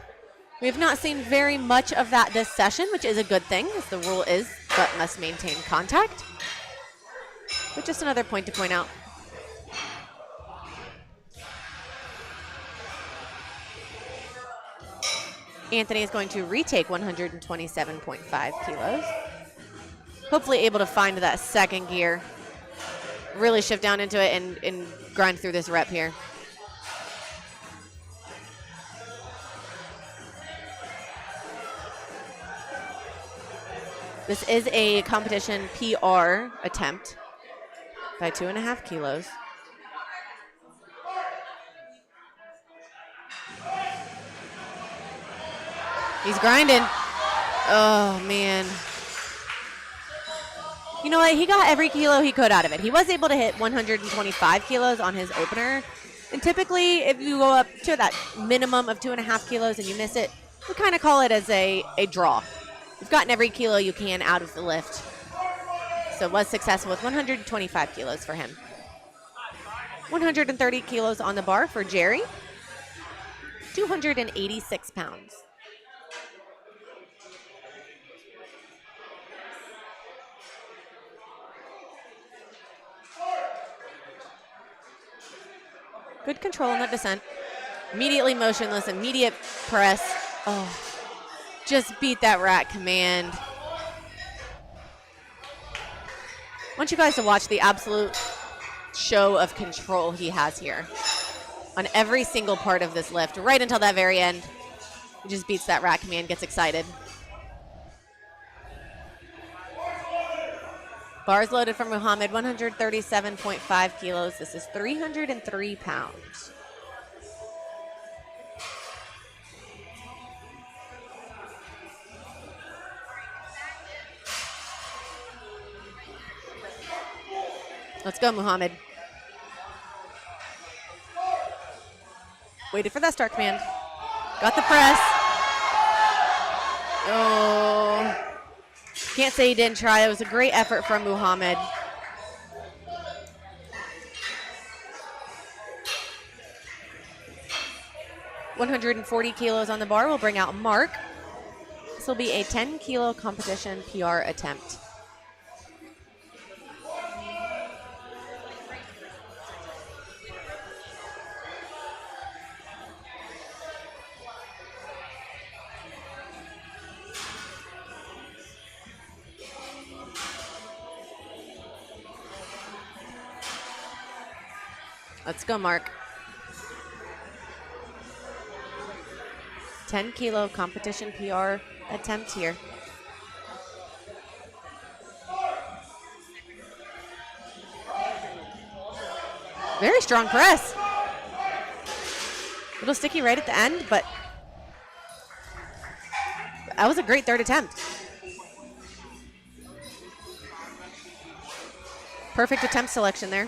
We have not seen very much of that this session, which is a good thing, as the rule is butt must maintain contact. But just another point to point out. Anthony is going to retake 127.5 kilos. Hopefully able to find that second gear. Really shift down into it and grind through this rep here. This is a competition PR attempt by 2.5 kilos. He's grinding. Oh, man. You know what? He got every kilo he could out of it. He was able to hit 125 kilos on his opener. And typically, if you go up to that minimum of 2.5 kilos and you miss it, we kind of call it as a draw. You've gotten every kilo you can out of the lift. So was successful with 125 kilos for him. 130 kilos on the bar for Jerry. 286 pounds. Good control in that descent. Immediately motionless, immediate press. Oh, just beat that rack command. I want you guys to watch the absolute show of control he has here on every single part of this lift, right until that very end. He just beats that rack command, gets excited. Bars loaded for Muhammad, 137.5 kilos. This is 303 pounds. Let's go, Muhammad. Waited for that start command. Got the press. Oh. Can't say he didn't try. It was a great effort from Muhammad. $140 kilos on the bar will bring out Mark. This will be a 10-kilo competition PR attempt. Let's go, Mark. 10-kilo competition PR attempt here. Very strong press. A little sticky right at the end, but that was a great third attempt. Perfect attempt selection there.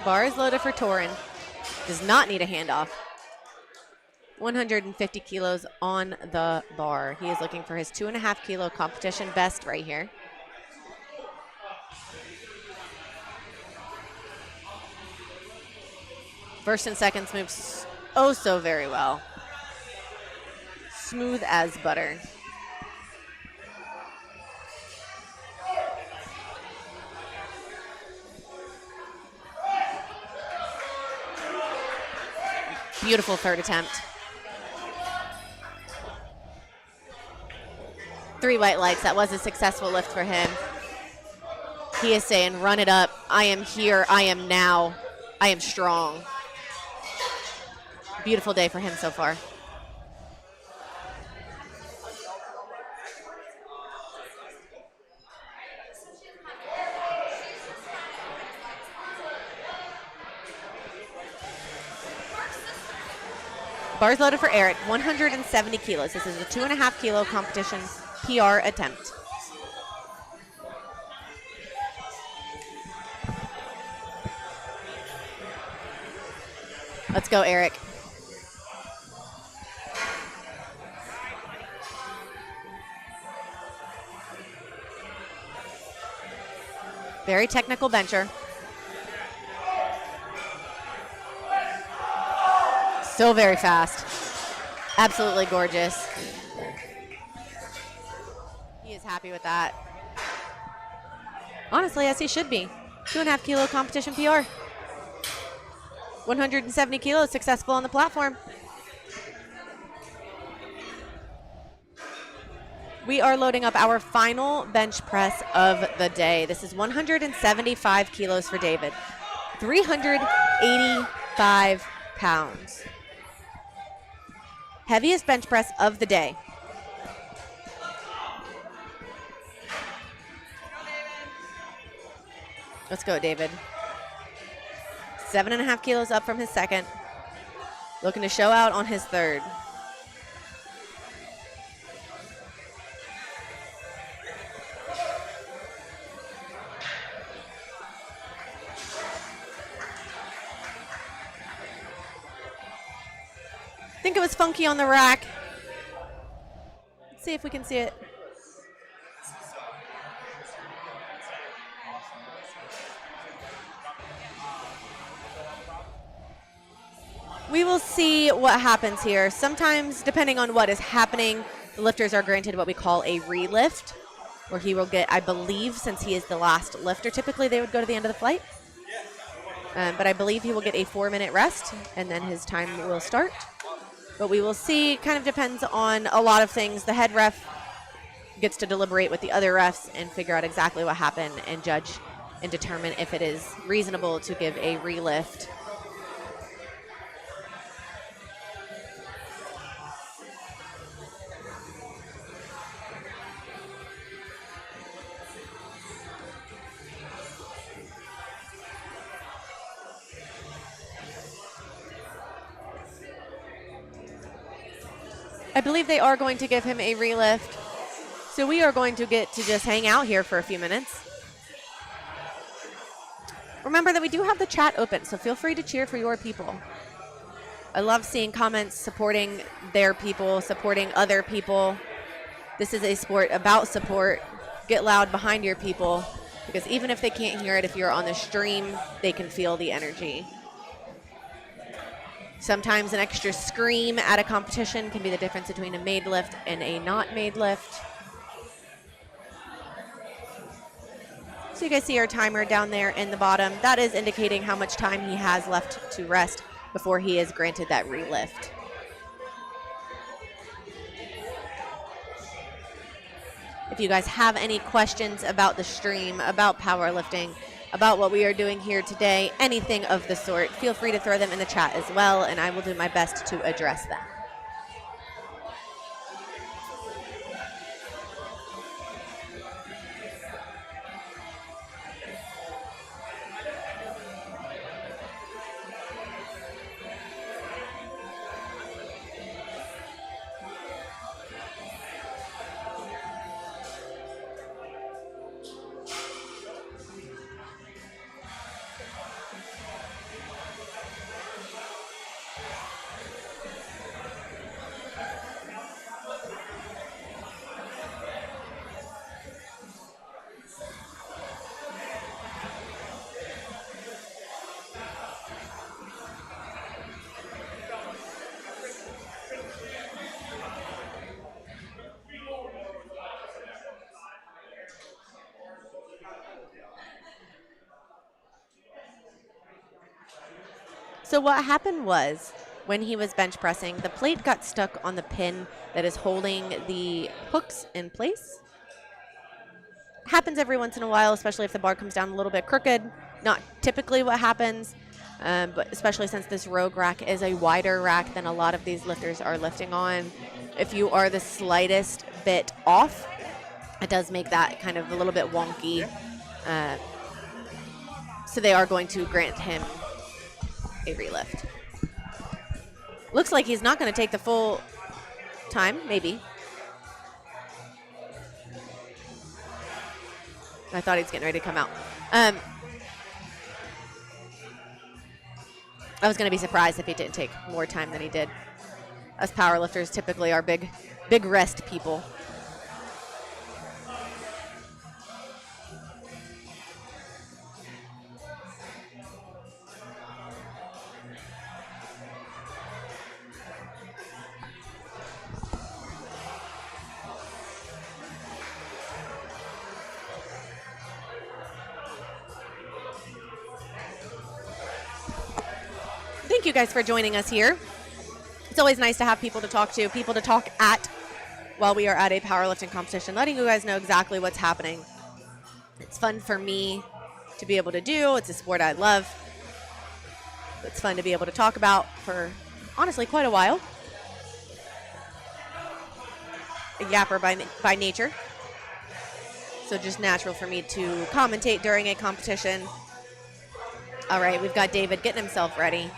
Bar is loaded for Torin. Does not need a handoff. 150 kilos on the bar. He is looking for his 2.5-kilo competition best right here. First and seconds moves oh so very well. Smooth as butter. Beautiful third attempt. 3 white lights. That was a successful lift for him. He is saying, run it up. I am here. I am now. I am strong. Beautiful day for him so far. Bars loaded for Eric, 170 kilos. This is a 2.5-kilo competition PR attempt. Let's go, Eric. Very technical bencher. So very fast. Absolutely gorgeous. He is happy with that. Honestly, as he should be. 2.5 kilo competition PR. 170 kilos successful on the platform. We are loading up our final bench press of the day. This is 175 kilos for David. 385 pounds. Heaviest bench press of the day. Let's go, David. 7.5 kilos up from his second. Looking to show out on his third. I think it was funky on the rack. Let's see if we can see it. We will see what happens here. Sometimes, depending on what is happening, the lifters are granted what we call a relift, where he will get, I believe, since he is the last lifter, typically they would go to the end of the flight. But I believe he will get a 4-minute rest, and then his time will start. But we will see. Kind of depends on a lot of things. The head ref gets to deliberate with the other refs and figure out exactly what happened and judge and determine if it is reasonable to give a relift. I believe they are going to give him a relift. So we are going to get to just hang out here for a few minutes. Remember that we do have the chat open, so feel free to cheer for your people. I love seeing comments supporting their people, supporting other people. This is a sport about support. Get loud behind your people, because even if they can't hear it, if you're on the stream, they can feel the energy. Sometimes an extra scream at a competition can be the difference between a made lift and a not made lift. So you guys see our timer down there in the bottom. That is indicating how much time he has left to rest before he is granted that relift. If you guys have any questions about the stream, about powerlifting, about what we are doing here today, anything of the sort, feel free to throw them in the chat as well, and I will do my best to address them. So what happened was, when he was bench pressing, the plate got stuck on the pin that is holding the hooks in place. Happens every once in a while, especially if the bar comes down a little bit crooked. Not typically what happens, but especially since this Rogue rack is a wider rack than a lot of these lifters are lifting on. If you are the slightest bit off, it does make that kind of a little bit wonky. So they are going to grant him a relift. Looks like he's not going to take the full time, maybe. I thought he was getting ready to come out. I was going to be surprised if he didn't take more time than he did. Us powerlifters typically are big rest people. Thank you guys for joining us here. It's always nice to have people to talk to, people to talk at while we are at a powerlifting competition, letting you guys know exactly what's happening. It's fun for me to be able to do. It's a sport I love. It's fun to be able to talk about for, honestly, quite a while. A yapper by nature. So just natural for me to commentate during a competition. All right, we've got David getting himself ready.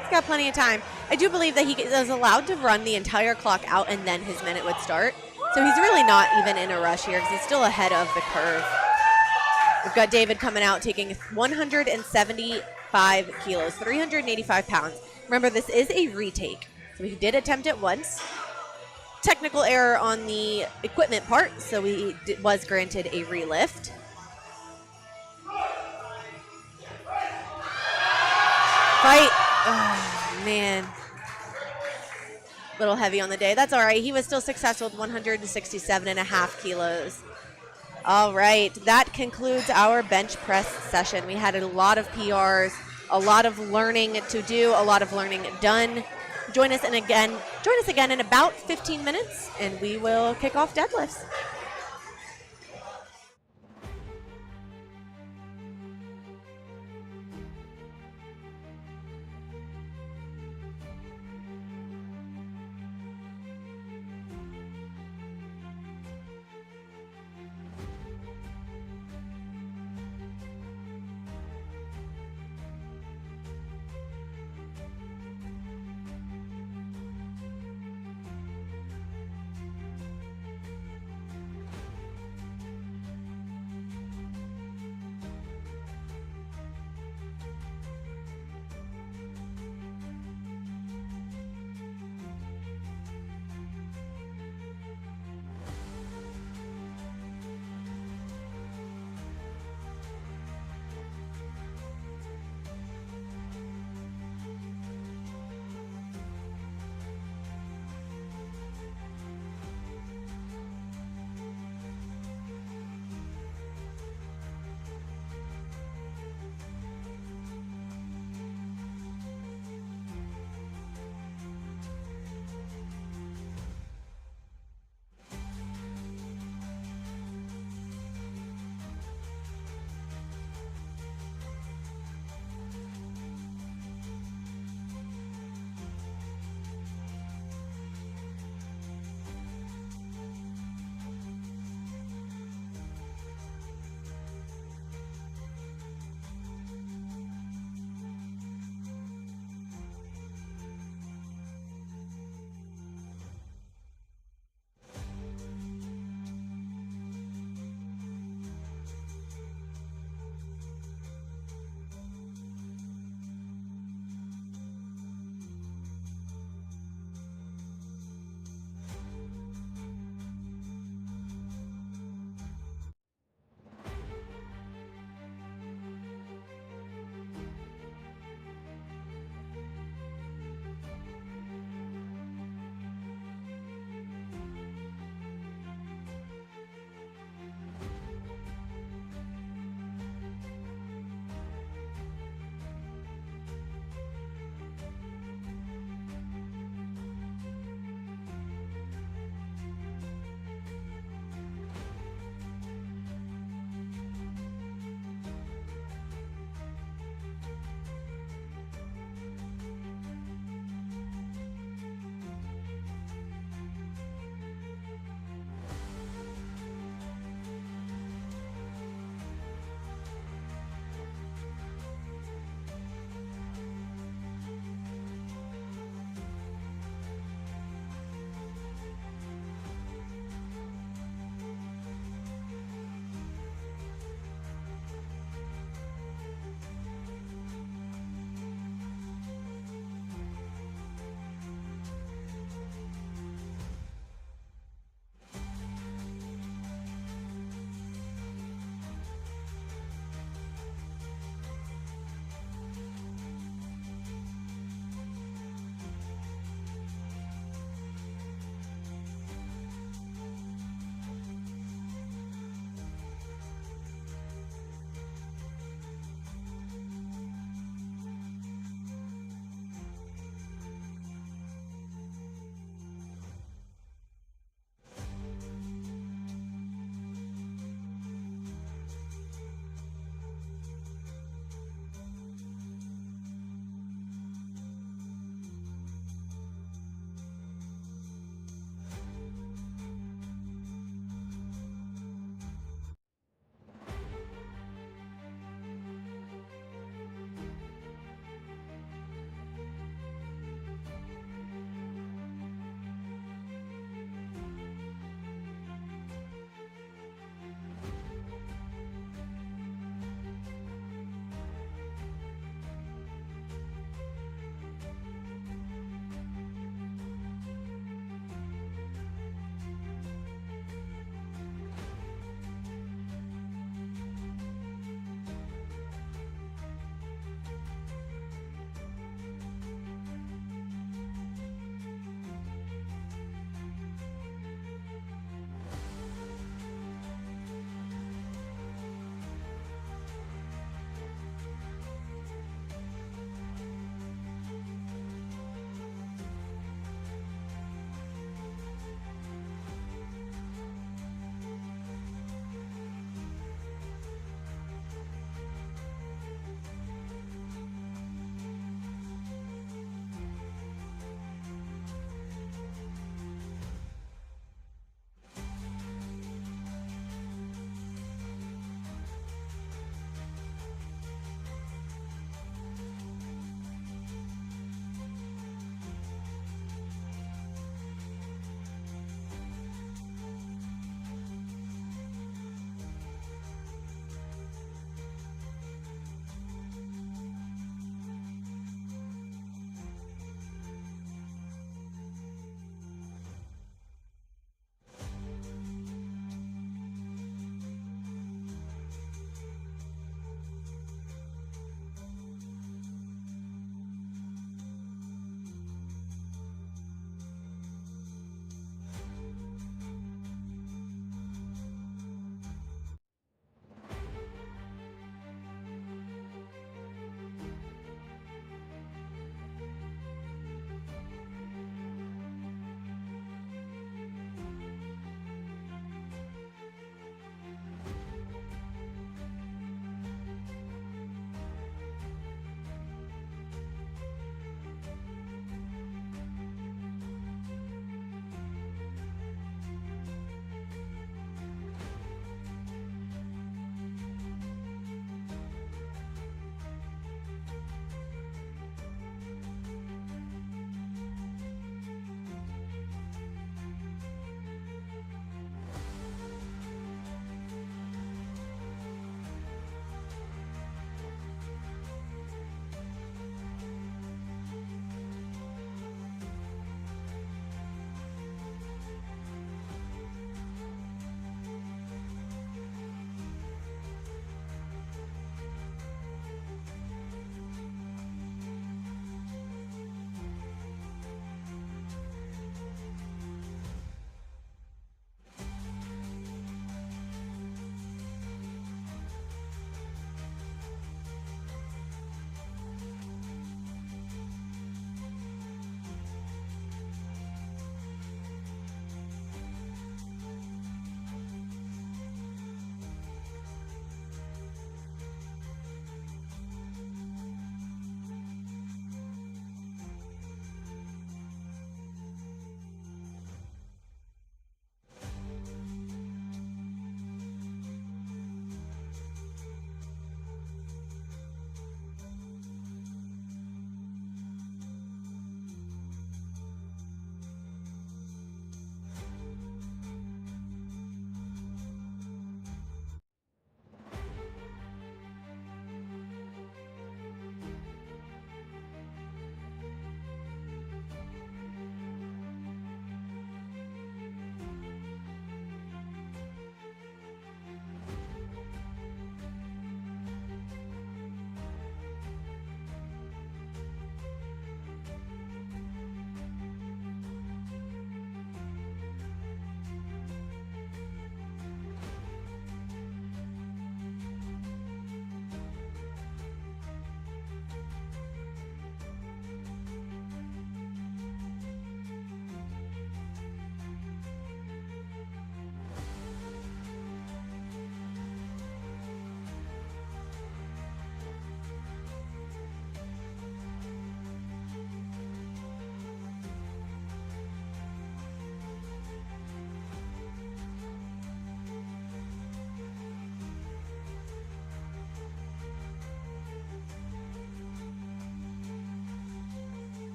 He's got plenty of time. I do believe that he is allowed to run the entire clock out and then his minute would start. So he's really not even in a rush here because he's still ahead of the curve. We've got David coming out taking 175 kilos, 385 pounds. Remember, this is a retake. So he did attempt it once. Technical error on the equipment part, so he was granted a relift. Fight. Oh, man. A little heavy on the day. That's all right. He was still successful with 167.5 kilos. All right. That concludes our bench press session. We had a lot of PRs, a lot of learning to do, a lot of learning done. Join us again in about 15 minutes, and we will kick off deadlifts.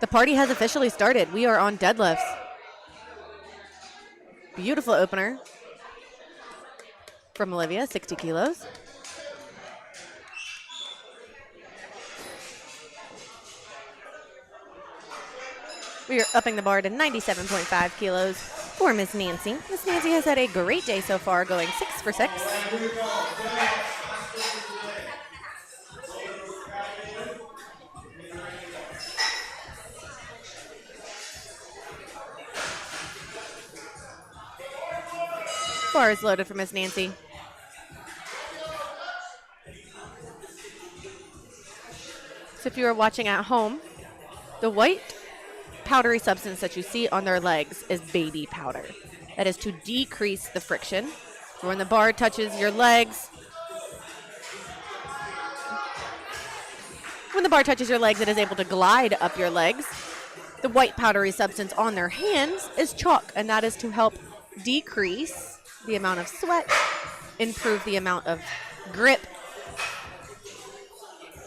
The party has officially started. We are on deadlifts. Beautiful opener from Olivia, 60 kilos. We are upping the bar to 97.5 kilos for Miss Nancy. Miss Nancy has had a great day so far, going 6 for 6. Bar is loaded for Miss Nancy. So if you are watching at home, the white powdery substance that you see on their legs is baby powder. That is to decrease the friction. So when the bar touches your legs, it is able to glide up your legs. The white powdery substance on their hands is chalk, and that is to help decrease the amount of sweat, improve the amount of grip.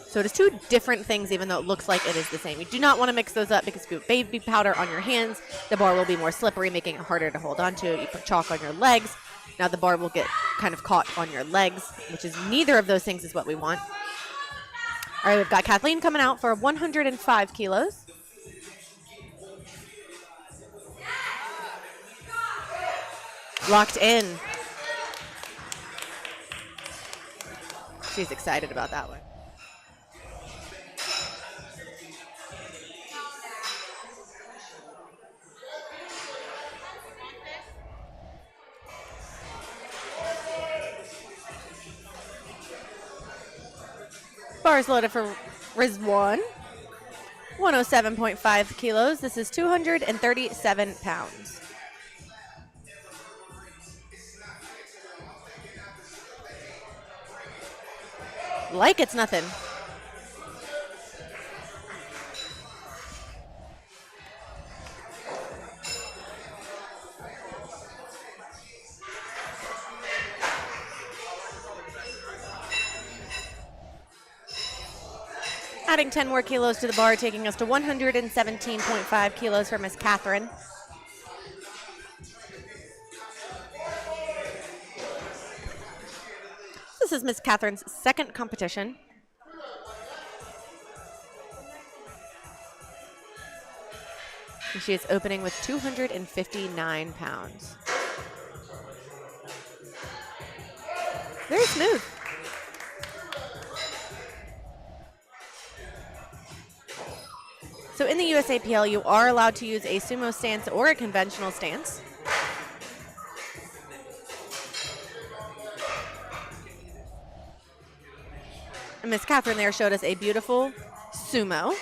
So it is two different things, even though it looks like it is the same. You do not want to mix those up because if you put baby powder on your hands, the bar will be more slippery, making it harder to hold on to. You put chalk on your legs, now the bar will get kind of caught on your legs, which is neither of those things is what we want. All right, we've got Kathleen coming out for 105 kilos. Locked in. She's excited about that one. Bar is loaded for Rizwan. 107.5 kilos. This is 237 pounds. Like it's nothing. Adding 10 more kilos to the bar, taking us to 117.5 kilos for Miss Catherine. This is Miss Catherine's second competition. And she is opening with 259 pounds. Very smooth. So in the USAPL, you are allowed to use a sumo stance or a conventional stance. And Miss Catherine there showed us a beautiful sumo.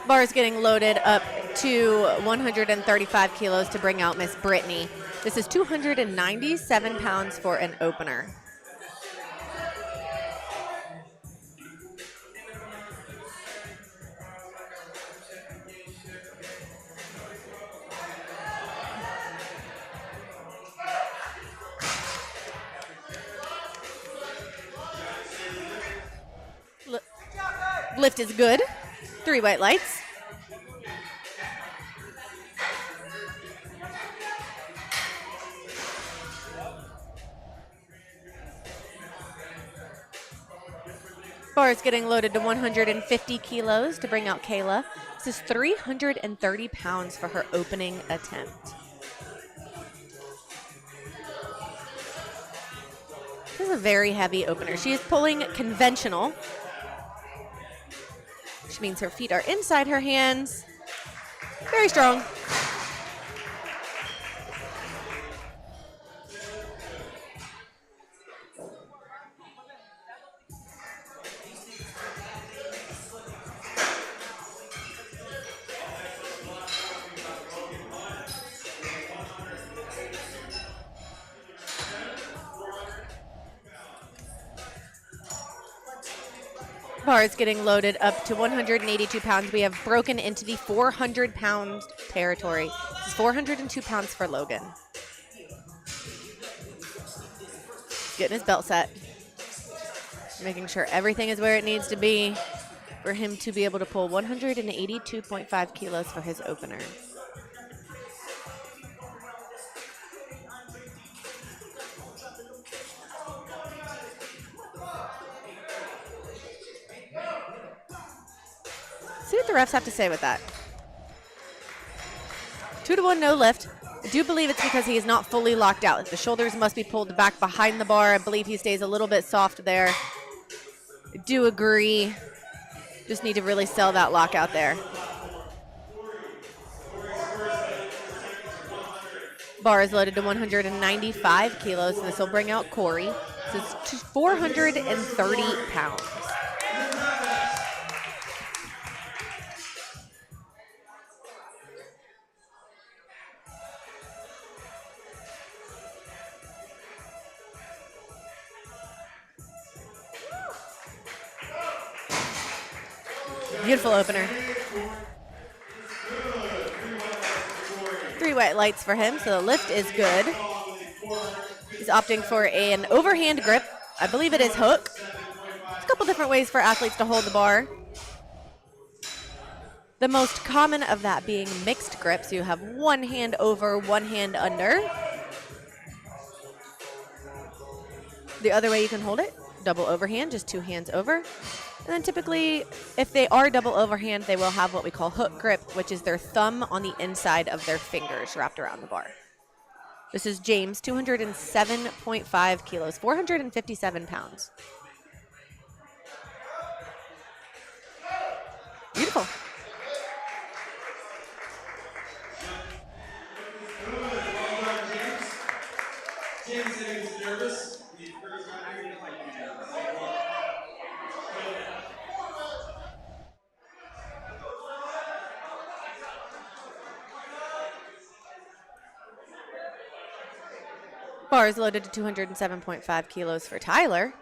Bar is getting loaded up to 135 kilos to bring out Miss Brittany. This is 297 pounds for an opener. Lift is good. 3 white lights. Bar is getting loaded to 150 kilos to bring out Kayla. This is 330 pounds for her opening attempt. This is a very heavy opener. She is pulling conventional, which means her feet are inside her hands. Very strong. Bar is getting loaded up to 182 pounds. We have broken into the 400-pound territory. This is 402 pounds for Logan. Getting his belt set. Making sure everything is where it needs to be for him to be able to pull 182.5 kilos for his opener. See what the refs have to say with that. 2-1, no lift. I do believe it's because he is not fully locked out. The shoulders must be pulled back behind the bar. I believe he stays a little bit soft there. I do agree. Just need to really sell that lockout there. Bar is loaded to 195 kilos, so this will bring out Corey. This is 430 pounds. Beautiful opener. 3 white lights for him, so the lift is good. He's opting for an overhand grip. I believe it is hook. There's a couple different ways for athletes to hold the bar. The most common of that being mixed grips. You have one hand over, one hand under. The other way you can hold it, double overhand, just 2 hands over. And then typically, if they are double overhand, they will have what we call hook grip, which is their thumb on the inside of their fingers wrapped around the bar. This is James, 207.5 kilos, 457 pounds. Beautiful. James said he's nervous. Bar is loaded to 207.5 kilos for Tyler.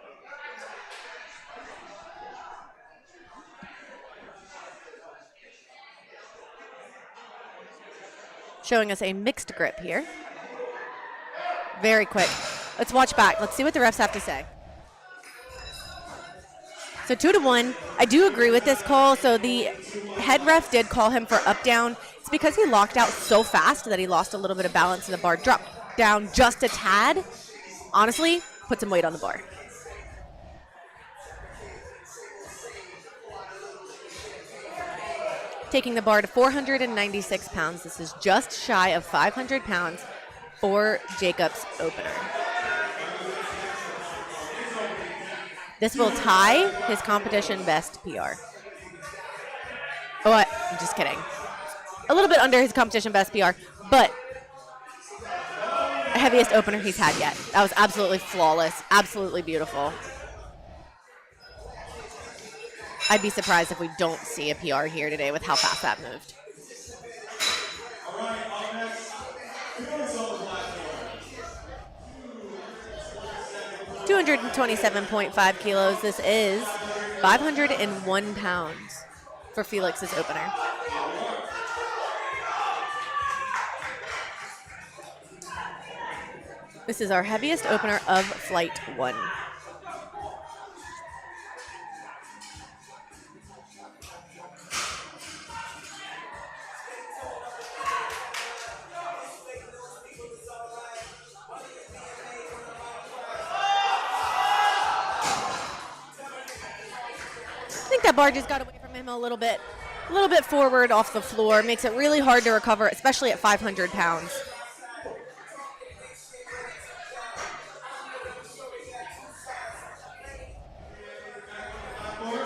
Showing us a mixed grip here. Very quick. Let's watch back. Let's see what the refs have to say. So 2-1. I do agree with this call. So the head ref did call him for up down. It's because he locked out so fast that he lost a little bit of balance and the bar dropped down just a tad. Honestly, put some weight on the bar. Taking the bar to 496 pounds. This is just shy of 500 pounds for Jacob's opener. This will tie his competition best PR. Oh, I'm just kidding. A little bit under his competition best PR, but the heaviest opener he's had yet. That was absolutely flawless, absolutely beautiful. I'd be surprised if we don't see a PR here today with how fast that moved. All right, up next, 227.5 kilos. This is 501 pounds for Felix's opener. This is our heaviest opener of Flight 1. I think that bar just got away from him a little bit forward off the floor. Makes it really hard to recover, especially at 500 pounds.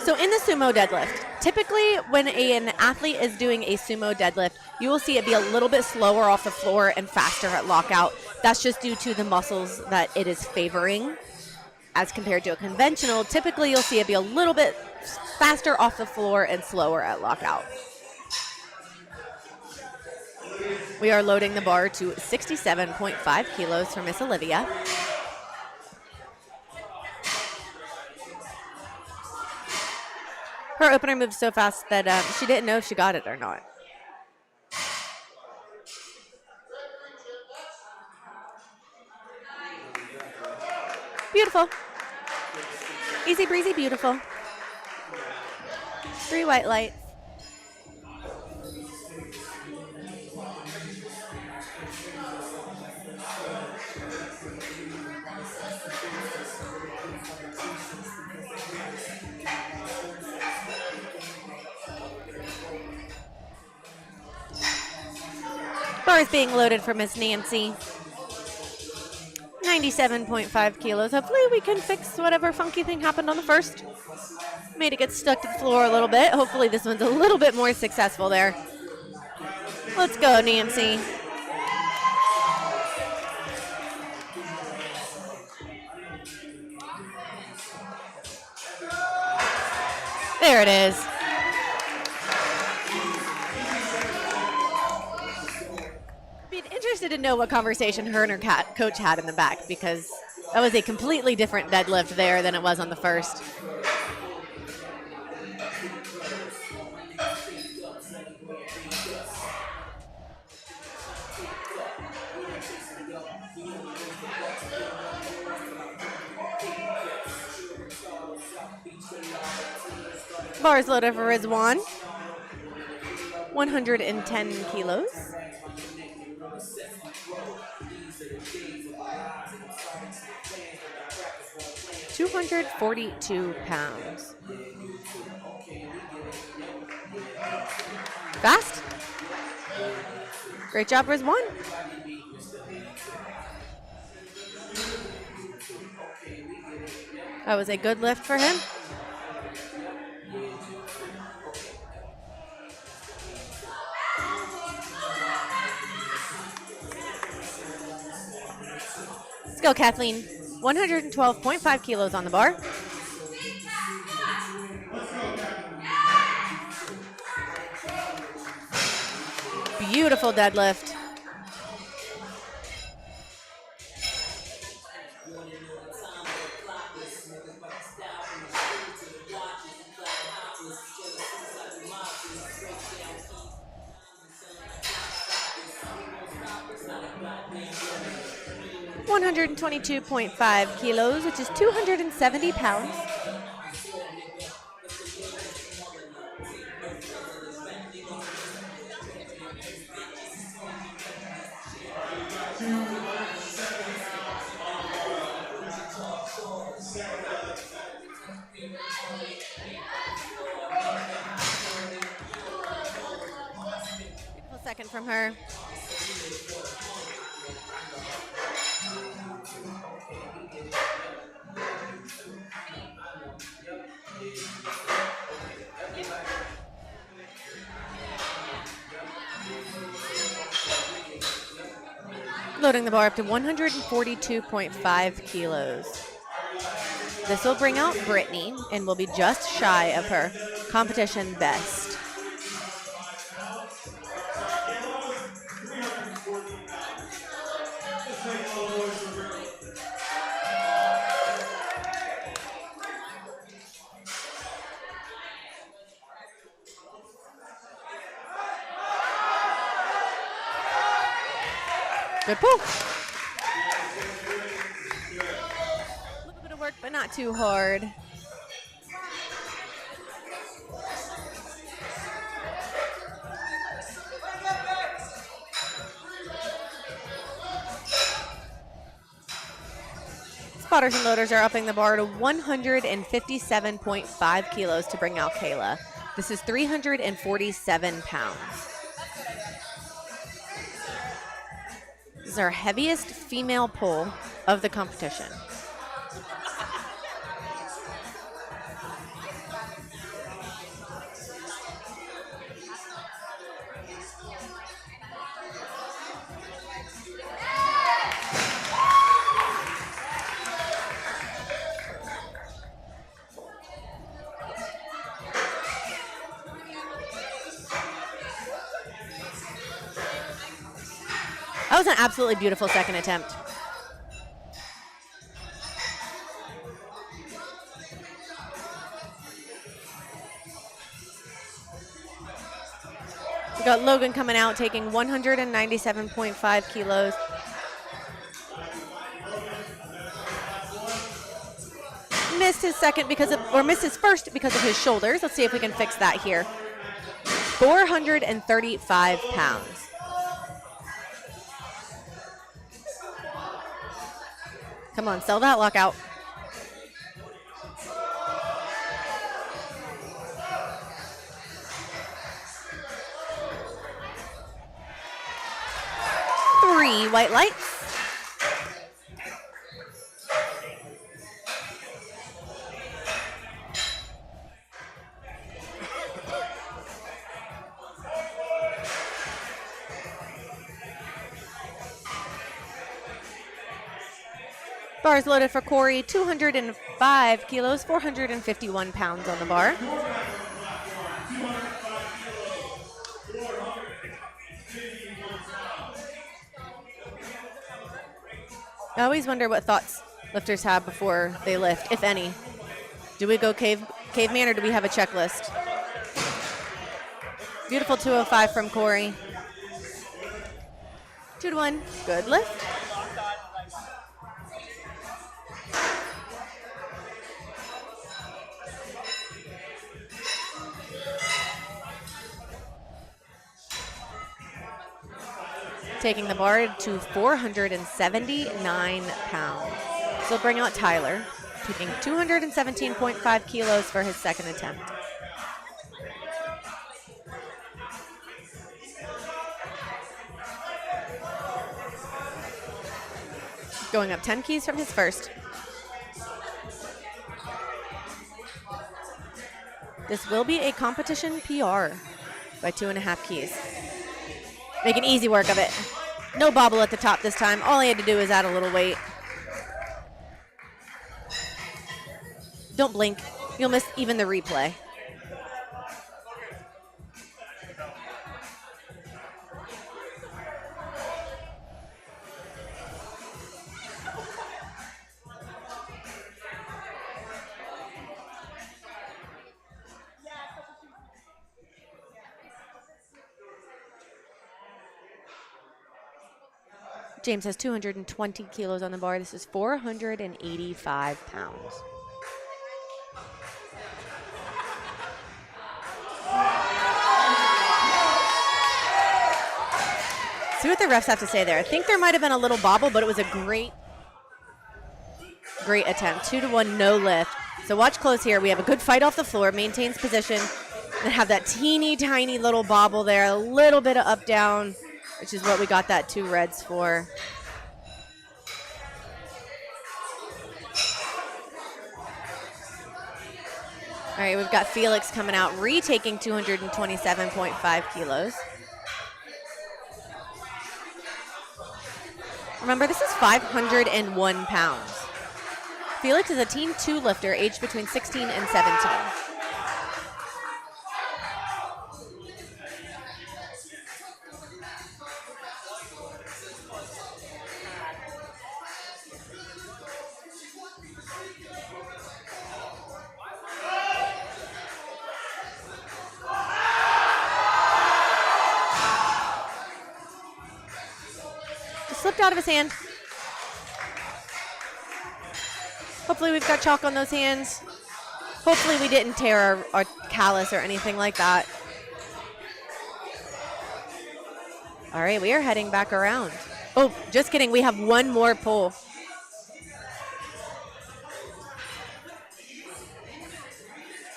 So in the sumo deadlift, typically when an athlete is doing a sumo deadlift, you will see it be a little bit slower off the floor and faster at lockout. That's just due to the muscles that it is favoring. As compared to a conventional, typically you'll see it be a little bit faster off the floor and slower at lockout. We are loading the bar to 67.5 kilos for Miss Olivia. Her opener moved so fast that she didn't know if she got it or not. Beautiful. Easy breezy, beautiful. 3 white lights. Bar is being loaded for Miss Nancy. 97.5 kilos. Hopefully we can fix whatever funky thing happened on the first. Made it get stuck to the floor a little bit. Hopefully this one's a little bit more successful there. Let's go, Nancy. There it is. I'd be interested to know what conversation her and her coach had in the back, because that was a completely different deadlift there than it was on the first. Bar is loaded for Rizwan. 110 kilos. £242. Fast. Great job, Rizwan. That was a good lift for him. Let's go, Kathleen. 112.5 kilos on the bar. Beautiful deadlift. $122.5 kilos, which is 270 pounds. Beautiful second from her. Loading the bar up to 142.5 kilos. This will bring out Brittany and will be just shy of her competition best. Good pull. A little bit of work, but not too hard. Spotters and loaders are upping the bar to 157.5 kilos to bring out Kayla. This is 347 pounds. This is our heaviest female pull of the competition. That was an absolutely beautiful second attempt. We got Logan coming out taking 197.5 kilos. his second because of, or missed his first because of his shoulders. Let's see if we can fix that here. 435 pounds. Come on, sell that lockout. Three white lights. Bars loaded for Corey, 205 kilos, 451 pounds on the bar. I always wonder what thoughts lifters have before they lift, if any. Do we go caveman or do we have a checklist? Beautiful 205 from Corey. 2-1, good lift. Taking the bar to 479 pounds. So bring out Tyler, taking 217.5 kilos for his second attempt. Going up 10 keys from his first. This will be a competition PR by 2.5 keys. Making easy work of it. No bobble at the top this time. All I had to do is add a little weight. Don't blink. You'll miss even the replay. James has 220 kilos on the bar. This is 485 pounds. See what the refs have to say there. I think there might have been a little bobble, but it was a great attempt. 2-1, no lift. So watch close here. We have a good fight off the floor, maintains position, and have that teeny tiny little bobble there, a little bit of up down, which is what we got that 2 reds for. All right, we've got Felix coming out, retaking 227.5 kilos. Remember, this is 501 pounds. Felix is a Team 2 lifter, aged between 16 and 17. Slipped out of his hand. Hopefully we've got chalk on those hands. Hopefully we didn't tear our callus or anything like that. All right, we are heading back around. Oh, just kidding. We have one more pull.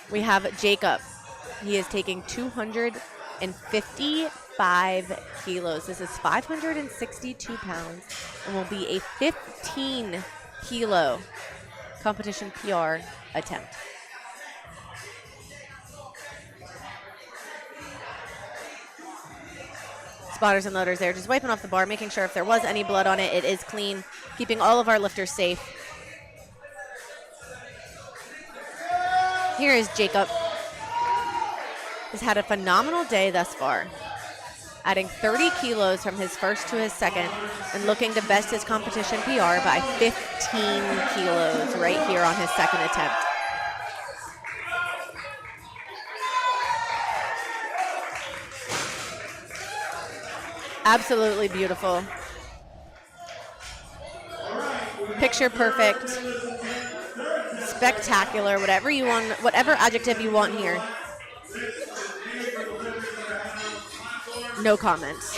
We have Jacob. He is taking 255 kilos. This is 562 pounds and will be a 15 kilo competition PR attempt. Spotters and loaders there, just wiping off the bar, making sure if there was any blood on it, it is clean, keeping all of our lifters safe. Here is Jacob. He's had a phenomenal day thus far, adding 30 kilos from his first to his second and looking to best his competition PR by 15 kilos right here on his second attempt. Absolutely beautiful. Picture perfect. spectacular, whatever you want, whatever adjective you want here. No comments.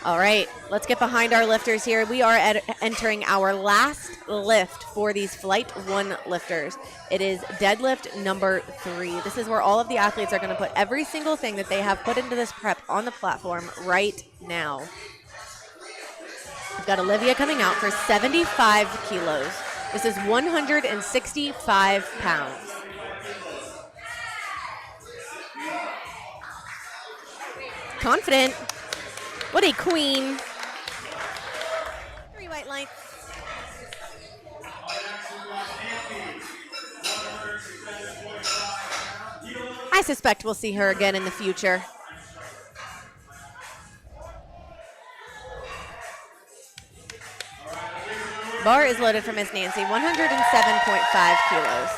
All right, let's get behind our lifters here. We are entering our last lift for these Flight 1 lifters. It is deadlift number 3. This is where all of the athletes are going to put every single thing that they have put into this prep on the platform right now. We've got Olivia coming out for 75 kilos. This is 165 pounds. Confident. What a queen. 3 white lights. I suspect we'll see her again in the future. Bar is loaded for Miss Nancy, 107.5 kilos.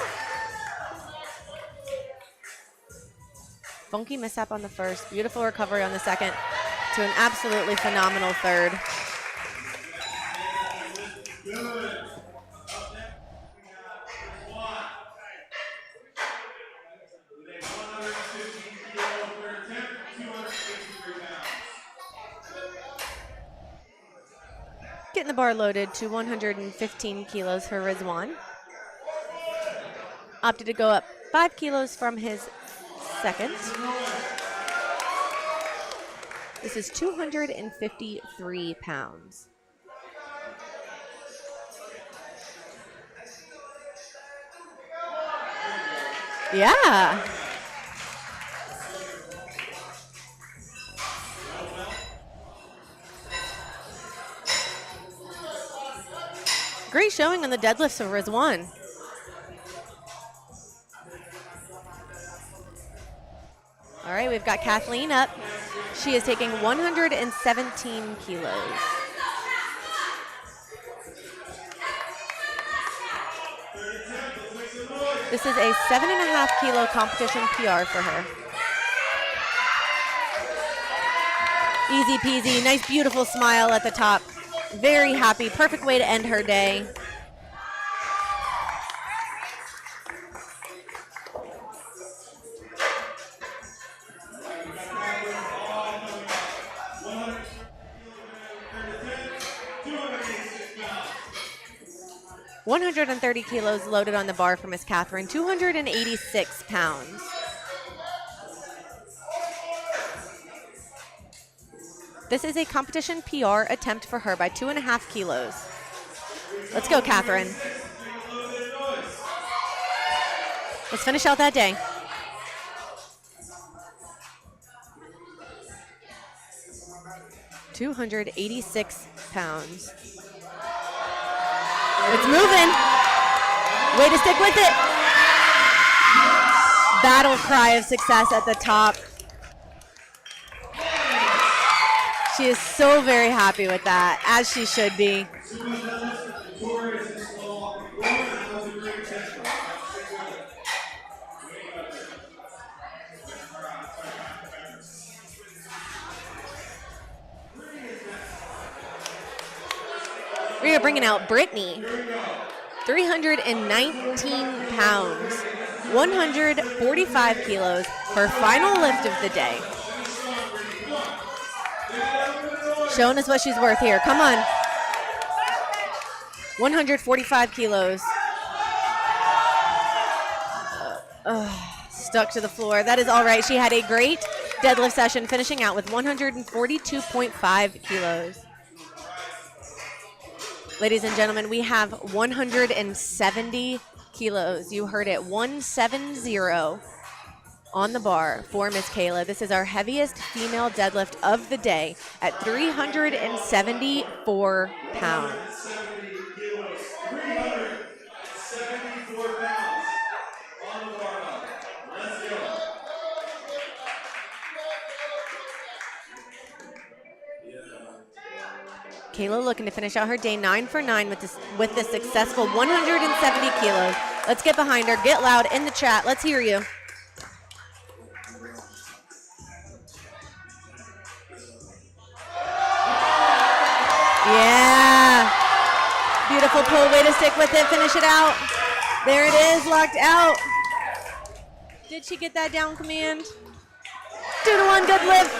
Funky mishap on the first, beautiful recovery on the second, to an absolutely phenomenal third. Getting the bar loaded to 115 kilos for Rizwan. Opted to go up 5 kilos from his second. This is 253 pounds. Yeah. Great showing on the deadlifts of Rizwan. All right, we've got Kathleen up. She is taking 117 kilos. This is a 7.5 kilo competition PR for her. Easy peasy, nice beautiful smile at the top. Very happy, perfect way to end her day. $130 kilos loaded on the bar for Miss Catherine, 286 pounds. This is a competition PR attempt for her by 2.5 kilos. Let's go, Catherine. Let's finish out that day. $286 pounds. It's moving. Way to stick with it. Battle cry of success at the top. She is so very happy with that, as she should be. We are bringing out Brittany, 319 pounds, 145 kilos, her final lift of the day. Showing us what she's worth here. Come on. 145 kilos. Stuck to the floor. That is all right. She had a great deadlift session, finishing out with 142.5 kilos. Ladies and gentlemen, we have 170 kilos. You heard it, 170 on the bar for Miss Kayla. This is our heaviest female deadlift of the day at 374 pounds. 374 pounds on the barbell. Let's go. Kayla looking to finish out her day 9 for 9 with this successful 170 kilos. Let's get behind her. Get loud in the chat. Let's hear you. Yeah. Beautiful pull, way to stick with it, finish it out. There it is, locked out. Did she get that down command? 2-to-1 deadlift.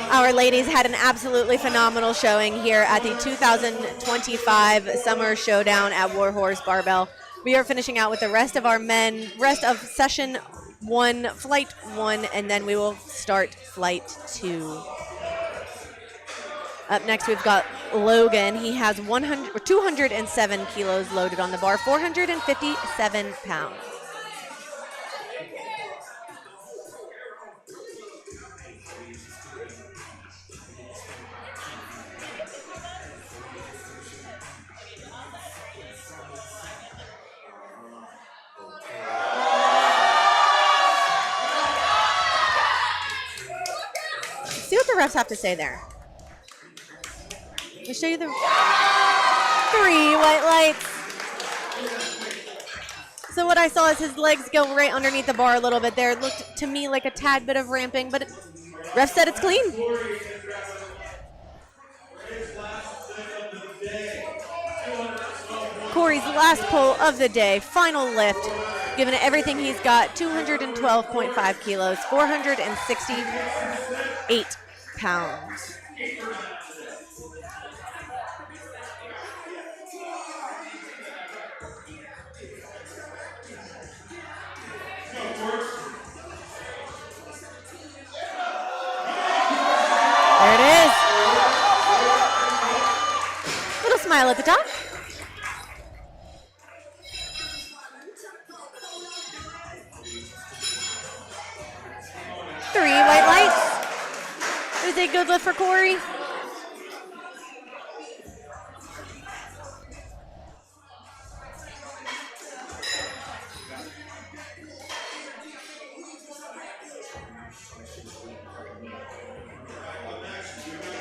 Our ladies had an absolutely phenomenal showing here at the 2025 Summer Showdown at Warhorse Barbell. We are finishing out with the rest of our men, rest of session 1, flight 1, and then we will start flight 2. Up next, we've got Logan. He has 207 kilos loaded on the bar, 457 pounds. See what the refs have to say there. I'll show you the 3 white lights. So what I saw is his legs go right underneath the bar a little bit there. It looked to me like a tad bit of ramping, but ref said it's clean. Corey's last pull of the day, final lift. Given it everything he's got, 212.5 kilos, 468 pounds. There it is. Little smile at the top. Three white lights. Is a good lift for Corey.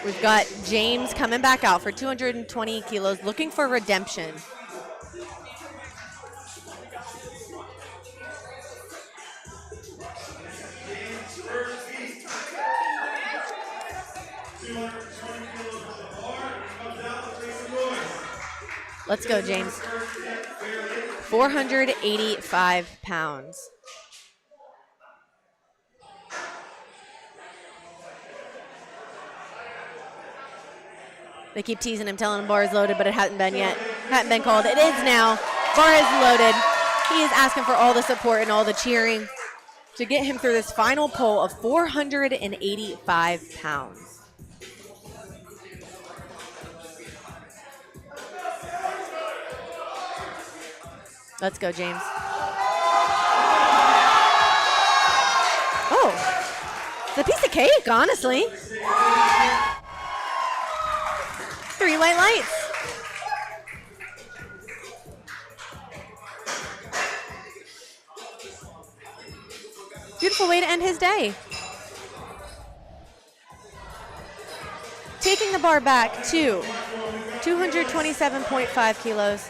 We've got James coming back out for 220 kilos, looking for redemption. Let's go, James. 485 pounds. They keep teasing him, telling him bar is loaded, but it hasn't been yet. Hadn't been called. It is now. Bar is loaded. He is asking for all the support and all the cheering to get him through this final pull of 485 pounds. Let's go, James. Oh, it's a piece of cake, honestly. 3 white lights. Beautiful way to end his day. Taking the bar back to 227.5 kilos.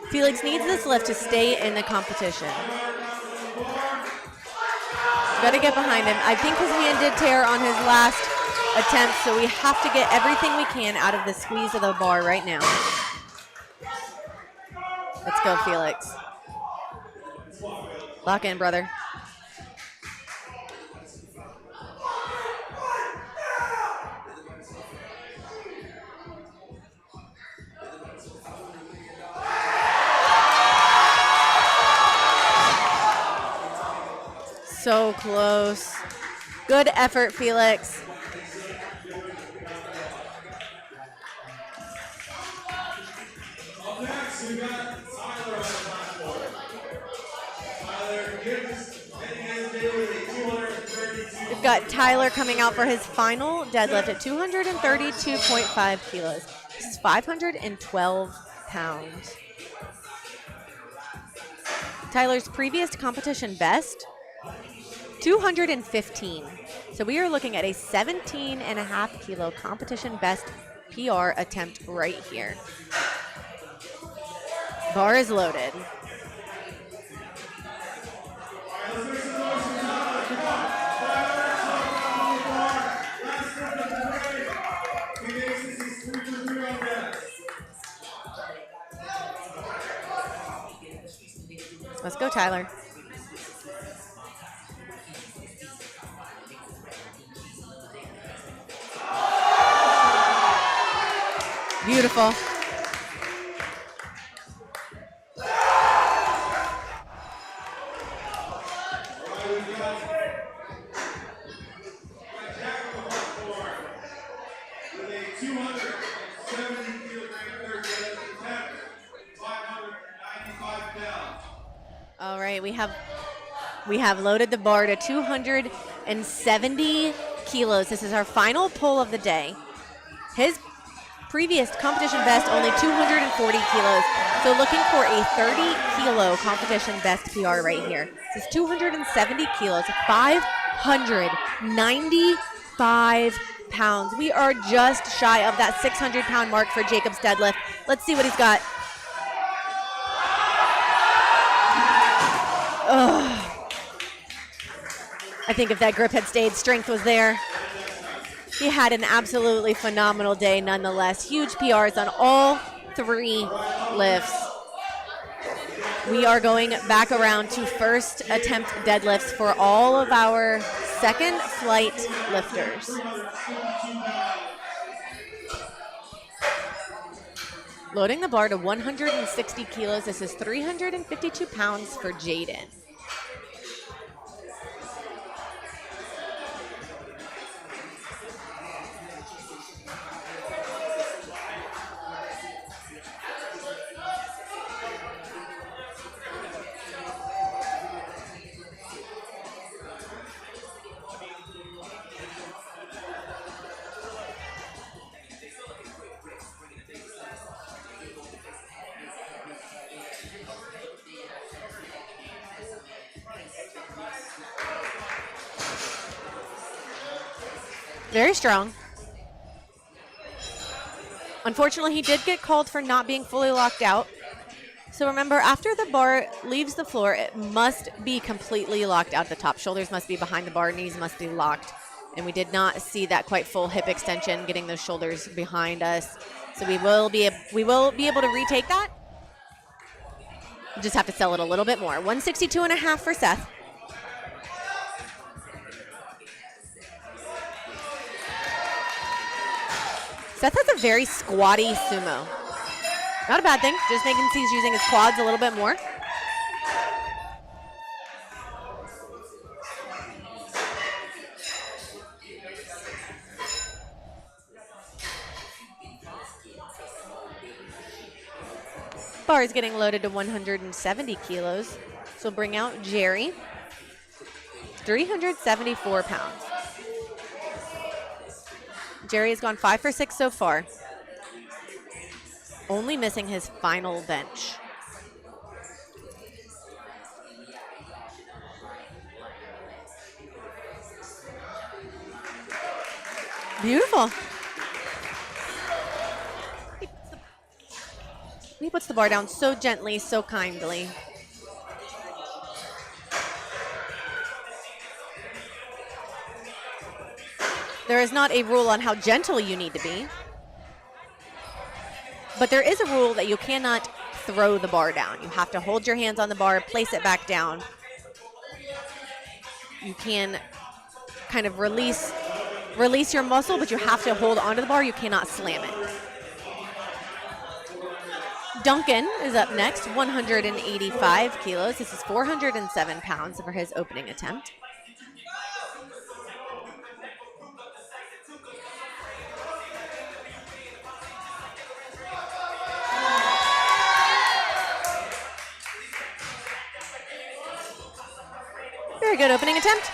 Felix needs this lift to stay in the competition. Got to get behind him. I think his hand did tear on his last attempt, so we have to get everything we can out of the squeeze of the bar right now. Let's go, Felix. Lock in, brother. So close. Good effort, Felix. We've got Tyler coming out for his final deadlift at 232.5 kilos. This is 512 pounds. Tyler's previous competition best, 215. So we are looking at a 17.5 kilo competition best PR attempt right here. Bar is loaded. Let's go, Tyler. Beautiful. All right, we have loaded the bar to 270 kilos. This is our final pull of the day. His previous competition best only 240 kilos. So looking for a 30-kilo competition best PR right here. This is 270 kilos, 595 pounds. We are just shy of that 600-pound mark for Jacob's deadlift. Let's see what he's got. Ugh. I think if that grip had stayed, strength was there. He had an absolutely phenomenal day nonetheless. Huge PRs on all 3 lifts. We are going back around to first attempt deadlifts for all of our second flight lifters. Loading the bar to 160 kilos. This is 352 pounds for Jaden. Very strong. Unfortunately, he did get called for not being fully locked out. So remember, after the bar leaves the floor, it must be completely locked out at the top. Shoulders must be behind the bar, knees must be locked. And we did not see that quite full hip extension, getting those shoulders behind us. So we will be able to retake that. We'll just have to sell it a little bit more. 162.5 for Seth. Seth has a very squatty sumo. Not a bad thing, just making he's using his quads a little bit more. Bar is getting loaded to 170 kilos. So bring out Jerry. 374 pounds. Jerry has gone 5 for 6 so far. Only missing his final bench. Beautiful. He puts the bar down so gently, so kindly. There is not a rule on how gentle you need to be, but there is a rule that you cannot throw the bar down. You have to hold your hands on the bar, place it back down. You can kind of release your muscle, but you have to hold onto the bar. You cannot slam it. Duncan is up next, 185 kilos. This is 407 pounds for his opening attempt. Very good opening attempt.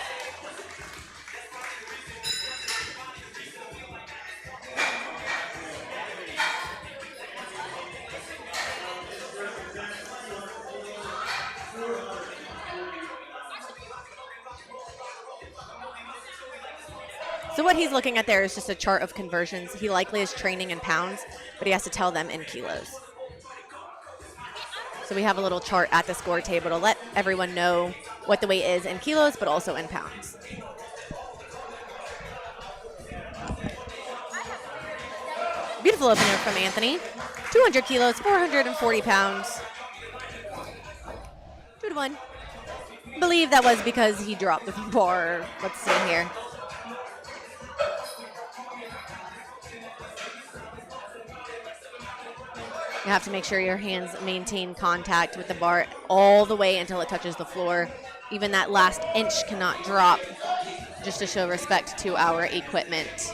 So what he's looking at there is just a chart of conversions. He likely is training in pounds, but he has to tell them in kilos. So we have a little chart at the score table to let everyone know what the weight is in kilos, but also in pounds. Beautiful opener from Anthony. 200 kilos, 440 pounds. 2-1. Believe that was because he dropped the bar. Let's see here. You have to make sure your hands maintain contact with the bar all the way until it touches the floor. Even that last inch cannot drop, just to show respect to our equipment.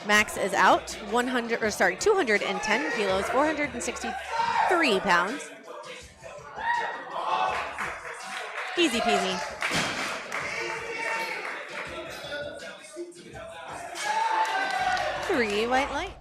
Max is out, 210 kilos, 463 pounds. Easy peasy. Three white lights.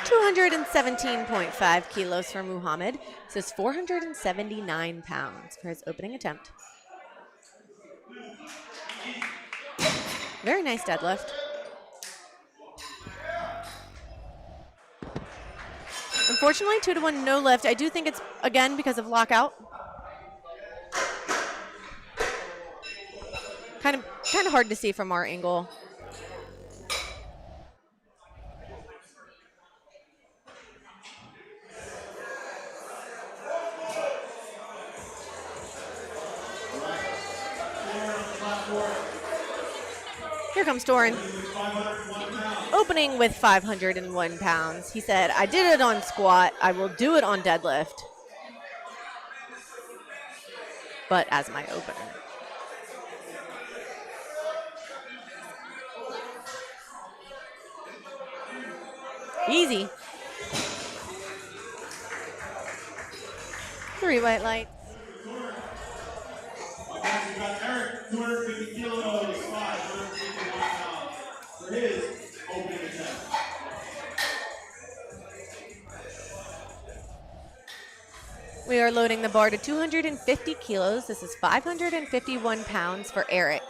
$217.5 kilos for Muhammad. This is 479 pounds for his opening attempt. Very nice deadlift. Unfortunately, 2-1 no lift. I do think it's, again, because of lockout. Kind of hard to see from our angle. Here comes Torin. Opening with 501 pounds. He said, I did it on squat. I will do it on deadlift. But as my opener. Easy. 3 white lights. Next, we got Eric, 250 kilos, 551 pounds for his opening attempt. We are loading the bar to 250 kilos. This is 551 pounds for Eric.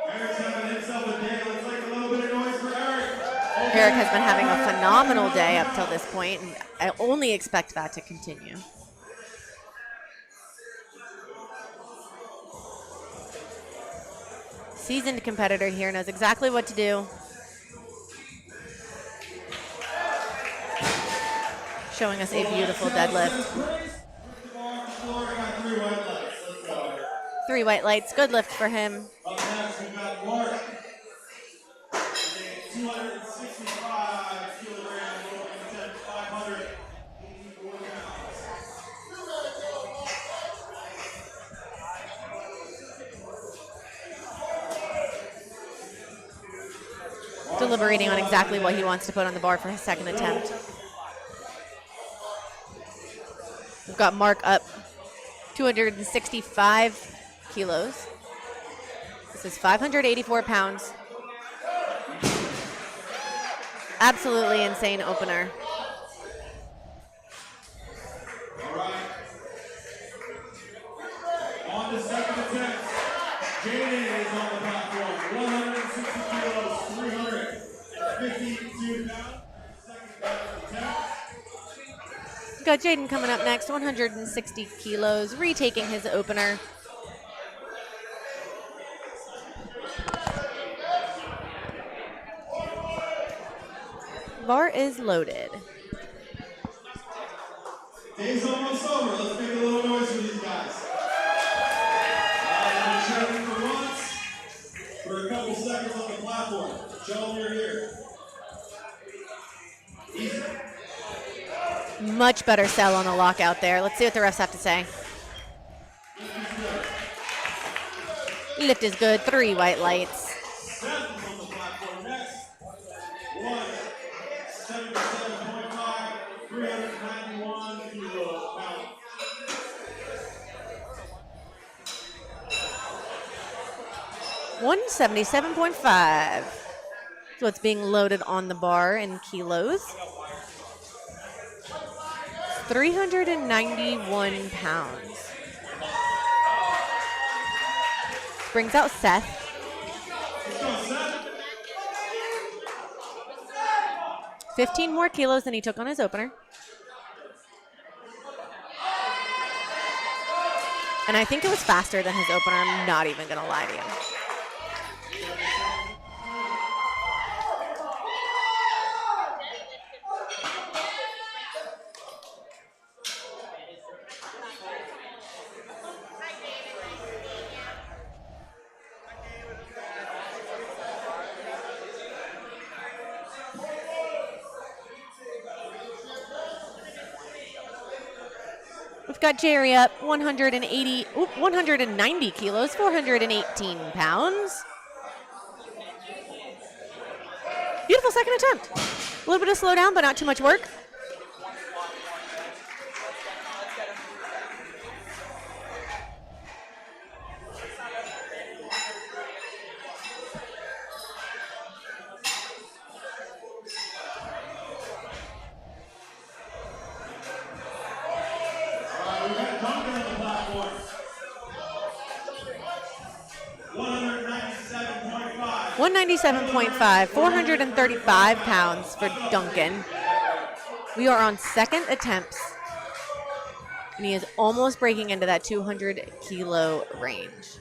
Eric's having himself a day. Let's make a little bit of noise for Eric. Eric has been having a phenomenal day up till this point, and I only expect that to continue. Seasoned competitor here, knows exactly what to do. Showing us a beautiful deadlift. 3 white lights, good lift for him. Up next, we got Mark. 265 kilograms, opening attempt, 584 pounds. Deliberating on exactly what he wants to put on the bar for his second attempt. We've got Mark up 265 kilos. This is 584 pounds. Absolutely insane opener. All right. On the second attempt, Jaden is on the platform. 160 kilos, 352 pounds. Second attempt. We've got Jaden coming up next, 160 kilos, retaking his opener. Bar is loaded. Day's almost over. Let's make a little noise for these guys. Show them for once, for a couple seconds on the platform. Show them you're here. Easy. Much better sell on the lockout there. Let's see what the refs have to say. Lift is good, 3 white lights. Seth is on the platform next. 177.5, 390 177.5. That's what's being loaded on the bar in kilos. 391 pounds. Brings out Seth. 15 more kilos than he took on his opener. And I think it was faster than his opener. I'm not even going to lie to you. We've got Jerry up 190 kilos, 418 pounds. Beautiful second attempt. A little bit of slowdown, but not too much work. We got Duncan on the platform. 197.5. 197.5, 435 pounds for Duncan. We are on second attempts, and he is almost breaking into that 200 kilo range.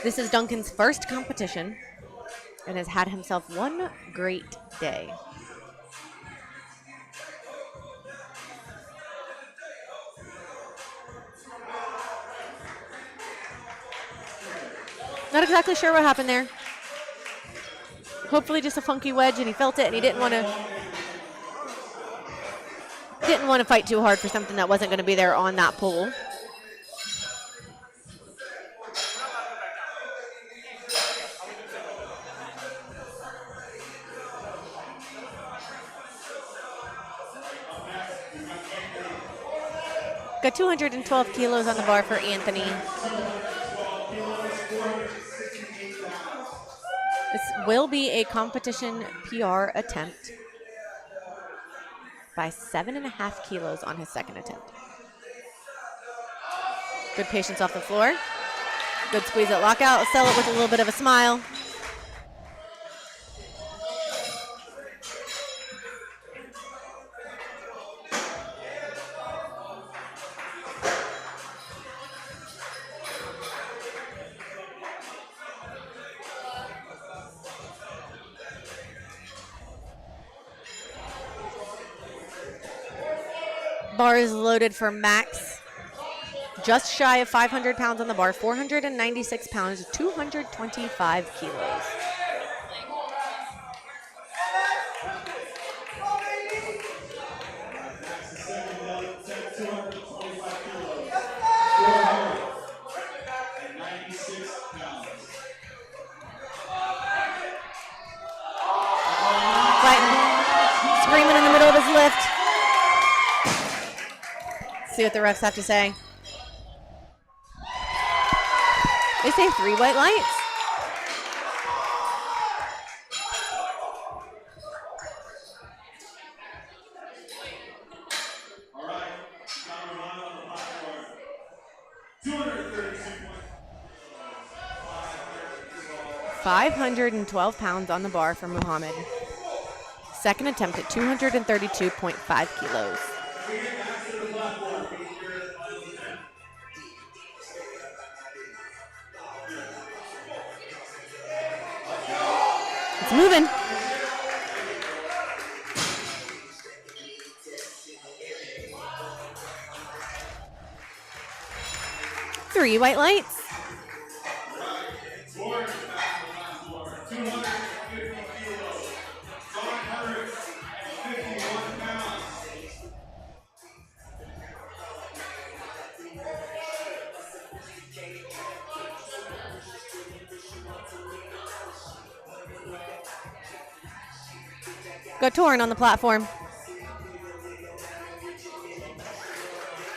This is Duncan's first competition and has had himself one great day. Not exactly sure what happened there. Hopefully just a funky wedge, and he felt it, and he didn't want to fight too hard for something that wasn't going to be there on that pole. Got 212 kilos on the bar for Anthony. This will be a competition PR attempt by 7.5 kilos on his second attempt. Good patience off the floor. Good squeeze at lockout. Sell it with a little bit of a smile. Bar is loaded for Max. Just shy of 500 pounds on the bar, 496 pounds, 225 kilos. Fighting, screaming in the middle of his lift. See what the refs have to say. They say 3 white lights. All right, number 1 on the platform. 232. 512 pounds on the bar for Muhammad. Second attempt at 232.5 kilos. It's moving. Three white lights. Got Torn on the platform.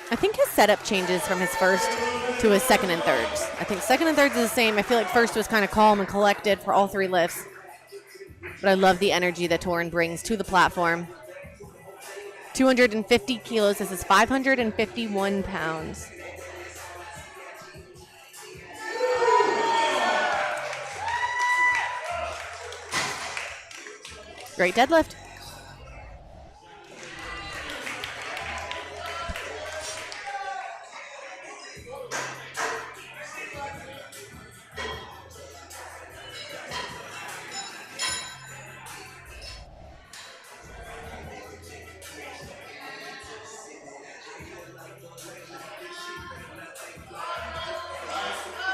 I think his setup changes from his first to his second and thirds. I think second and thirds is the same. I feel like first was kind of calm and collected for all 3 lifts. But I love the energy that Torin brings to the platform. 250 kilos. This is 551 pounds. Great deadlift.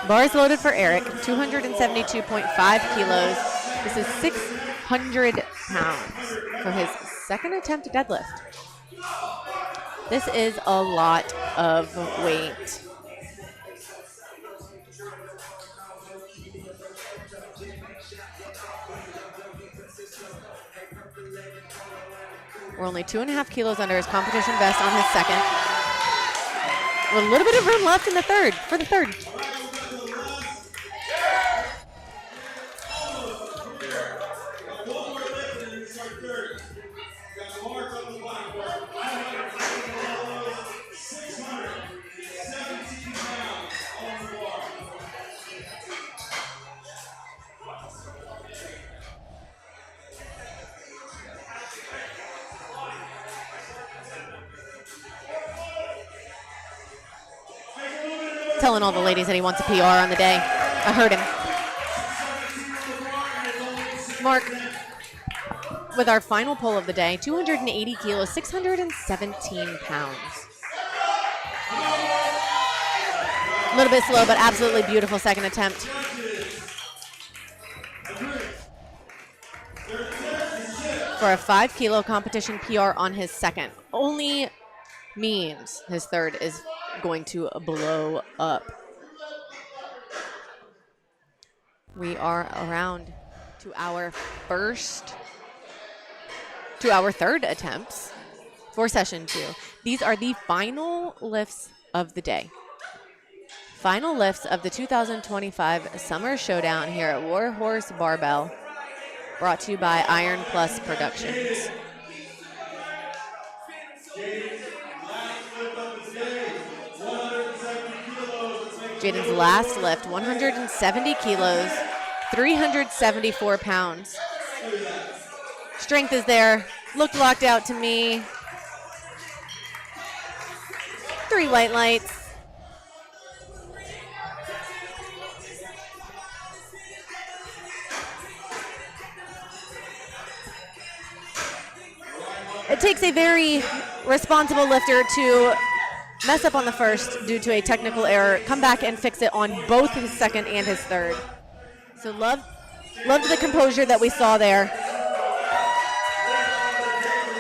Bars loaded for Eric, 272.5 kilos. This is 600 pounds for his second attempt at deadlift. This is a lot of weight. We're only 2.5 kilos under his competition best on his second. With a little bit of room left in the third, for the third. Telling all the ladies that he wants a PR on the day. I heard him. Mark, with our final pull of the day, 280 kilos, 617 pounds. A little bit slow, but absolutely beautiful second attempt. For a 5 kilo competition PR on his second. Only means his third is going to blow up. We are around to our third attempts for session 2. These are the final lifts of the day. Final lifts of the 2025 Summer Showdown here at Warhorse Barbell, brought to you by Iron Plus Productions. Jaden's last lift, 170 kilos, 374 pounds. Strength is there. Looked locked out to me. 3 white lights. It takes a very responsible lifter to mess up on the first due to a technical error, come back and fix it on both his second and his third. So loved the composure that we saw there.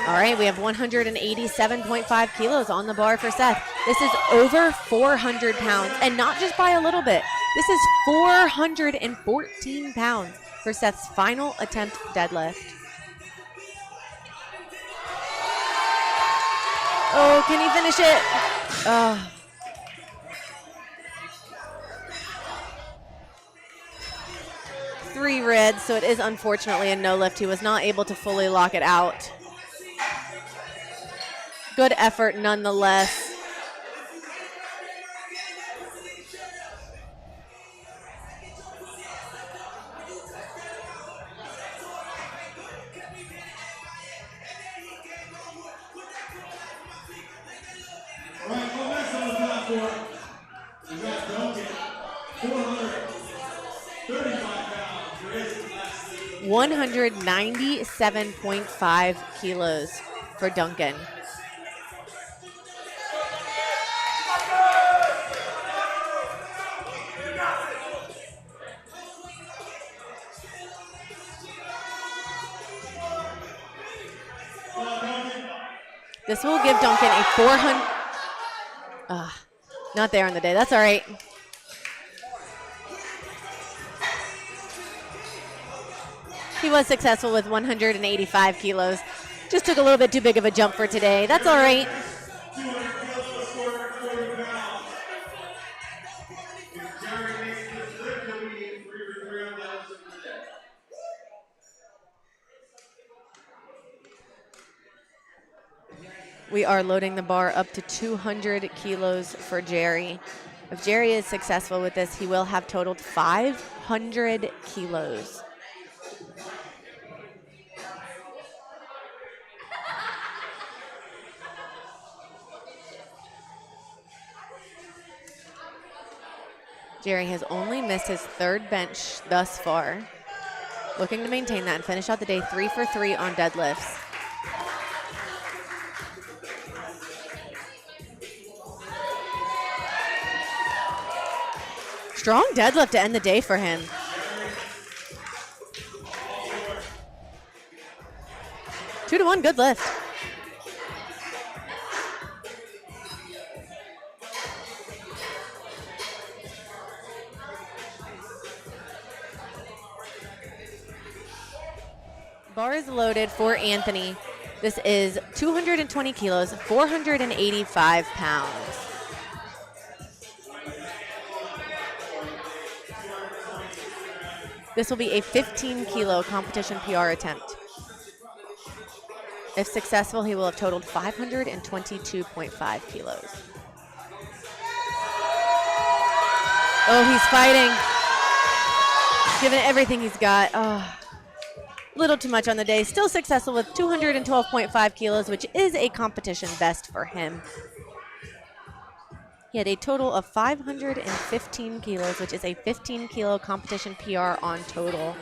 All right, we have 187.5 kilos on the bar for Seth. This is over 400 pounds, and not just by a little bit. This is 414 pounds for Seth's final attempt deadlift. Oh, can he finish it? Oh. Three reds, so it is unfortunately a no lift. He was not able to fully lock it out. Good effort nonetheless. Right, well, next on the platform, we got Duncan, 435 pounds for his last lead. 197.5 kilos for Duncan. This will give Duncan a 400. Not there on the day. That's all right. He was successful with 185 kilos. Just took a little bit too big of a jump for today. That's all right. 200 kilos for We are loading the bar up to 200 kilos for Jerry. If Jerry is successful with this, he will have totaled 500 kilos. Jerry has only missed his third bench thus far. Looking to maintain that and finish out the day 3 for 3 on deadlifts. Strong deadlift to end the day for him. Two to one, good lift. Bar is loaded for Anthony. This is 220 kilos, 485 pounds. This will be a 15 kilo competition PR attempt. If successful, he will have totaled 522.5 kilos. Oh, he's fighting. Giving it everything he's got. Oh, little too much on the day. Still successful with 212.5 kilos, which is a competition best for him. He had a total of 515 kilos, which is a 15 kilo competition PR on total.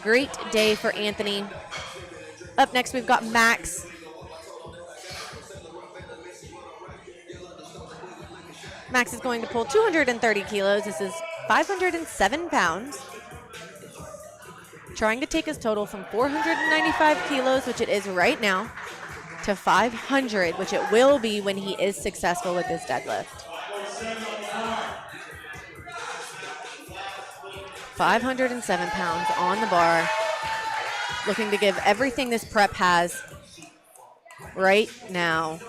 Great day for Anthony. Up next, we've got Max. Max is going to pull 230 kilos. This is 507 pounds. Trying to take his total from 495 kilos, which it is right now, to 500, which it will be when he is successful with this deadlift. 507 pounds on the bar. Looking to give everything this prep has right now.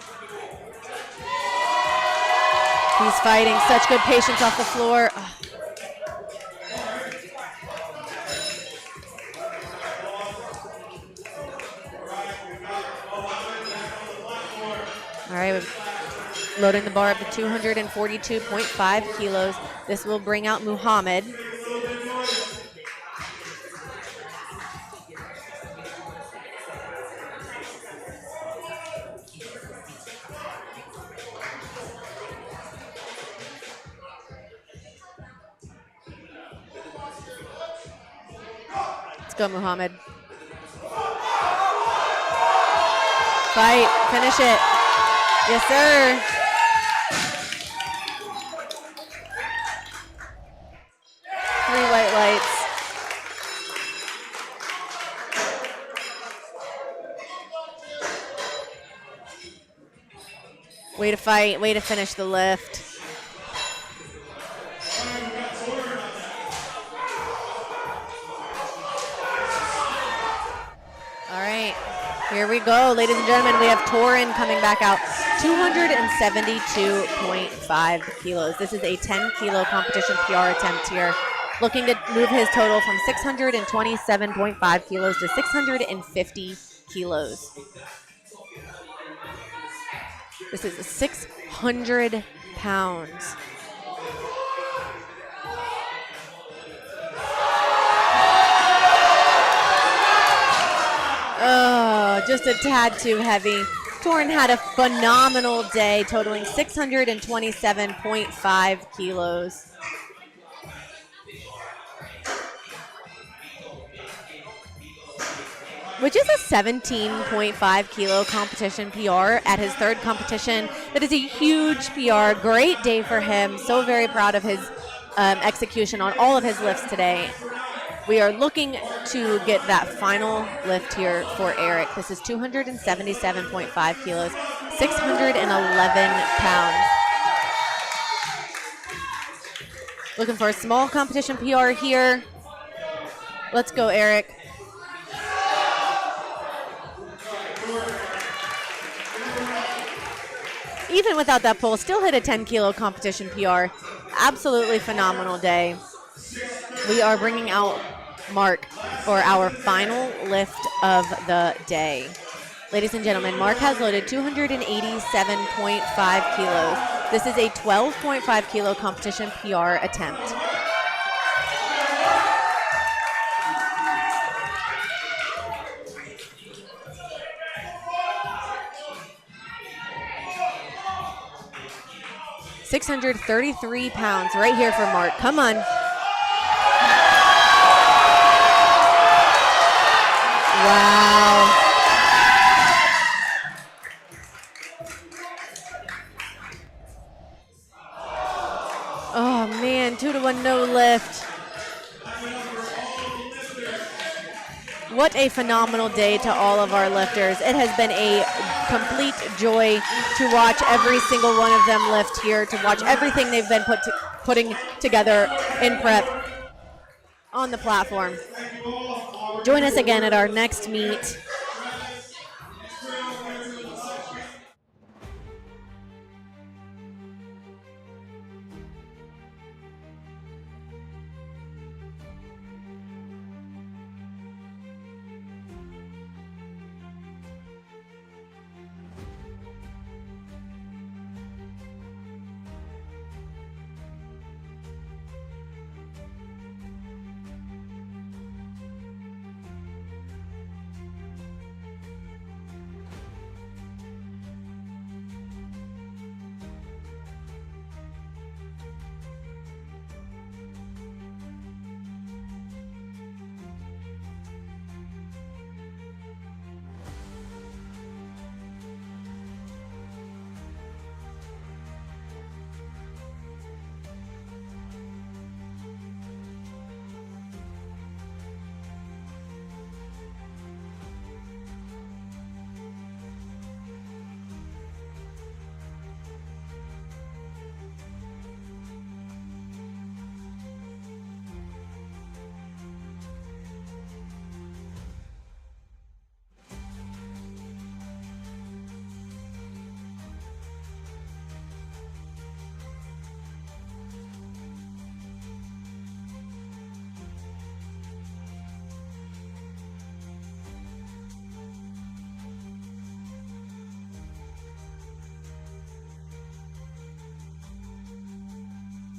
He's fighting, such good patience off the floor. All right, we're loading the bar up to 242.5 kilos. This will bring out Muhammad. Let's go, Muhammad. Fight, finish it. Yes, sir. Three white lights. Way to fight, way to finish the lift. All right, here we go, ladies and gentlemen. We have Torin coming back out, 272.5 kilos. This is a 10 kilo competition PR attempt here. Looking to move his total from 627.5 kilos to 650 kilos. This is 600 pounds. Oh, just a tad too heavy. Torin had a phenomenal day, totaling 627.5 kilos. Which is a 17.5 kilo competition PR at his third competition. That is a huge PR. Great day for him. So very proud of his execution on all of his lifts today. We are looking to get that final lift here for Eric. This is 277.5 kilos, 611 pounds. Looking for a small competition PR here. Let's go, Eric. Even without that pull, still hit a 10 kilo competition PR. Absolutely phenomenal day. We are bringing out Mark for our final lift of the day. Ladies and gentlemen, Mark has loaded 287.5 kilos. This is a 12.5 kilo competition PR attempt. £633 right here for Mark. Come on. Wow. Oh man, 2-to-1 no lift. What a phenomenal day to all of our lifters. It has been a complete joy to watch every single one of them lift here, to watch everything they've been putting together in prep on the platform. Join us again at our next meet